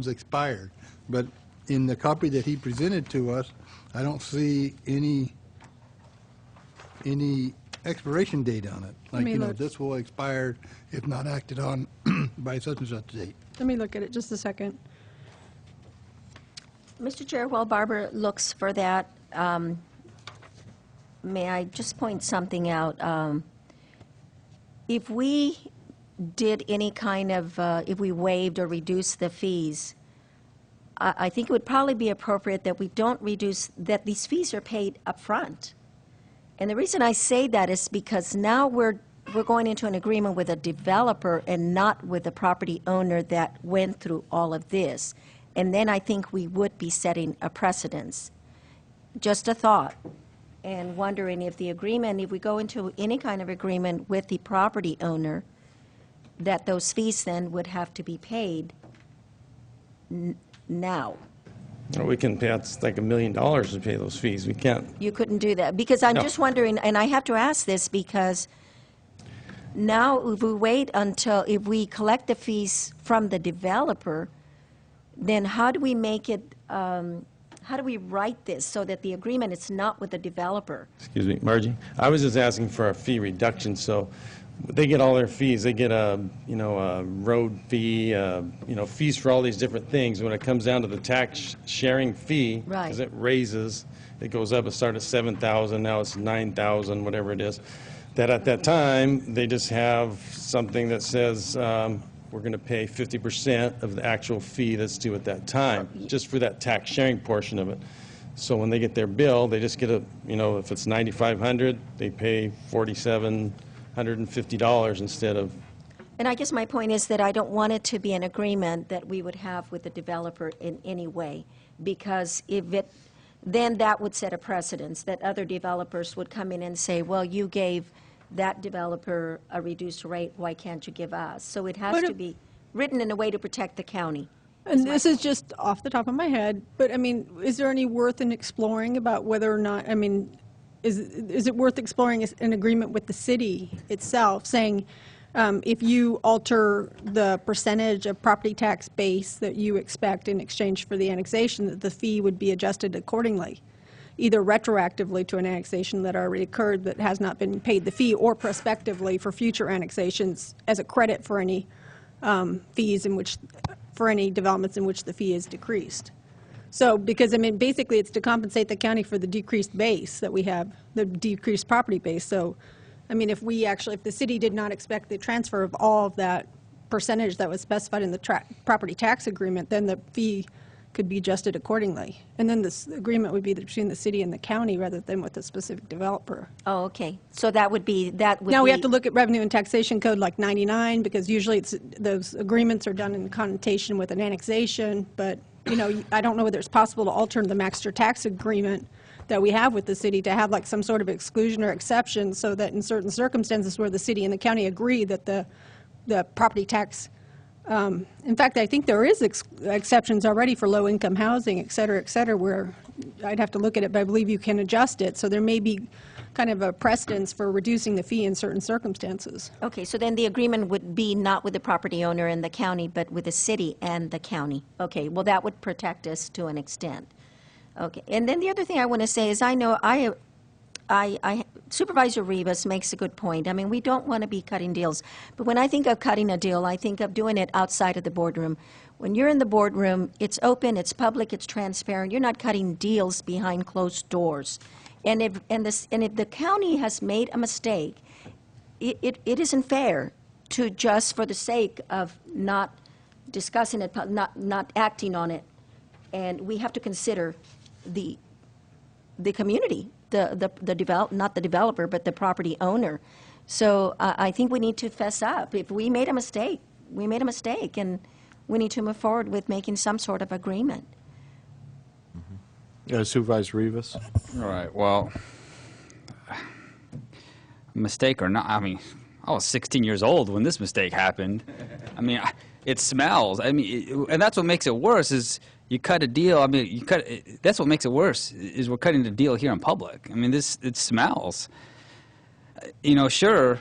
expired. But in the copy that he presented to us, I don't see any expiration date on it. Like, this will expire if not acted on by such and such date. Let me look at it just a second. Mr. Chair, while Barbara looks for that, may I just point something out? If we did any kind of, if we waived or reduced the fees, I think it would probably be appropriate that we don't reduce, that these fees are paid up front. And the reason I say that is because now we're going into an agreement with a developer and not with the property owner that went through all of this. And then I think we would be setting a precedence. Just a thought. And wondering if the agreement, if we go into any kind of agreement with the property owner, that those fees then would have to be paid now. Or we can pay, it's like $1 million to pay those fees. We can't. You couldn't do that, because I'm just wondering, and I have to ask this, because now if we wait until, if we collect the fees from the developer, then how do we make it, how do we write this so that the agreement is not with the developer? Excuse me, Margie. I was just asking for a fee reduction, so they get all their fees. They get a road fee, fees for all these different things. When it comes down to the tax sharing fee, because it raises, it goes up. It started at $7,000, now it's $9,000, whatever it is. That at that time they just have something that says we're going to pay 50% of the actual fee that's due at that time, just for that tax sharing portion of it. So when they get their bill, they just get a, if it's $9,500, they pay $4,750 instead of. And I guess my point is that I don't want it to be an agreement that we would have with the developer in any way, because then that would set a precedence that other developers would come in and say, well, you gave that developer a reduced rate, why can't you give us? So it has to be written in a way to protect the county. And this is just off the top of my head, but I mean, is there any worth in exploring about whether or not, I mean, is it worth exploring an agreement with the city itself, saying if you alter the percentage of property tax base that you expect in exchange for the annexation, that the fee would be adjusted accordingly, either retroactively to an annexation that already occurred that has not been paid the fee, or prospectively for future annexations as a credit for any fees in which, for any developments in which the fee is decreased. So, because, I mean, basically it's to compensate the county for the decreased base that we have, the decreased property base. So, I mean, if the city did not expect the transfer of all of that percentage that was specified in the property tax agreement, then the fee could be adjusted accordingly. And then this agreement would be between the city and the county rather than with a specific developer. Oh, okay. So that would be. Now we have to look at Revenue and Taxation Code like 99, because usually those agreements are done in connotation with an annexation, but I don't know whether it's possible to alter the master tax agreement that we have with the city to have like some sort of exclusion or exception, so that in certain circumstances where the city and the county agree that the property tax, in fact, I think there is exceptions already for low-income housing, et cetera, where I'd have to look at it, but I believe you can adjust it. So there may be, kind of a precedence for reducing the fee in certain circumstances. Okay, so then the agreement would be not with the property owner and the county, but with the city and the county. Okay, well, that would protect us to an extent. Okay, and then the other thing I want to say is I know Supervisor Rivas makes a good point. I mean, we don't want to be cutting deals, but when I think of cutting a deal, I think of doing it outside of the boardroom. When you're in the boardroom, it's open, it's public, it's transparent. You're not cutting deals behind closed doors. And if the county has made a mistake, it isn't fair to just for the sake of not discussing it, not acting on it. And we have to consider the community, not the developer, but the property owner. So I think we need to fess up. If we made a mistake, we made a mistake, and we need to move forward with making some sort of agreement. Supervisor Rivas? All right, well, mistake or not, I mean, I was 16 years old when this mistake happened. I mean, it smells. I mean, and that's what makes it worse is you cut a deal. I mean, that's what makes it worse is we're cutting the deal here in public. I mean, it smells. You know, sure,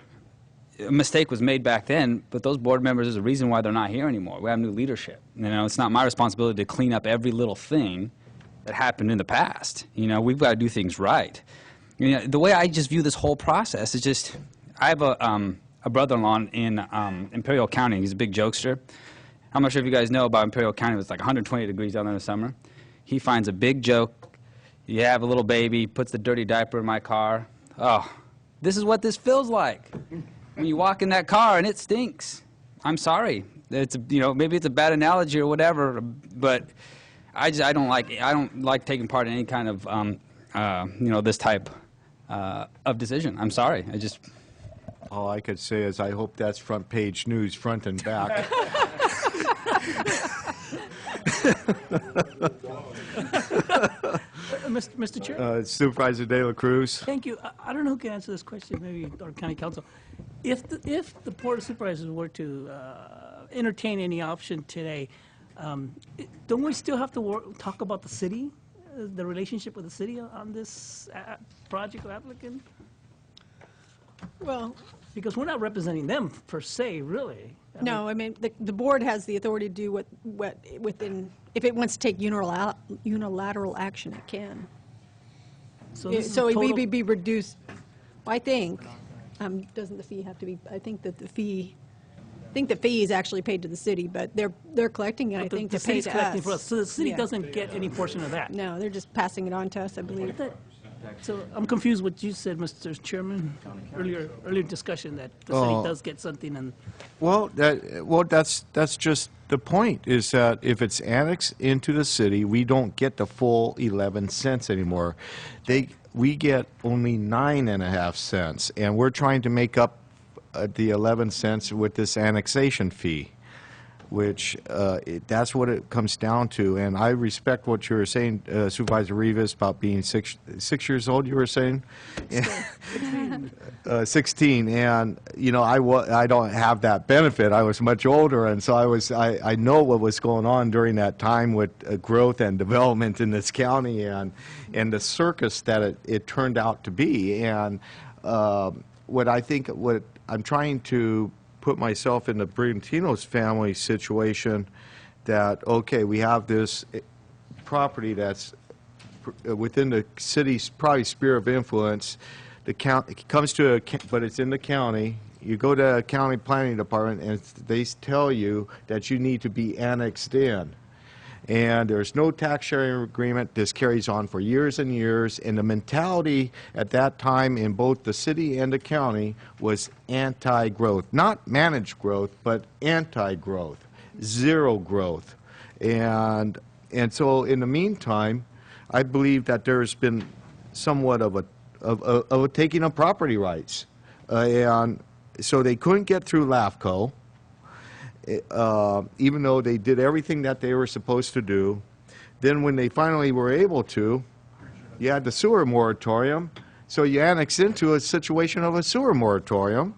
a mistake was made back then, but those board members, there's a reason why they're not here anymore. We have new leadership. You know, it's not my responsibility to clean up every little thing that happened in the past. You know, we've got to do things right. You know, the way I just view this whole process is just, I have a brother-in-law in Imperial County. He's a big jokester. I'm not sure if you guys know about Imperial County. It's like 120 degrees down there in the summer. He finds a big joke. You have a little baby, puts the dirty diaper in my car. Oh, this is what this feels like. When you walk in that car and it stinks. I'm sorry. It's, you know, maybe it's a bad analogy or whatever, but I don't like taking part in any kind of you know, this type of decision. I'm sorry. All I could say is I hope that's front page news, front and back. Mr. Chair? Supervisor De La Cruz? Thank you. I don't know who can answer this question, maybe our county council. If the Board of Supervisors were to entertain any option today, don't we still have to talk about the city, the relationship with the city on this project or applicant? Well, because we're not representing them per se, really. No, I mean, the board has the authority to do what within, if it wants to take unilateral action, it can. So it would be reduced, I think, doesn't the fee have to be, I think that the fee is actually paid to the city, but they're collecting it, I think, to pay to us. For us. So the city doesn't get any portion of that? No, they're just passing it on to us, I believe. So I'm confused what you said, Mr. Chairman, earlier discussion that the city does get something and... Well, that's just the point, is that if it's annexed into the city, we don't get the full 11 cents anymore. We get only 9.5 cents, and we're trying to make up the 11 cents with this annexation fee, which that's what it comes down to. And I respect what you were saying, Supervisor Rivas, about being 6 years old, you were saying? 16. And, you know, I don't have that benefit. I was much older, and so I know what was going on during that time with growth and development in this county and the circus that it turned out to be. And what I'm trying to put myself in the Brigantino's family situation, that, okay, we have this property that's within the city's probably sphere of influence. The county, it comes to but it's in the county. You go to a county planning department and they tell you that you need to be annexed in. And there's no tax sharing agreement. This carries on for years and years. And the mentality at that time in both the city and the county was anti-growth. Not managed growth, but anti-growth, zero growth. And so in the meantime, I believe that there's been somewhat of a taking of property rights. And so they couldn't get through LAFCO. Even though they did everything that they were supposed to do. Then when they finally were able to, you had the sewer moratorium, so you annex into a situation of a sewer moratorium.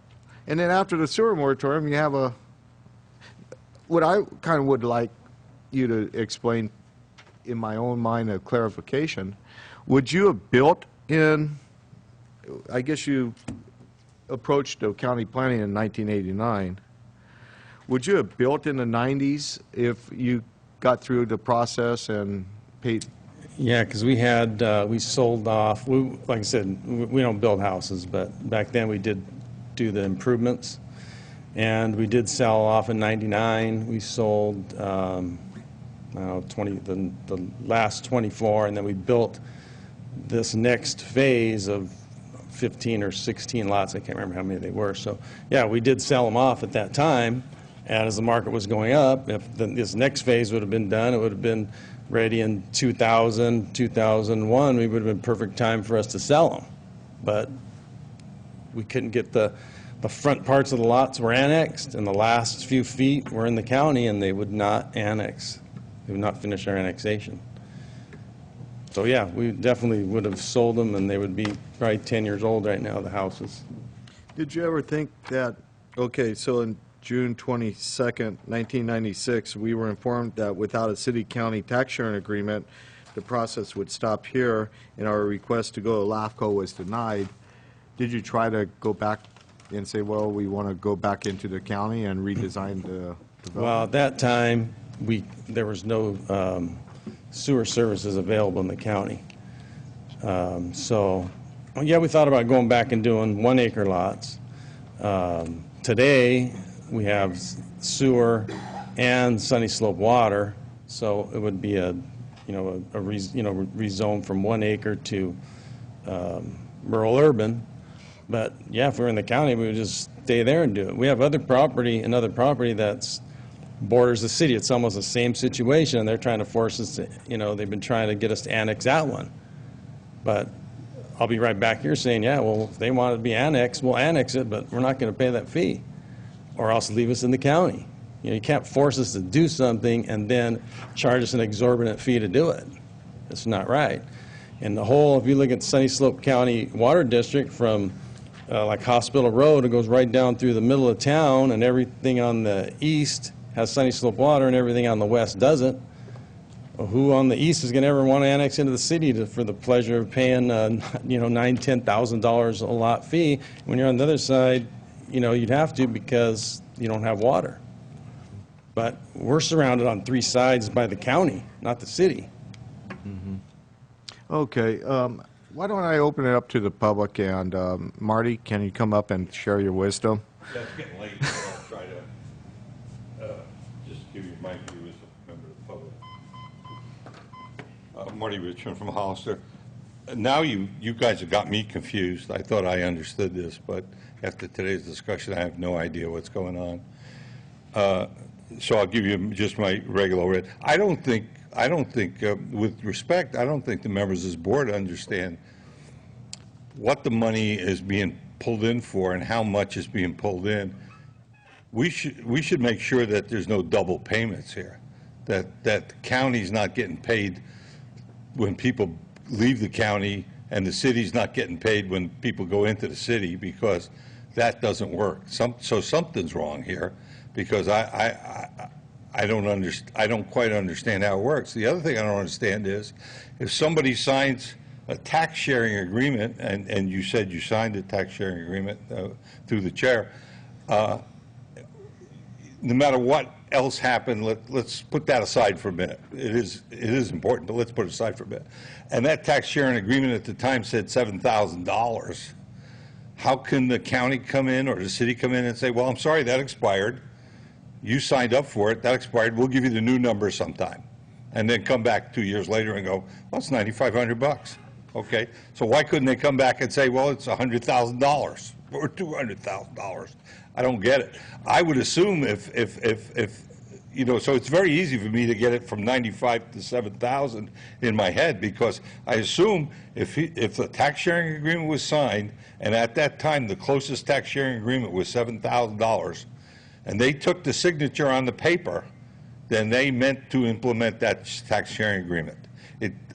And then after the sewer moratorium, you have what I kind of would like you to explain in my own mind, a clarification. Would you have built in I guess you approached the county planning in 1989. Would you have built in the 90s if you got through the process and paid? Yeah, because we sold off, like I said, we don't build houses, but back then we did do the improvements. And we did sell off in 99. We sold, the last 24, and then we built this next phase of 15 or 16 lots. I can't remember how many they were. So, yeah, we did sell them off at that time. And as the market was going up, if this next phase would have been done, it would have been ready in 2000, 2001. We would have been perfect time for us to sell them. But we couldn't get the front parts of the lots were annexed, and the last few feet were in the county, and they would not annex. They would not finish our annexation. So, yeah, we definitely would have sold them, and they would be probably 10 years old right now, the houses. Did you ever think that, okay, so in June 22nd, 1996, we were informed that without a city-county tax sharing agreement, the process would stop here, and our request to go to LAFCO was denied. Did you try to go back and say, well, we want to go back into the county and redesign the development? Well, at that time, there was no sewer services available in the county. So, yeah, we thought about going back and doing 1 acre lots. Today, we have sewer and sunny slope water, so it would be a rezone from 1 acre to rural urban. But yeah, if we were in the county, we would just stay there and do it. We have another property that's borders the city. It's almost the same situation, and they're trying to force us to, they've been trying to get us to annex that one. But I'll be right back here saying, yeah, well, if they want it to be annexed, we'll annex it, but we're not going to pay that fee, or else leave us in the county. You can't force us to do something and then charge us an exorbitant fee to do it. It's not right. And if you look at Sunny Slope County Water District from like Hospital Road, it goes right down through the middle of town, and everything on the east has Sunny Slope water and everything on the west doesn't. Well, who on the east is going to ever want to annex into the city for the pleasure of paying $9,000, $10,000 a lot fee? When you're on the other side, you'd have to because you don't have water. But we're surrounded on 3 sides by the county, not the city. Mm-hmm. Okay. Why don't I open it up to the public, and Marty, can you come up and share your wisdom? Yeah, it's getting late, so I'll try to just give you my view as a member of the public. Marty Richmond from Hollister. Now you guys have got me confused. I thought I understood this, but after today's discussion, I have no idea what's going on. So I'll give you just my regular read. I don't think, with respect, I don't think the members of this board understand what the money is being pulled in for and how much is being pulled in. We should make sure that there's no double payments here, that the county's not getting paid when people leave the county and the city's not getting paid when people go into the city, because that doesn't work. So something's wrong here, because I don't quite understand how it works. The other thing I don't understand is if somebody signs a tax sharing agreement, and you said you signed a tax sharing agreement through the chair, no matter what else happened, let's put that aside for a minute. It is important, but let's put it aside for a minute. And that tax sharing agreement at the time said $7,000. How can the county come in or the city come in and say, well, I'm sorry, that expired. You signed up for it, that expired, we'll give you the new number sometime. And then come back 2 years later and go, well, it's $9,500. Okay, so why couldn't they come back and say, well, it's $100,000 or $200,000? I don't get it. I would assume if so it's very easy for me to get it from 95 to 7,000 in my head, because I assume if the tax sharing agreement was signed, and at that time the closest tax sharing agreement was $7,000, and they took the signature on the paper, then they meant to implement that tax sharing agreement.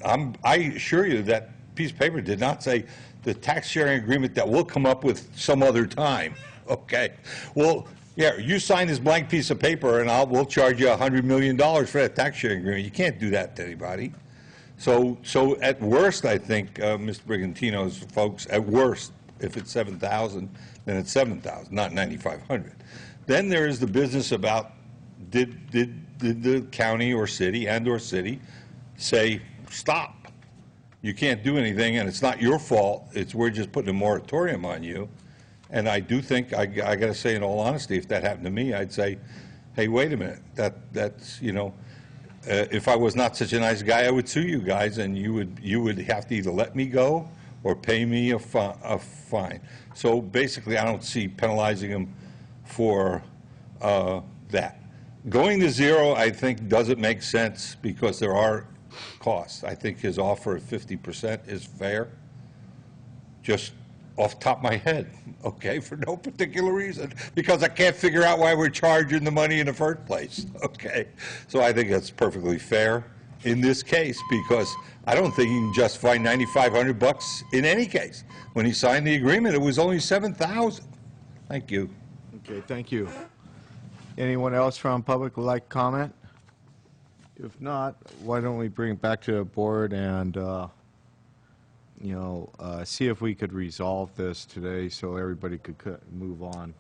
I assure you that piece of paper did not say the tax sharing agreement that we'll come up with some other time. Okay. Well, yeah, you sign this blank piece of paper and we'll charge you $100 million for that tax sharing agreement. You can't do that to anybody. So at worst, I think, Mr. Brigantino's folks, at worst, If it's 7,000, then it's 7,000, not 9,500. Then there is the business about did the county or city say, stop? You can't do anything, and it's not your fault. We're just putting a moratorium on you. And I do think, I got to say in all honesty, if that happened to me, I'd say, hey, wait a minute, that's, you know, if I was not such a nice guy, I would sue you guys, and you would have to either let me go or pay me a fine. So basically, I don't see penalizing him for that. Going to zero, I think, doesn't make sense because there are costs. I think his offer of 50% is fair, just off the top of my head, okay, for no particular reason, because I can't figure out why we're charging the money in the first place, okay? So I think that's perfectly fair in this case, because I don't think you can justify $9,500 in any case. When he signed the agreement, it was only $7,000. Thank you. Okay, thank you. Anyone else from public would like to comment? If not, why don't we bring it back to the board and, you know, see if we could resolve this today so everybody could move on.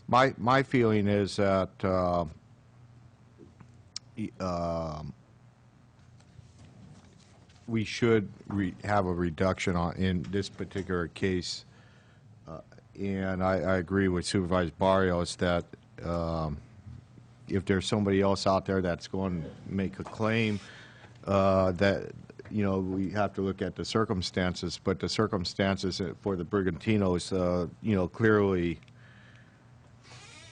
My feeling is that we should have a reduction in this particular case, and I agree with Supervisor Barrios that if there's somebody else out there that's going to make a claim, that, you know, we have to look at the circumstances, but the circumstances for the Brigantinos, you know, clearly,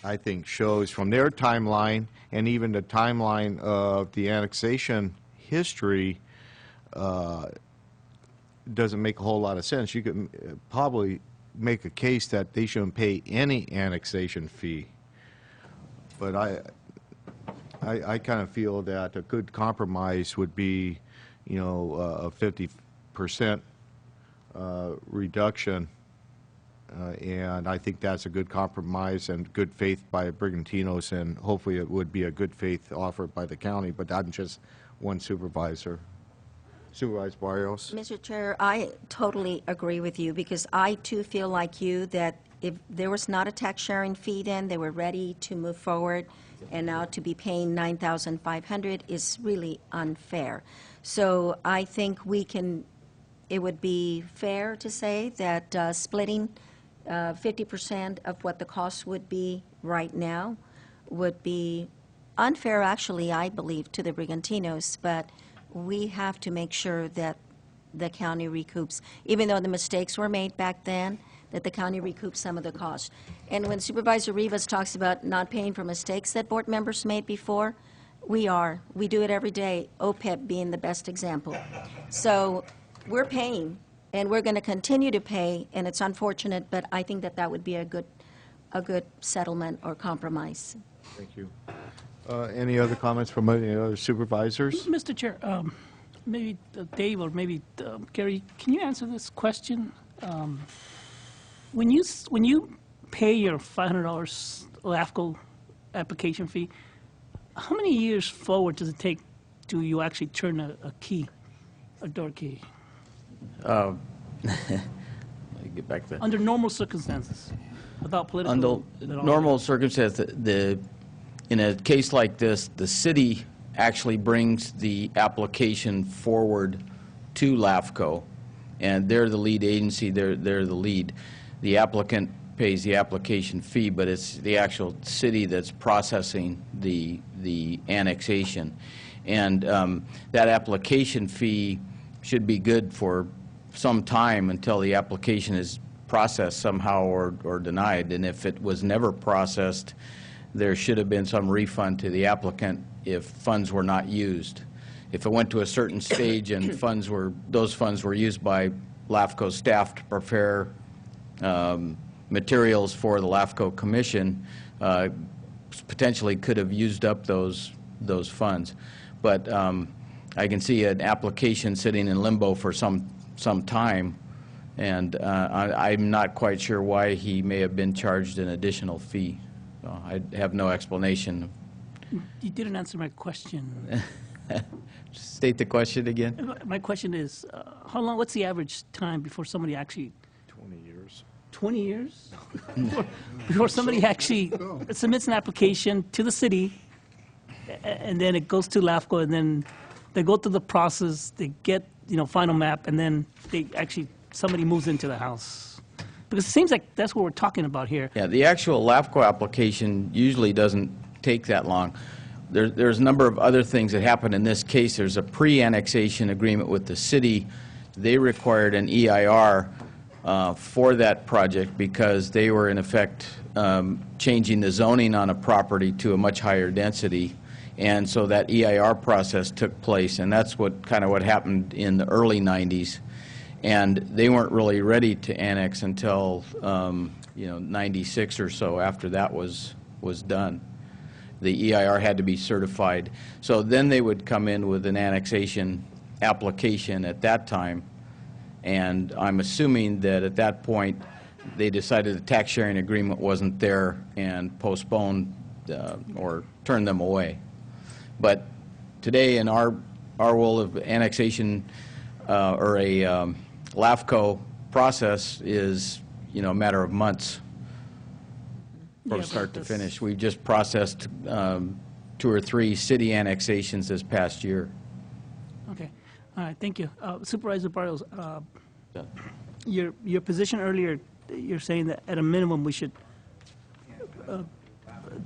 I think, shows from their timeline and even the timeline of the annexation history doesn't make a whole lot of sense. You could probably make a case that they shouldn't pay any annexation fee. But I kind of feel that a good compromise would be, you know, a 50% reduction, and I think that's a good compromise and good faith by Brigantinos, and hopefully it would be a good faith offer by the county, but I'm just one supervisor. Supervisor Barrios? Mr. Chair, I totally agree with you, because I too feel like you that if there was not a tax sharing fee then, they were ready to move forward, and now to be paying $9,500 is really unfair. So I think it would be fair to say that splitting 50% of what the cost would be right now would be unfair, actually, I believe, to the Brigantinos, but we have to make sure that the county recoups, even though the mistakes were made back then, that the county recoups some of the cost. And when Supervisor Rivas talks about not paying for mistakes that board members made before, we do it every day, OPEB being the best example. So we're paying, and we're going to continue to pay, and it's unfortunate, but I think that would be a good settlement or compromise. Thank you. Any other comments from any other supervisors? Mr. Chair, maybe Dave or maybe Gary, can you answer this question? When you pay your $500 LAFCO application fee, how many years forward does it take to you actually turn a key, a door key? Let me get back to Under normal circumstances, without political. Under normal circumstances, in a case like this, the city actually brings the application forward to LAFCO, and they're the lead agency. They're the lead. The applicant pays the application fee, but it's the actual city that's processing the annexation. And that application fee should be good for some time until the application is processed somehow or denied. And if it was never processed, there should have been some refund to the applicant if funds were not used. If it went to a certain stage and those funds were used by LAFCO staff to prepare materials for the LAFCO Commission, potentially could have used up those funds. But I can see an application sitting in limbo for some time, and I'm not quite sure why he may have been charged an additional fee. So I have no explanation. You didn't answer my question. State the question again. My question is, how long? What's the average time before somebody actually 20 years before somebody actually submits an application to the city, and then it goes to LAFCO, and then they go through the process, they get, final map, and then somebody moves into the house. Because it seems like that's what we're talking about here. Yeah, the actual LAFCO application usually doesn't take that long. There's a number of other things that happen in this case. There's a pre-annexation agreement with the city. They required an EIR for that project because they were, in effect, changing the zoning on a property to a much higher density. And so that EIR process took place, and that's what happened in the early 90s. And they weren't really ready to annex until 96 or so, after that was done. The EIR had to be certified. So then they would come in with an annexation application at that time, and I'm assuming that at that point they decided the tax sharing agreement wasn't there and postponed or turned them away. But today in our world of annexation or a LAFCO process is a matter of months from start to finish. We've just processed 2 or 3 city annexations this past year. Okay. All right, thank you. Supervisor Barrios, your position earlier, you're saying that at a minimum we should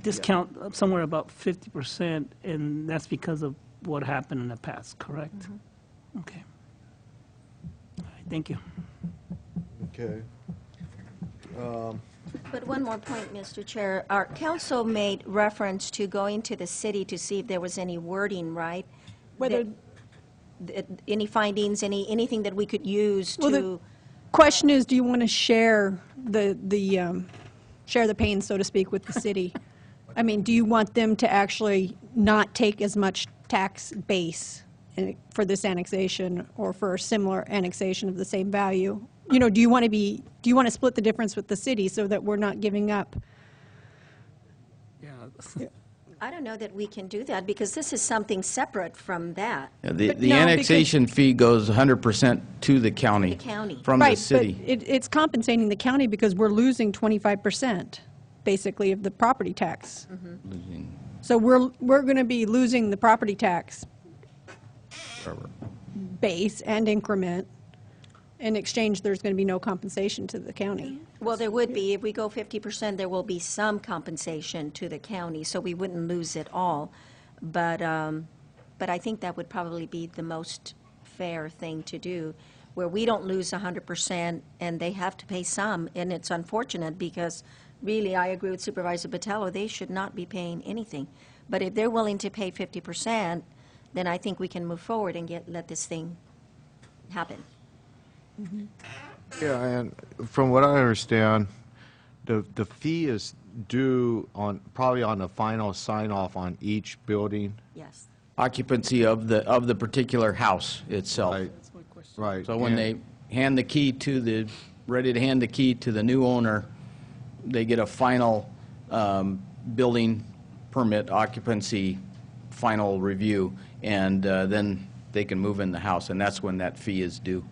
discount somewhere about 50%, and that's because of what happened in the past, correct? Mm-hmm. Okay. All right, thank you. Okay. But one more point, Mr. Chair. Our council made reference to going to the city to see if there was any wording, right? Whether any findings, anything that we could use to. Well, the question is, do you want to share the pain, so to speak, with the city? I mean, do you want them to actually not take as much tax base for this annexation or for a similar annexation of the same value? Do you want to split the difference with the city so that we're not giving up? Yeah. I don't know that we can do that because this is something separate from that. Yeah, the annexation fee goes 100% to the county. The county. From the city. But it's compensating the county because we're losing 25%, basically, of the property tax. Mm-hmm. So we're going to be losing the property tax base and increment. In exchange, there's going to be no compensation to the county. Well, there would be. If we go 50%, there will be some compensation to the county, so we wouldn't lose it all. But I think that would probably be the most fair thing to do, where we don't lose 100% and they have to pay some. And it's unfortunate because really, I agree with Supervisor Botello, they should not be paying anything. But if they're willing to pay 50%, then I think we can move forward and let this thing happen. Mm-hmm. Yeah, and from what I understand, the fee is due probably on the final sign-off on each building. Yes. Occupancy of the particular house itself. Right. Right. So when they hand the key ready to hand the key to the new owner, they get a final building permit occupancy final review, and then they can move in the house, and that's when that fee is due.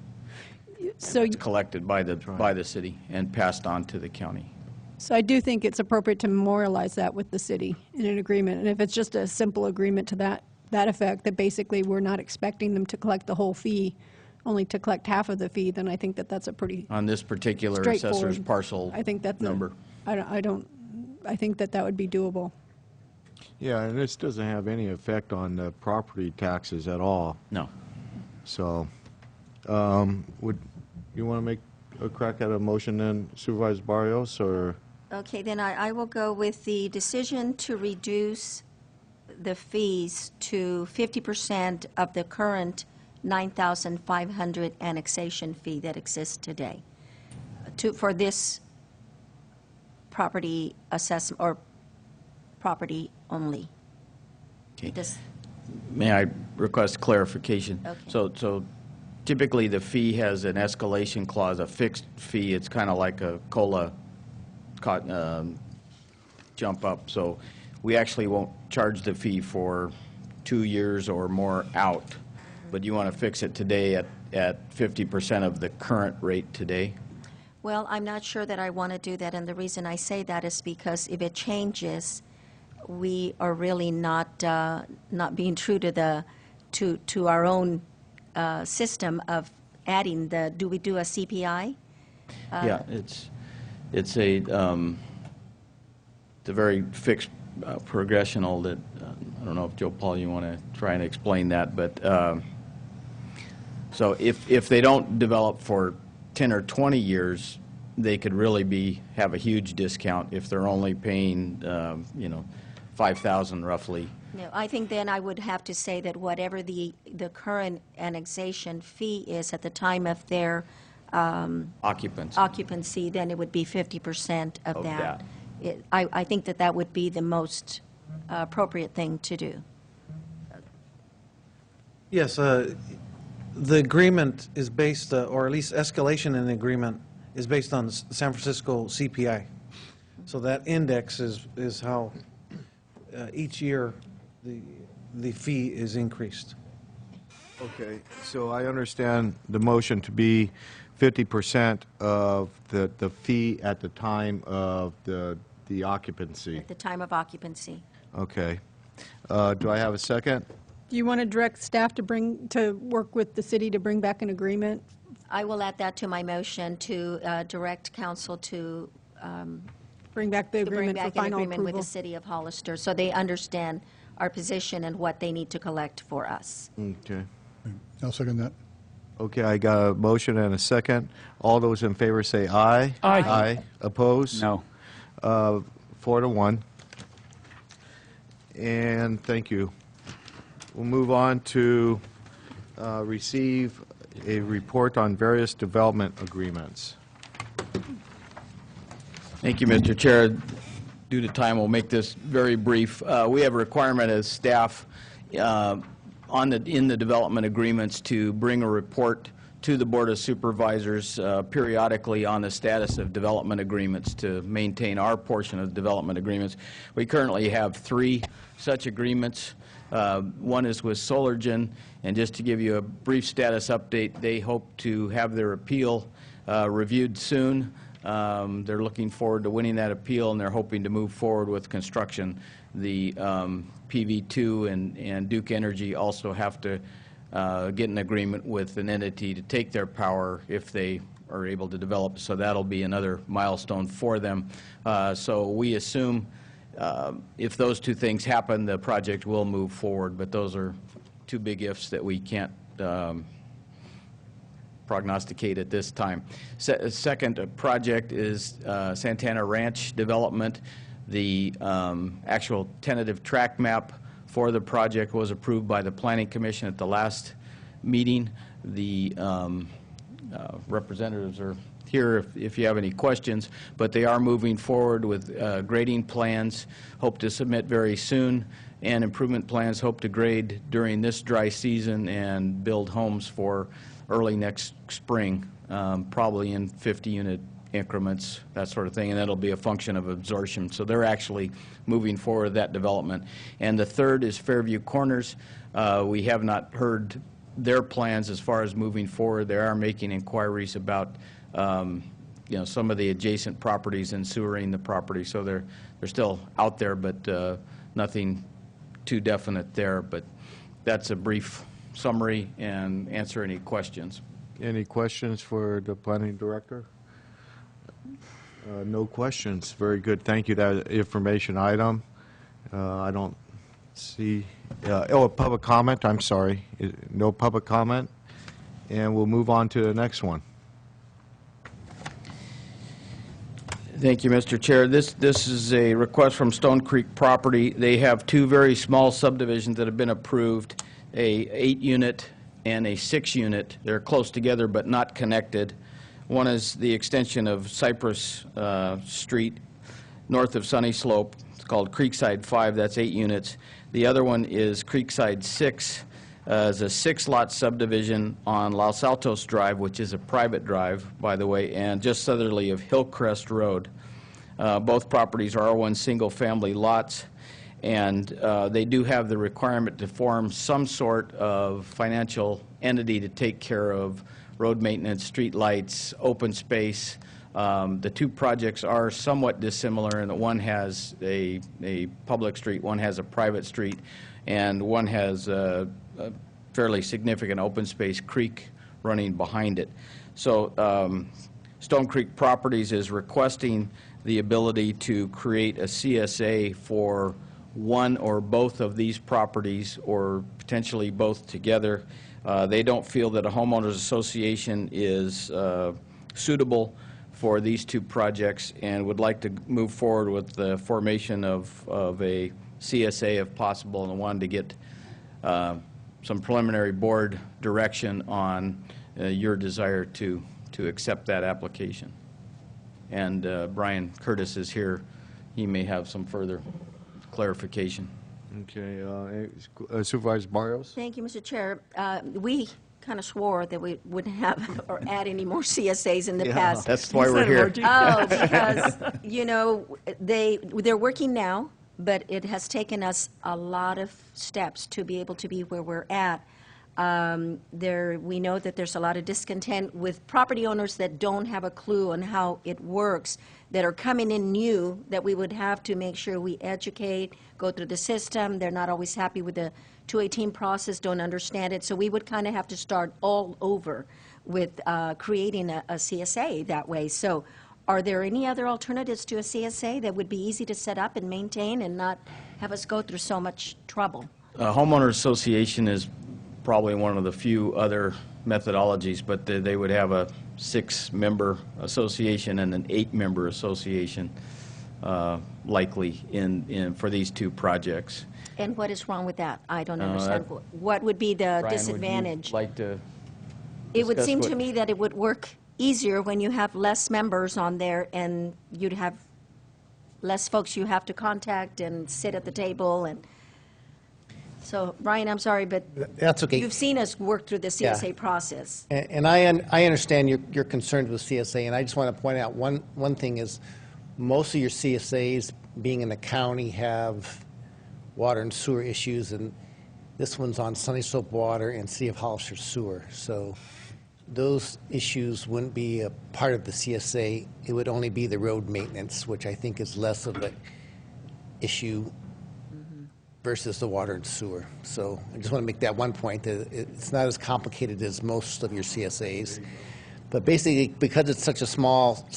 So it's collected by the city and passed on to the county. So I do think it's appropriate to memorialize that with the city in an agreement. And if it's just a simple agreement to that effect, that basically we're not expecting them to collect the whole fee, only to collect half of the fee, then I think that that's a pretty on this particular assessor's parcel I think that's number. I think that would be doable. Yeah, and this doesn't have any effect on the property taxes at all. No. So, would you want to make a crack at a motion then, Supervisor Barrios, or? Okay, then I will go with the decision to reduce the fees to 50% of the current $9,500 annexation fee that exists today for this property assessment or property only. Okay. May I request clarification? Okay. So typically the fee has an escalation clause, a fixed fee. It's kind of like a COLA jump up. So we actually won't charge the fee for 2 years or more out. But you want to fix it today at 50% of the current rate today? Well, I'm not sure that I want to do that, and the reason I say that is because if it changes, we are really not being true to our own system of adding the. Do we do a CPI? Yeah, it's a very fixed progressional that I don't know if Joe Paul you want to try and explain that, but so if they don't develop for 10 or 20 years, they could really have a huge discount if they're only paying $5,000 roughly. No, I think then I would have to say that whatever the current annexation fee is at the time of their occupancy, then it would be 50% of that. I think that would be the most appropriate thing to do. Yes, the agreement is based, or at least escalation in the agreement is based on the San Francisco CPI. So that index is how each year the fee is increased. Okay, so I understand the motion to be 50% of the fee at the time of the occupancy. At the time of occupancy. Okay. Do I have a second? Do you want to direct staff to work with the city to bring back an agreement? I will add that to my motion to direct council to bring back the agreement for final agreement with approval. the city of Hollister, so they understand our position and what they need to collect for us. Okay. I'll second that. Okay, I got a motion and a second. All those in favor say aye. Aye. Aye. Opposed? No. 4-1. And thank you. We'll move on to receive a report on various development agreements. Thank you, Mr. Chair. Due to time, we'll make this very brief. We have a requirement as staff in the development agreements to bring a report to the Board of Supervisors periodically on the status of development agreements to maintain our portion of development agreements. We currently have 3 such agreements. One is with Solargen, and just to give you a brief status update, they hope to have their appeal reviewed soon. They're looking forward to winning that appeal, and they're hoping to move forward with construction. The PV2 and Duke Energy also have to get an agreement with an entity to take their power if they are able to develop, so that'll be another milestone for them. So we assume if those 2 things happen, the project will move forward, but those are 2 big ifs that we can't prognosticate at this time. Second project is Santana Ranch development. The actual tentative track map for the project was approved by the Planning Commission at the last meeting. The representatives are here if you have any questions, but they are moving forward with grading plans, hope to submit very soon, and improvement plans, hope to grade during this dry season and build homes for early next spring, probably in 50-unit increments, that sort of thing, and that'll be a function of absorption. So they're actually moving forward that development. And the third is Fairview Corners. We have not heard their plans as far as moving forward. They are making inquiries about some of the adjacent properties and sewering the property. So they're still out there, but nothing too definite there. But that's a brief summary and answer any questions. Any questions for the planning director? No questions. Very good. Thank you. That information item. I don't see. Oh, a public comment. I'm sorry. No public comment. And we'll move on to the next one. Thank you, Mr. Chair. This is a request from Stone Creek Property. They have 2 very small subdivisions that have been approved, a 8-unit and a 6-unit. They're close together but not connected. One is the extension of Cypress Street north of Sunny Slope. It's called Creekside 5. That's 8 units. The other one is Creekside 6. It's a 6-lot subdivision on Los Altos Drive, which is a private drive, by the way, and just southerly of Hillcrest Road. Both properties are R1 single-family lots, and they do have the requirement to form some sort of financial entity to take care of road maintenance, street lights, open space, The two projects are somewhat dissimilar in that one has a public street, one has a private street, and one has a fairly significant open space creek running behind it. So Stone Creek Properties is requesting the ability to create a CSA for one or both of these properties, or potentially both together. They don't feel that a homeowners association is suitable for these two projects and would like to move forward with the formation of a CSA if possible, and wanted to get some preliminary board direction on your desire to accept that application. And Brian Curtis is here. He may have some further clarification. Okay, Supervisor Barrios? Thank you, Mr. Chair. We kind of swore that we wouldn't have or add any more CSAs in the past. That's why we're here. Oh, because, you know, they're working now, but it has taken us a lot of steps to be able to be where we're at. We know that there's a lot of discontent with property owners that don't have a clue on how it works, that are coming in new, that we would have to make sure we educate, go through the system. They're not always happy with the 218 process, don't understand it. So we would kind of have to start all over with creating a CSA that way. So are there any other alternatives to a CSA that would be easy to set up and maintain and not have us go through so much trouble? Homeowners Association is probably one of the few other methodologies, but they would have a 6-member association and an 8-member association likely for these two projects. And what is wrong with that? I don't understand. What would be the Brian, disadvantage? would you like to It would discuss seem to what- me that it would work easier when you have less members on there and you'd have less folks you have to contact and sit at the table. And so, Brian, I'm sorry, but That's okay. you've seen us work through the CSA Yeah. process. And I understand your concerns with CSA, and I just want to point out one thing is most of your CSAs, being in the county, have water and sewer issues, and this one's on Sunny Slope Water and City of Hollister Sewer. So those issues wouldn't be a part of the CSA. It would only be the road maintenance, which I think is less of an issue versus the water and sewer. So I just want to make that one point, that it's not as complicated as most of your CSAs. But basically, because it's such a small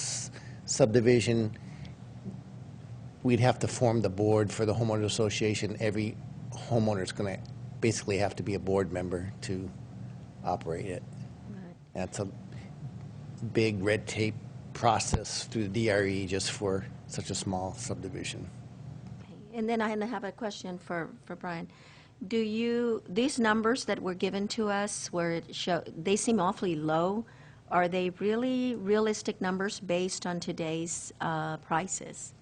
subdivision, we'd have to form the board for the homeowner association. Every homeowner is going to basically have to be a board member to operate it. That's a big red tape process through the DRE just for such a small subdivision. And then I have a question for Brian. These numbers that were given to us, where they seem awfully low, are they really realistic numbers based on today's prices?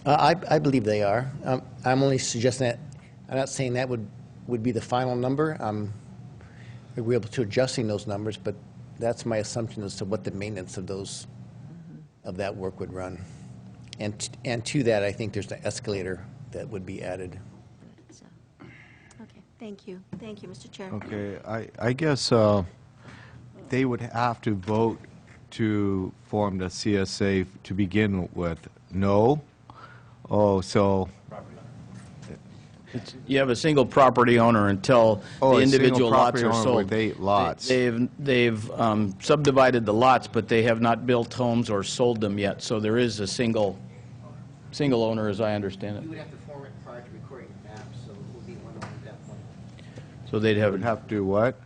I believe they are. I'm only suggesting that, I'm not saying that would be the final number. I'm agreeable to adjusting those numbers, but that's my assumption as to what the maintenance of of that work would run. And to that, I think there's an escalator that would be added. Okay, thank you. Thank you, Mr. Chair. Okay, I guess they would have to vote to form the CSA to begin with. No? Oh, so... You have a single property owner until the individual lots are sold. With 8 lots. They've subdivided the lots, but they have not built homes or sold them yet. So there is a single owner, as I understand it. You would have to form it prior to recording the map, so it would be one owner at that point. So they'd have to do what?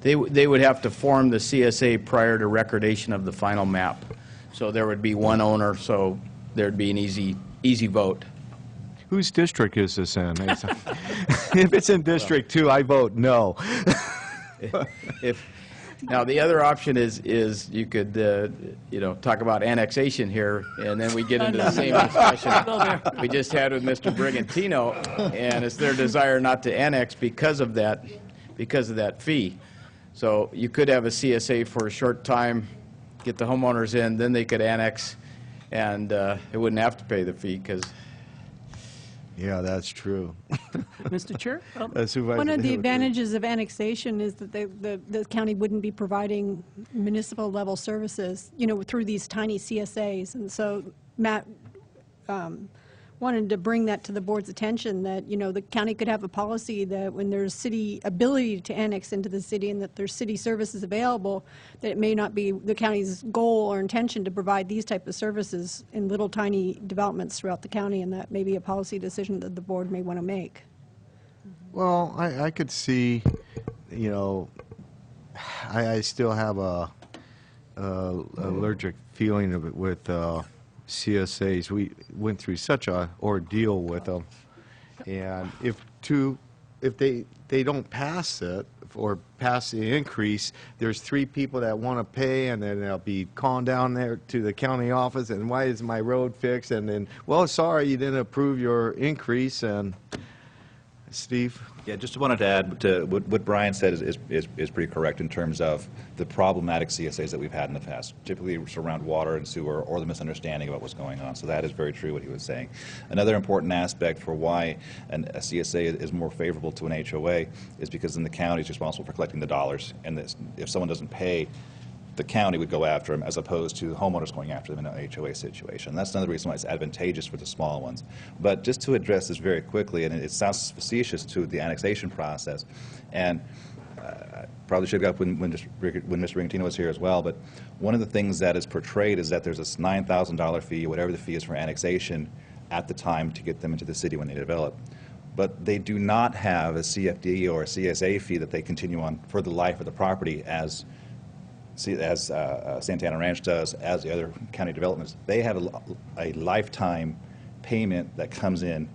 They would have to form the CSA prior to recordation of the final map. So there would be one owner, so there'd be an easy vote. Whose district is this in? If it's in District 2, I vote no. Now, the other option is you could, talk about annexation here, and then we get into the same discussion we just had with Mr. Brigantino, and it's their desire not to annex because of that fee. So you could have a CSA for a short time, get the homeowners in, then they could annex, and it wouldn't have to pay the fee because Yeah, that's true. Mr. Chair? Supervisor One of the Hill, advantages of annexation is that the county wouldn't be providing municipal level services, through these tiny CSAs. And so Matt wanted to bring that to the board's attention, that, the county could have a policy that when there's city ability to annex into the city and that there's city services available, that it may not be the county's goal or intention to provide these type of services in little tiny developments throughout the county, and that may be a policy decision that the board may want to make. Well, I could see, I still have a allergic feeling of it with CSAs. We went through such a ordeal with them, and if they don't pass it or pass the increase, there's 3 people that want to pay, and then they'll be calling down there to the county office, and why is my road fixed? And then, well, sorry, you didn't approve your increase. And Steve? Yeah, just wanted to add to what Brian said is pretty correct in terms of the problematic CSAs that we've had in the past, typically around water and sewer or the misunderstanding about what's going on. So that is very true what he was saying. Another important aspect for why a CSA is more favorable to an HOA is because then the county is responsible for collecting the dollars, and if someone doesn't pay, the county would go after them as opposed to homeowners going after them in an HOA situation. That's another reason why it's advantageous for the small ones. But just to address this very quickly, and it sounds facetious to the annexation process, and I probably should have got up when Mr. Rigatino was here as well, but one of the things that is portrayed is that there's this $9,000 fee, whatever the fee is for annexation, at the time to get them into the city when they develop. But they do not have a CFD or a CSA fee that they continue on for the life of the property as Santana Ranch does, as the other county developments. They have a lifetime payment that comes in.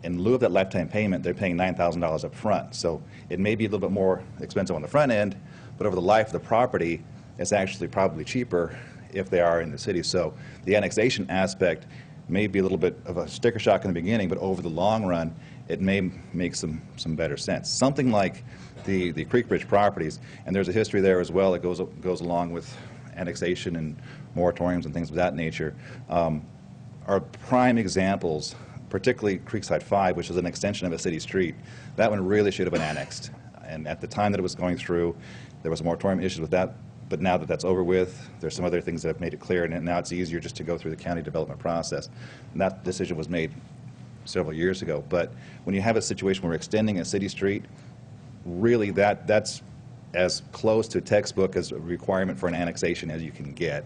In lieu of that lifetime payment, they're paying $9,000 up front. So it may be a little bit more expensive on the front end, but over the life of the property, it's actually probably cheaper if they are in the city. So the annexation aspect may be a little bit of a sticker shock in the beginning, but over the long run, it may make some better sense. Something like the Creek Bridge properties, and there's a history there as well that goes along with annexation and moratoriums and things of that nature, are prime examples, particularly Creekside 5, which is an extension of a city street. That one really should have been annexed. And at the time that it was going through, there was moratorium issues with that, but now that that's over with, there's some other things that have made it clear, and now it's easier just to go through the county development process. And that decision was made several years ago. But when you have a situation where we're extending a city street, really that's as close to textbook as a requirement for an annexation as you can get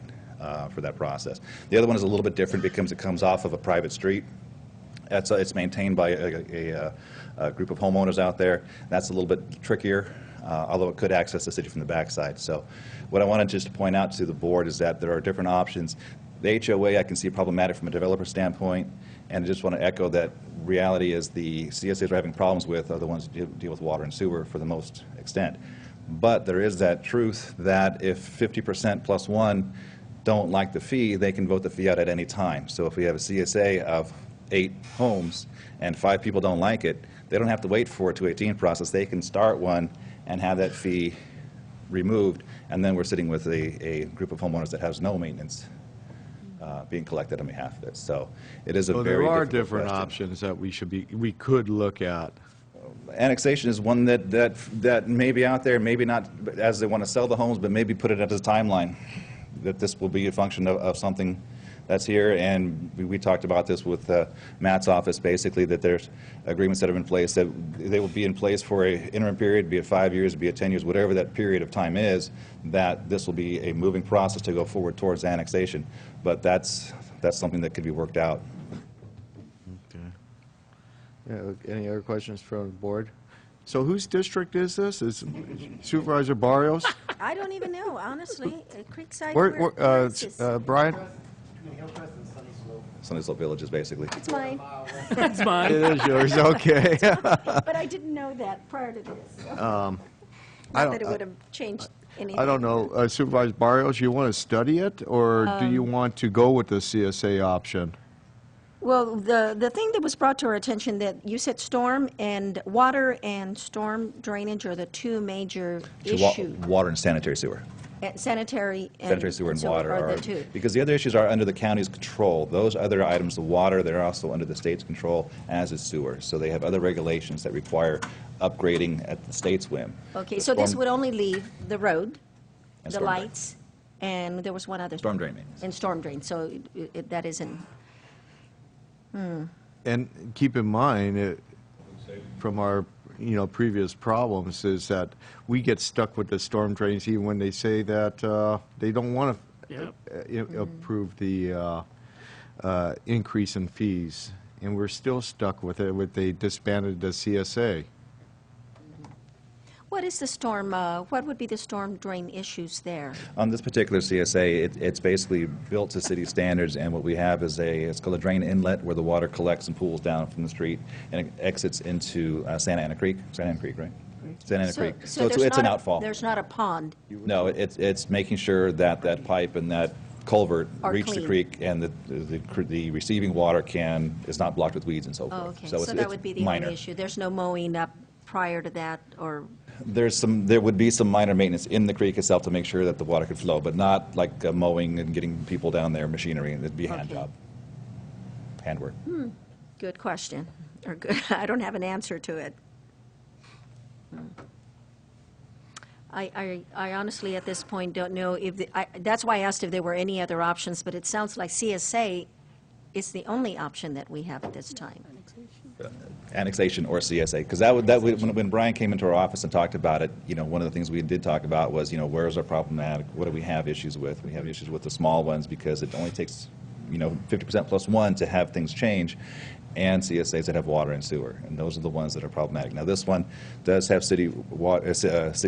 for that process. The other one is a little bit different because it comes off of a private street. It's maintained by a group of homeowners out there. That's a little bit trickier, although it could access the city from the backside. So what I wanted just to point out to the board is that there are different options. The HOA I can see problematic from a developer standpoint, and I just want to echo that reality is the CSAs we're having problems with are the ones that deal with water and sewer for the most extent. But there is that truth that if 50% plus one don't like the fee, they can vote the fee out at any time. So if we have a CSA of 8 homes and 5 people don't like it, they don't have to wait for a 218 process. They can start one and have that fee removed, and then we're sitting with a group of homeowners that has no maintenance being collected on behalf of it. So it is a very there are difficult different question. options that we could look at. Annexation is one that may be out there, maybe not as they want to sell the homes, but maybe put it as a timeline, that this will be a function of something that's here. And we talked about this with Matt's office, basically, that there's agreements that are in place, that they will be in place for an interim period, be it 5 years, be it 10 years, whatever that period of time is, that this will be a moving process to go forward towards annexation. But that's something that could be worked out. Yeah, any other questions from the board? So whose district is this? Is Supervisor Barrios? I don't even know, honestly. Creekside, Where is this? Brian? Sunny Slope Villages, basically. It's mine. It's mine. It is yours, okay. But I didn't know that prior to this. So. Not that it would have changed anything. I don't know. Supervisor Barrios, you want to study it, or do you want to go with the CSA option? Well, the thing that was brought to our attention, that you said storm and water and storm drainage are the 2 major issues. Water and sanitary sewer. Sanitary and... Sanitary sewer and water are are, the two. because the other issues are under the county's control. Those other items, the water, they're also under the state's control, as is sewer. So they have other regulations that require upgrading at the state's whim. Okay, so this would only leave the road, And the storm drain. lights, and there was one other... Storm drain maintenance. And storm drain, so that isn't... And keep in mind, from our, previous problems, is that we get stuck with the storm drains even when they say that they don't want to approve the increase in fees. And we're still stuck with it. They disbanded the CSA. What is the storm, what would be the storm drain issues there? On this particular CSA, it's basically built to city standards, and what we have is it's called a drain inlet where the water collects and pools down from the street, and it exits into Santa Ana Creek, right? Santa Ana Creek. So it's an outfall. There's not a pond? No, it's making sure that that pipe and that culvert Are reach the clean. creek, and the receiving water is not blocked with weeds and so forth. Oh, okay, So so that would be the minor. only issue. There's no mowing up prior to that, or... There would be some minor maintenance in the creek itself to make sure that the water could flow, but not like mowing and getting people down there, machinery. It'd be a hand job, handwork. Good question. Or good, I don't have an answer to it. I honestly, at this point, don't know if, that's why I asked if there were any other options, but it sounds like CSA is the only option that we have at this time. Annexation or CSA, because when Brian came into our office and talked about it, one of the things we did talk about was, where's our problematic, what do we have issues with? We have issues with the small ones because it only takes, 50% plus one to have things change, and CSAs that have water and sewer, and those are the ones that are problematic. Now, this one does have city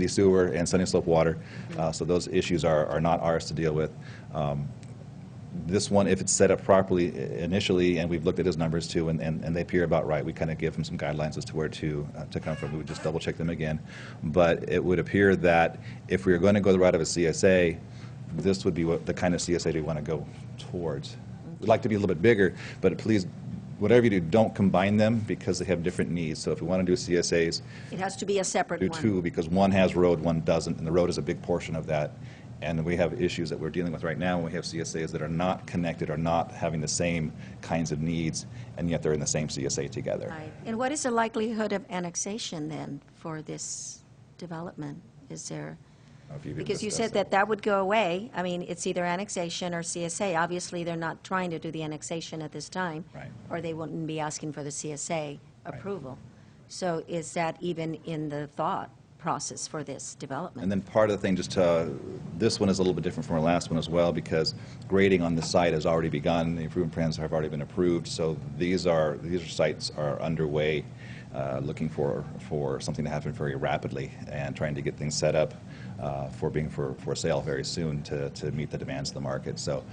sewer and Sunny Slope water, so those issues are not ours to deal with. This one, if it's set up properly initially, and we've looked at his numbers too, and they appear about right, we kind of give him some guidelines as to where to come from. We would just double check them again. But it would appear that if we were going to go the route of a CSA, this would be the kind of CSA we want to go towards. We'd like to be a little bit bigger, but please, whatever you do, don't combine them because they have different needs. So if we want to do CSAs, It has to be a separate do one. two, because one has road, one doesn't, and the road is a big portion of that. And we have issues that we're dealing with right now, and we have CSAs that are not connected or not having the same kinds of needs, and yet they're in the same CSA together. Right. And what is the likelihood of annexation then for this development? Is there, because you said that would go away. I mean, it's either annexation or CSA. Obviously, they're not trying to do the annexation at this time. Right. Or they wouldn't be asking for the CSA approval. So is that even in the thought process for this development? And then part of the thing, this one is a little bit different from our last one as well, because grading on the site has already begun. The improvement plans have already been approved, so these sites are underway, looking for something to happen very rapidly and trying to get things set up for being for sale very soon to meet the demands of the market. So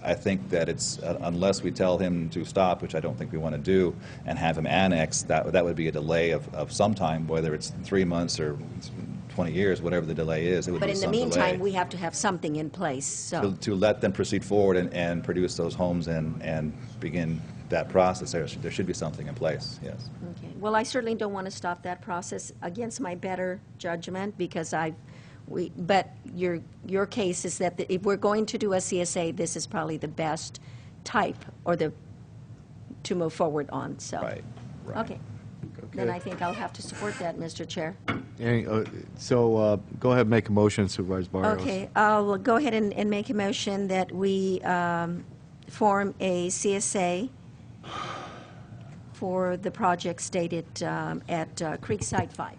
I think that it's, unless we tell him to stop, which I don't think we want to do, and have him annex, that would be a delay of some time, whether it's 3 months or 20 years, whatever the delay is, it would But be in the some meantime, delay. we have to have something in place, so. To let them proceed forward and produce those homes and begin that process, there should be something in place, yes. Okay. Well, I certainly don't want to stop that process against my better judgment, because but your case is that if we're going to do a CSA, this is probably the best type to move forward on, so. Right. Okay. Then I think I'll have to support that, Mr. Chair. So go ahead and make a motion, Supervisor Barrios. Okay, I'll go ahead and make a motion that we form a CSA for the project stated at Creekside 5.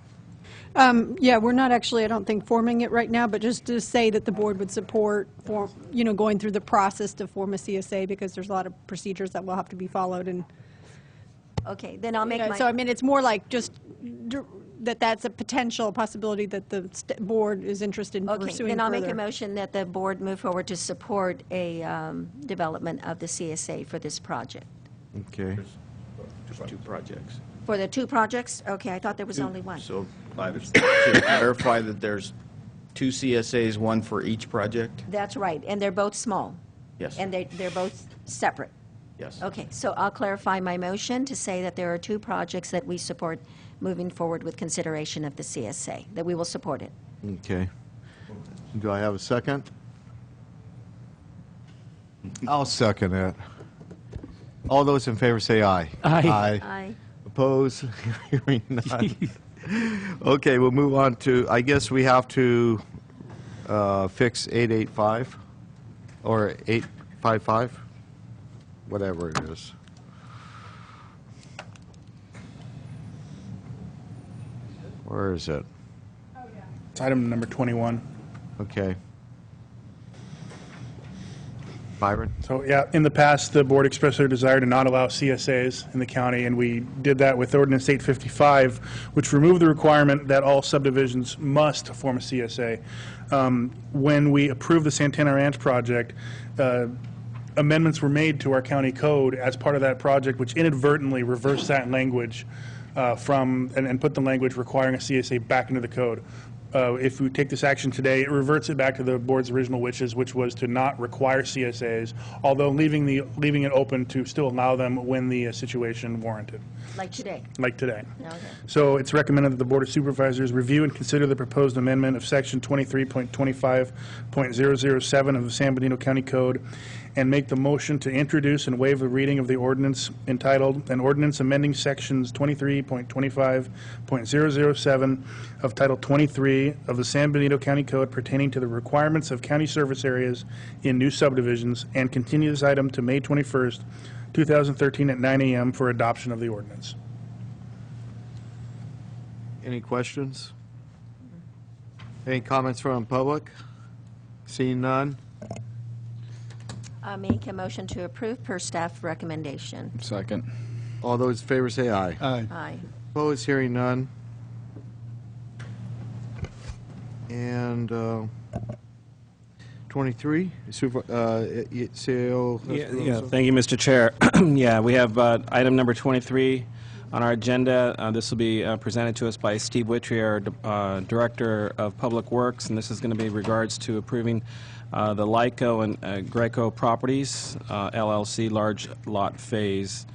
Yeah, we're not actually, I don't think, forming it right now, but just to say that the board would support, going through the process to form a CSA, because there's a lot of procedures that will have to be followed. And okay, then I'll make my... So, I mean, it's more like just that's a potential possibility that the board is interested in pursuing Okay, then I'll make further. a motion that the board move forward to support a development of the CSA for this project. Okay. Two projects. For the two projects? Okay, I thought there was only one. So, to clarify that there's two CSAs, one for each project? That's right, and they're both small. Yes. And they're both separate. Yes. Okay, so I'll clarify my motion to say that there are two projects that we support moving forward with consideration of the CSA, that we will support it. Okay. Do I have a second? I'll second it. All those in favor say aye. Aye. Aye. Oppose? Hearing none. Okay, we'll move on to, I guess we have to fix 885 or 855, whatever it is. Where is it? It's item number 21. Okay. Byron? So, yeah, in the past, the board expressed their desire to not allow CSAs in the county, and we did that with Ordinance 855, which removed the requirement that all subdivisions must form a CSA. When we approved the Santana Ranch project, amendments were made to our county code as part of that project, which inadvertently reversed that language and put the language requiring a CSA back into the code. If we take this action today, it reverts it back to the board's original wishes, which was to not require CSAs, although leaving it open to still allow them when the situation warranted. Like today? Like today. Okay. So it's recommended that the Board of Supervisors review and consider the proposed amendment of Section 23.25.007 of the San Bernardino County Code and make the motion to introduce and waive the reading of the ordinance entitled, an ordinance amending Sections 23.25.007 of Title 23 of the San Bernardino County Code pertaining to the requirements of county service areas in new subdivisions, and continue this item to May 21st, 2013 at 9 a.m. for adoption of the ordinance. Any questions? Any comments from the public? Seeing none? Make a motion to approve per staff recommendation. Second. All those in favor say aye. Aye. Aye. Opposed? Hearing none. And 23, sale. Yeah, thank you, Mr. Chair. Yeah, we have item number 23 on our agenda. This will be presented to us by Steve Whittier, Director of Public Works, and this is going to be regards to approving the LICO and Greco Properties, LLC, large lot phase.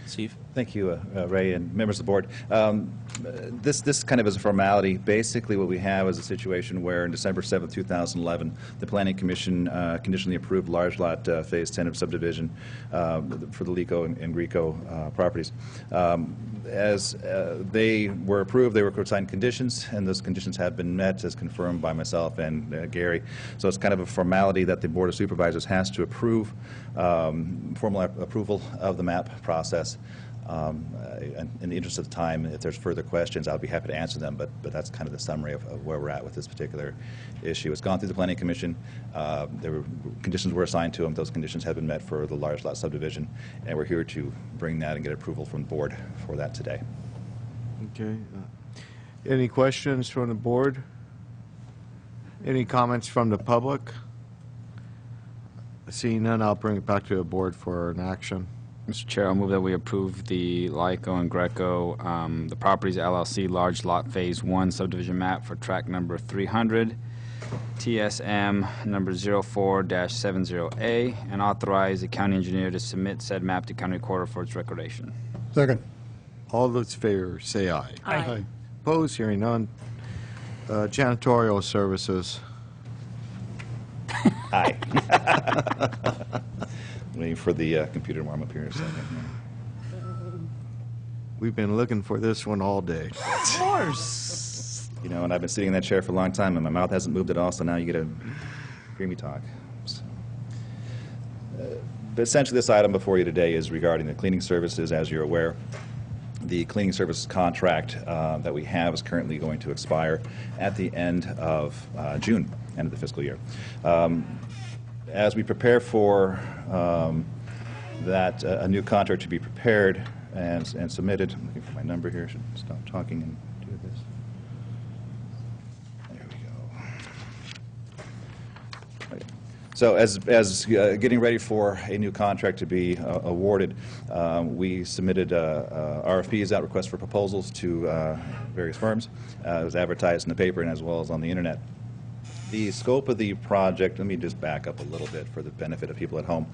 Steve? Thank you, Ray, and members of the board. This kind of is a formality. Basically, what we have is a situation where on December 7th, 2011, the Planning Commission conditionally approved large lot Phase 10 of subdivision for the LICO and Greco properties. As they were approved, they were assigned conditions, and those conditions have been met as confirmed by myself and Gary. So it's kind of a formality that the Board of Supervisors has to approve, formal approval of the map process. In the interest of time, if there's further questions, I'll be happy to answer them, but that's kind of the summary of where we're at with this particular issue. It's gone through the Planning Commission. Conditions were assigned to them. Those conditions have been met for the large lot subdivision, and we're here to bring that and get approval from the board for that today. Okay. Any questions from the board? Any comments from the public? Seeing none, I'll bring it back to the board for an action. Mr. Chair, I'll move that we approve the LICO and Greco, the Properties LLC Large Lot Phase 1 subdivision map for tract number 300, TSM number 04-70A, and authorize the county engineer to submit said map to county recorder for its recordation. Second. All those in favor say aye. Aye. Opposed? Hearing none. Janitorial services. Aye. Waiting for the computer to warm up here in a second. We've been looking for this one all day. Of course. You know, and I've been sitting in that chair for a long time, and my mouth hasn't moved at all, so now you get to hear me talk. So, but essentially, this item before you today is regarding the cleaning services. As you're aware, the cleaning services contract that we have is currently going to expire at the end of June, end of the fiscal year. As we prepare for that a new contract to be prepared and submitted, I'm looking for my number here. I should stop talking and do this. There we go. Okay. So as getting ready for a new contract to be awarded, we submitted RFPs, out requests for proposals, to various firms. It was advertised in the paper and as well as on the internet. The scope of the project, let me just back up a little bit for the benefit of people at home.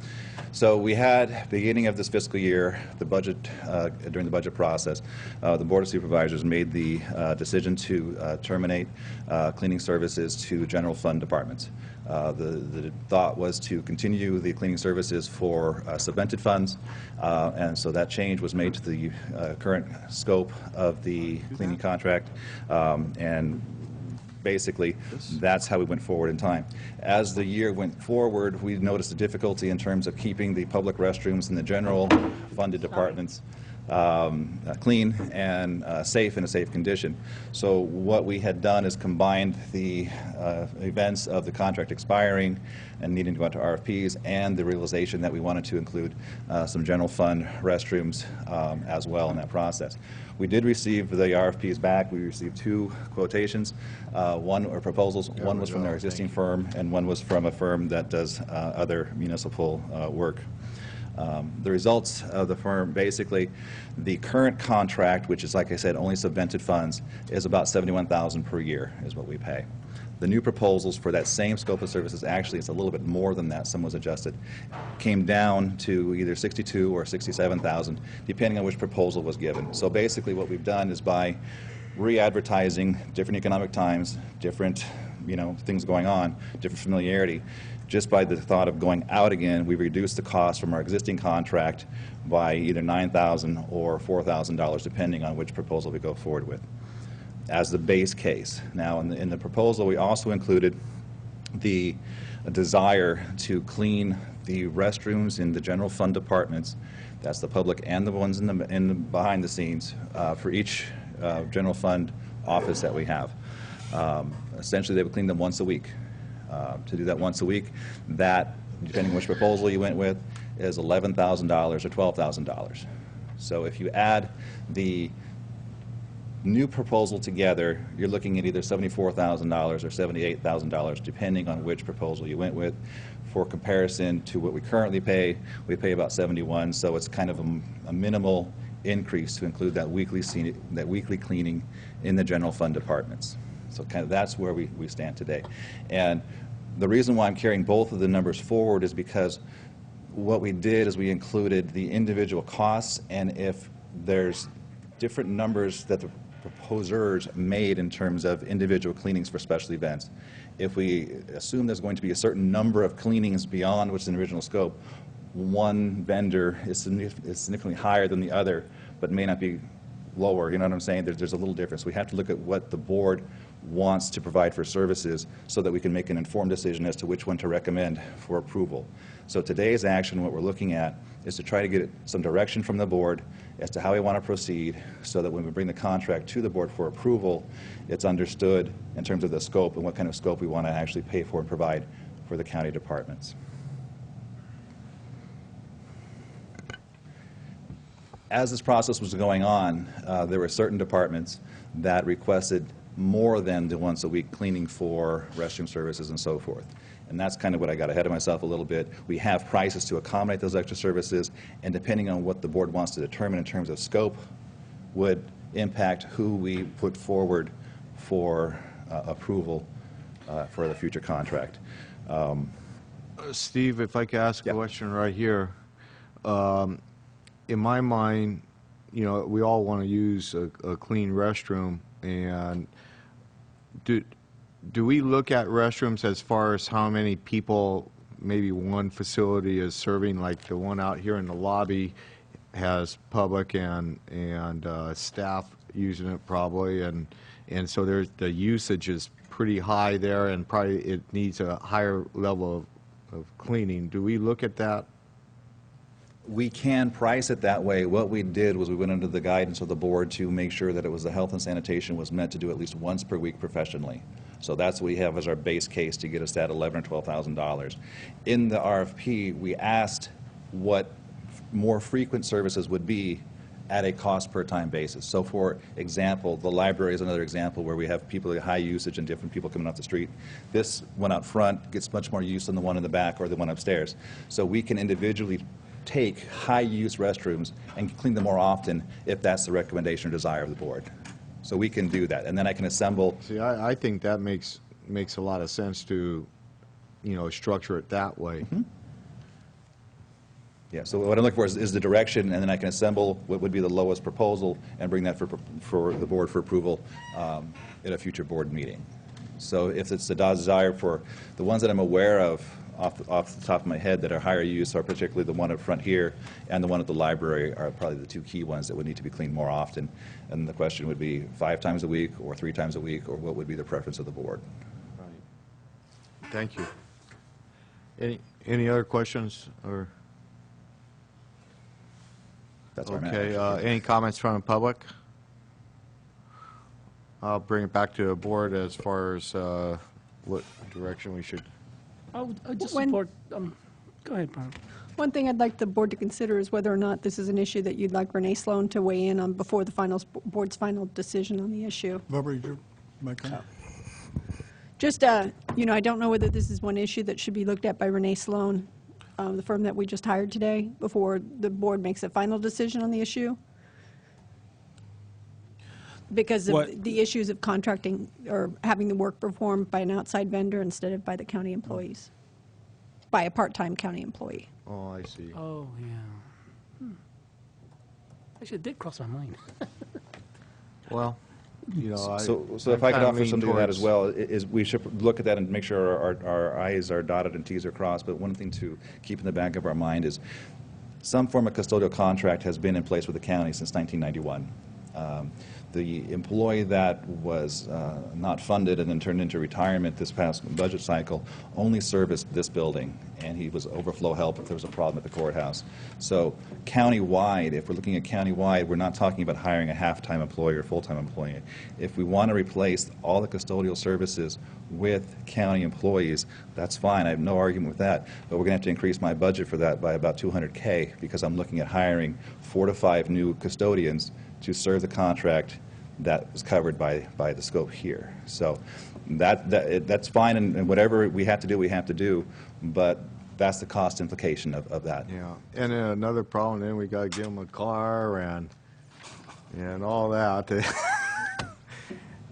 So we had, beginning of this fiscal year, the budget, during the budget process, the Board of Supervisors made the decision to terminate cleaning services to general fund departments. The thought was to continue the cleaning services for subvented funds, and so that change was made to the current scope of the cleaning contract, and basically, that's how we went forward in time. As the year went forward, we noticed a difficulty in terms of keeping the public restrooms in the general funded departments clean and safe, in a safe condition. So what we had done is combined the events of the contract expiring and needing to go out to RFPs and the realization that we wanted to include some general fund restrooms as well in that process. We did receive the RFPs back. We received 2 quotations, proposals. One was from their existing firm, and one was from a firm that does other municipal work. The results of the firm, basically, the current contract, which is, like I said, only subvented funds, is about $71,000 per year is what we pay. The new proposals for that same scope of services, actually it's a little bit more than that, some was adjusted, came down to either $62,000 or $67,000, depending on which proposal was given. So basically what we've done is by re-advertising different economic times, different things going on, different familiarity, just by the thought of going out again, we've reduced the cost from our existing contract by either $9,000 or $4,000, depending on which proposal we go forward with, as the base case. Now, in the proposal, we also included the desire to clean the restrooms in the general fund departments, that's the public and the ones in the behind the scenes, for each general fund office that we have. Essentially, they would clean them once a week. To do that once a week, that, depending on which proposal you went with, is $11,000 or $12,000. So if you add the new proposal together, you're looking at either $74,000 or $78,000, depending on which proposal you went with. For comparison to what we currently pay, we pay about $71,000, so it's kind of a minimal increase to include that weekly cleaning in the general fund departments. So kind of that's where we stand today. And the reason why I'm carrying both of the numbers forward is because what we did is we included the individual costs, and if there's different numbers that the proposers made in terms of individual cleanings for special events, if we assume there's going to be a certain number of cleanings beyond what's in the original scope, one vendor is significantly higher than the other, but may not be lower. You know what I'm saying? There's a little difference. We have to look at what the board wants to provide for services so that we can make an informed decision as to which one to recommend for approval. So today's action, what we're looking at, is to try to get some direction from the board as to how we want to proceed so that when we bring the contract to the board for approval, it's understood in terms of the scope and what kind of scope we want to actually pay for and provide for the county departments. As this process was going on, there were certain departments that requested more than the once a week cleaning for restroom services and so forth. And that's kind of what I got ahead of myself a little bit. We have prices to accommodate those extra services, and depending on what the board wants to determine in terms of scope would impact who we put forward for approval for the future contract. Steve, if I could ask a question right here. In my mind, we all want to use a clean restroom, and do we look at restrooms as far as how many people maybe one facility is serving? Like the one out here in the lobby has public and staff using it probably, and so there's the usage is pretty high there, and probably it needs a higher level of cleaning. Do we look at that? We can price it that way. What we did was we went under the guidance of the board to make sure that it was the health and sanitation was meant to do at least once per week professionally. So that's what we have as our base case to get us that $11,000 or $12,000. In the RFP, we asked what more frequent services would be at a cost per time basis. So for example, the library is another example where we have people with high usage and different people coming off the street. This one out front gets much more use than the one in the back or the one upstairs. So we can individually take high-use restrooms and clean them more often if that's the recommendation or desire of the board. So we can do that, and then I can assemble. See, I think that makes makes a lot of sense to, structure it that way. Yeah, so what I'm looking for is the direction, and then I can assemble what would be the lowest proposal and bring that for the board for approval at a future board meeting. So if it's the desire for the ones that I'm aware of off the top of my head that are higher use, are particularly the one up front here and the one at the library are probably the two key ones that would need to be cleaned more often. And the question would be 5 times a week or 3 times a week, or what would be the preference of the board? Right. Thank you. Any other questions or? That's where I'm at, Okay, actually. any comments from the public? I'll bring it back to the board as far as what direction we should. I would just When- support, go ahead, Barb. One thing I'd like the board to consider is whether or not this is an issue that you'd like Renee Sloan to weigh in on before the board's final decision on the issue. Barbara, your mic on? Just, I don't know whether this is one issue that should be looked at by Renee Sloan, the firm that we just hired today, before the board makes a final decision on the issue. Because of the issues of contracting or having the work performed by an outside vendor instead of by the county employees, by a part-time county employee. Oh, I see. Oh, yeah. Actually, it did cross my mind. Well, So if I could offer something to that as well, is we should look at that and make sure our I's are dotted and T's are crossed. But one thing to keep in the back of our mind is some form of custodial contract has been in place with the county since 1991. The employee that was not funded and then turned into retirement this past budget cycle only serviced this building, and he was overflow help if there was a problem at the courthouse. So countywide, if we're looking at countywide, we're not talking about hiring a half-time employee or full-time employee. If we want to replace all the custodial services with county employees, that's fine. I have no argument with that. But we're going to have to increase my budget for that by about $200K because I'm looking at hiring 4 to 5 new custodians to serve the contract that was covered by the scope here. So that's fine, and whatever we have to do, but that's the cost implication of that. Yeah, and then another problem, then we got to give them a car and all that.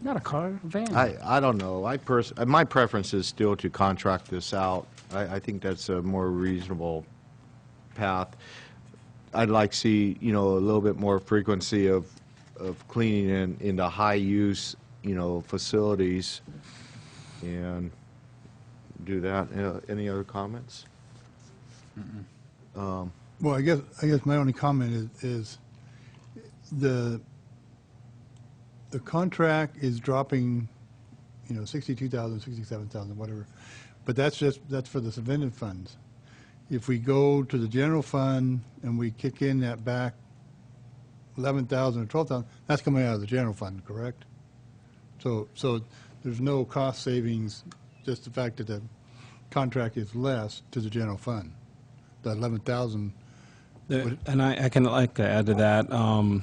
Not a car, a van. I don't know. My preference is still to contract this out. I think that's a more reasonable path. I'd like to see, a little bit more frequency of cleaning in the high-use, facilities, and do that. Any other comments? Well, I guess my only comment is the contract is dropping, 62,000, 67,000, whatever, but that's for the subvented funds. If we go to the general fund and we kick in that back 11,000 or 12,000, that's coming out of the general fund, correct? So there's no cost savings, just the fact that the contract is less to the general fund. The 11,000. And I can add to that.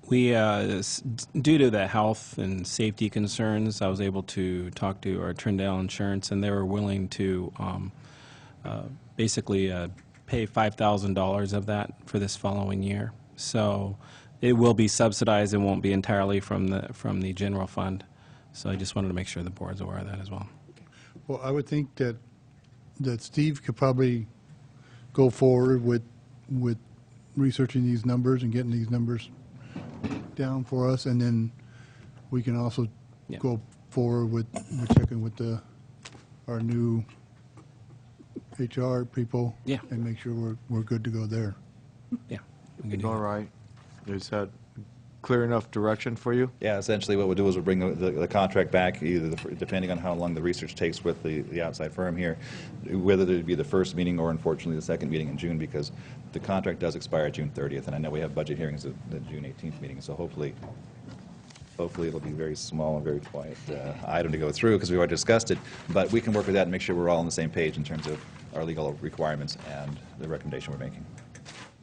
We, due to the health and safety concerns, I was able to talk to our Trindale Insurance, and they were willing to basically pay $5,000 of that for this following year. So it will be subsidized and won't be entirely from the general fund. So I just wanted to make sure the board's aware of that as well. Well, I would think that Steve could probably go forward with researching these numbers and getting these numbers down for us, and then we can also go forward with checking with our new HR people and make sure we're good to go there. Yeah. All right. Is that clear enough direction for you? Yeah, essentially what we'll do is we'll bring the contract back, either depending on how long the research takes with the outside firm here, whether it be the first meeting or unfortunately the second meeting in June, because the contract does expire June 30th, and I know we have budget hearings at the June 18th meeting, so hopefully it'll be very small and very quiet item to go through because we've already discussed it, but we can work with that and make sure we're all on the same page in terms of our legal requirements and the recommendation we're making.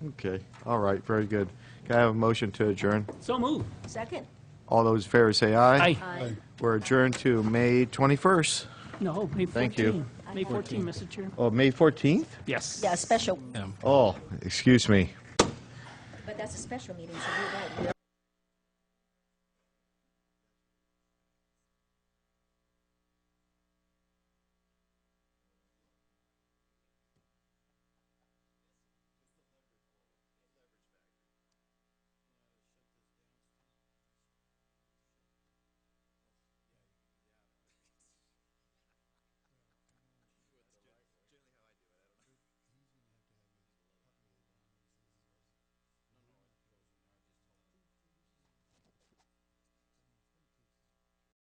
Okay. All right. Very good. Can I have a motion to adjourn? So move. Second. All those in favor say aye. Aye. Aye. We're adjourned to May 21st. No, May 14. Thank you. May 14, Mr. Chair. Oh, May 14th? Yes. Yeah, special, Oh, excuse me. but that's a special meeting, so you're right.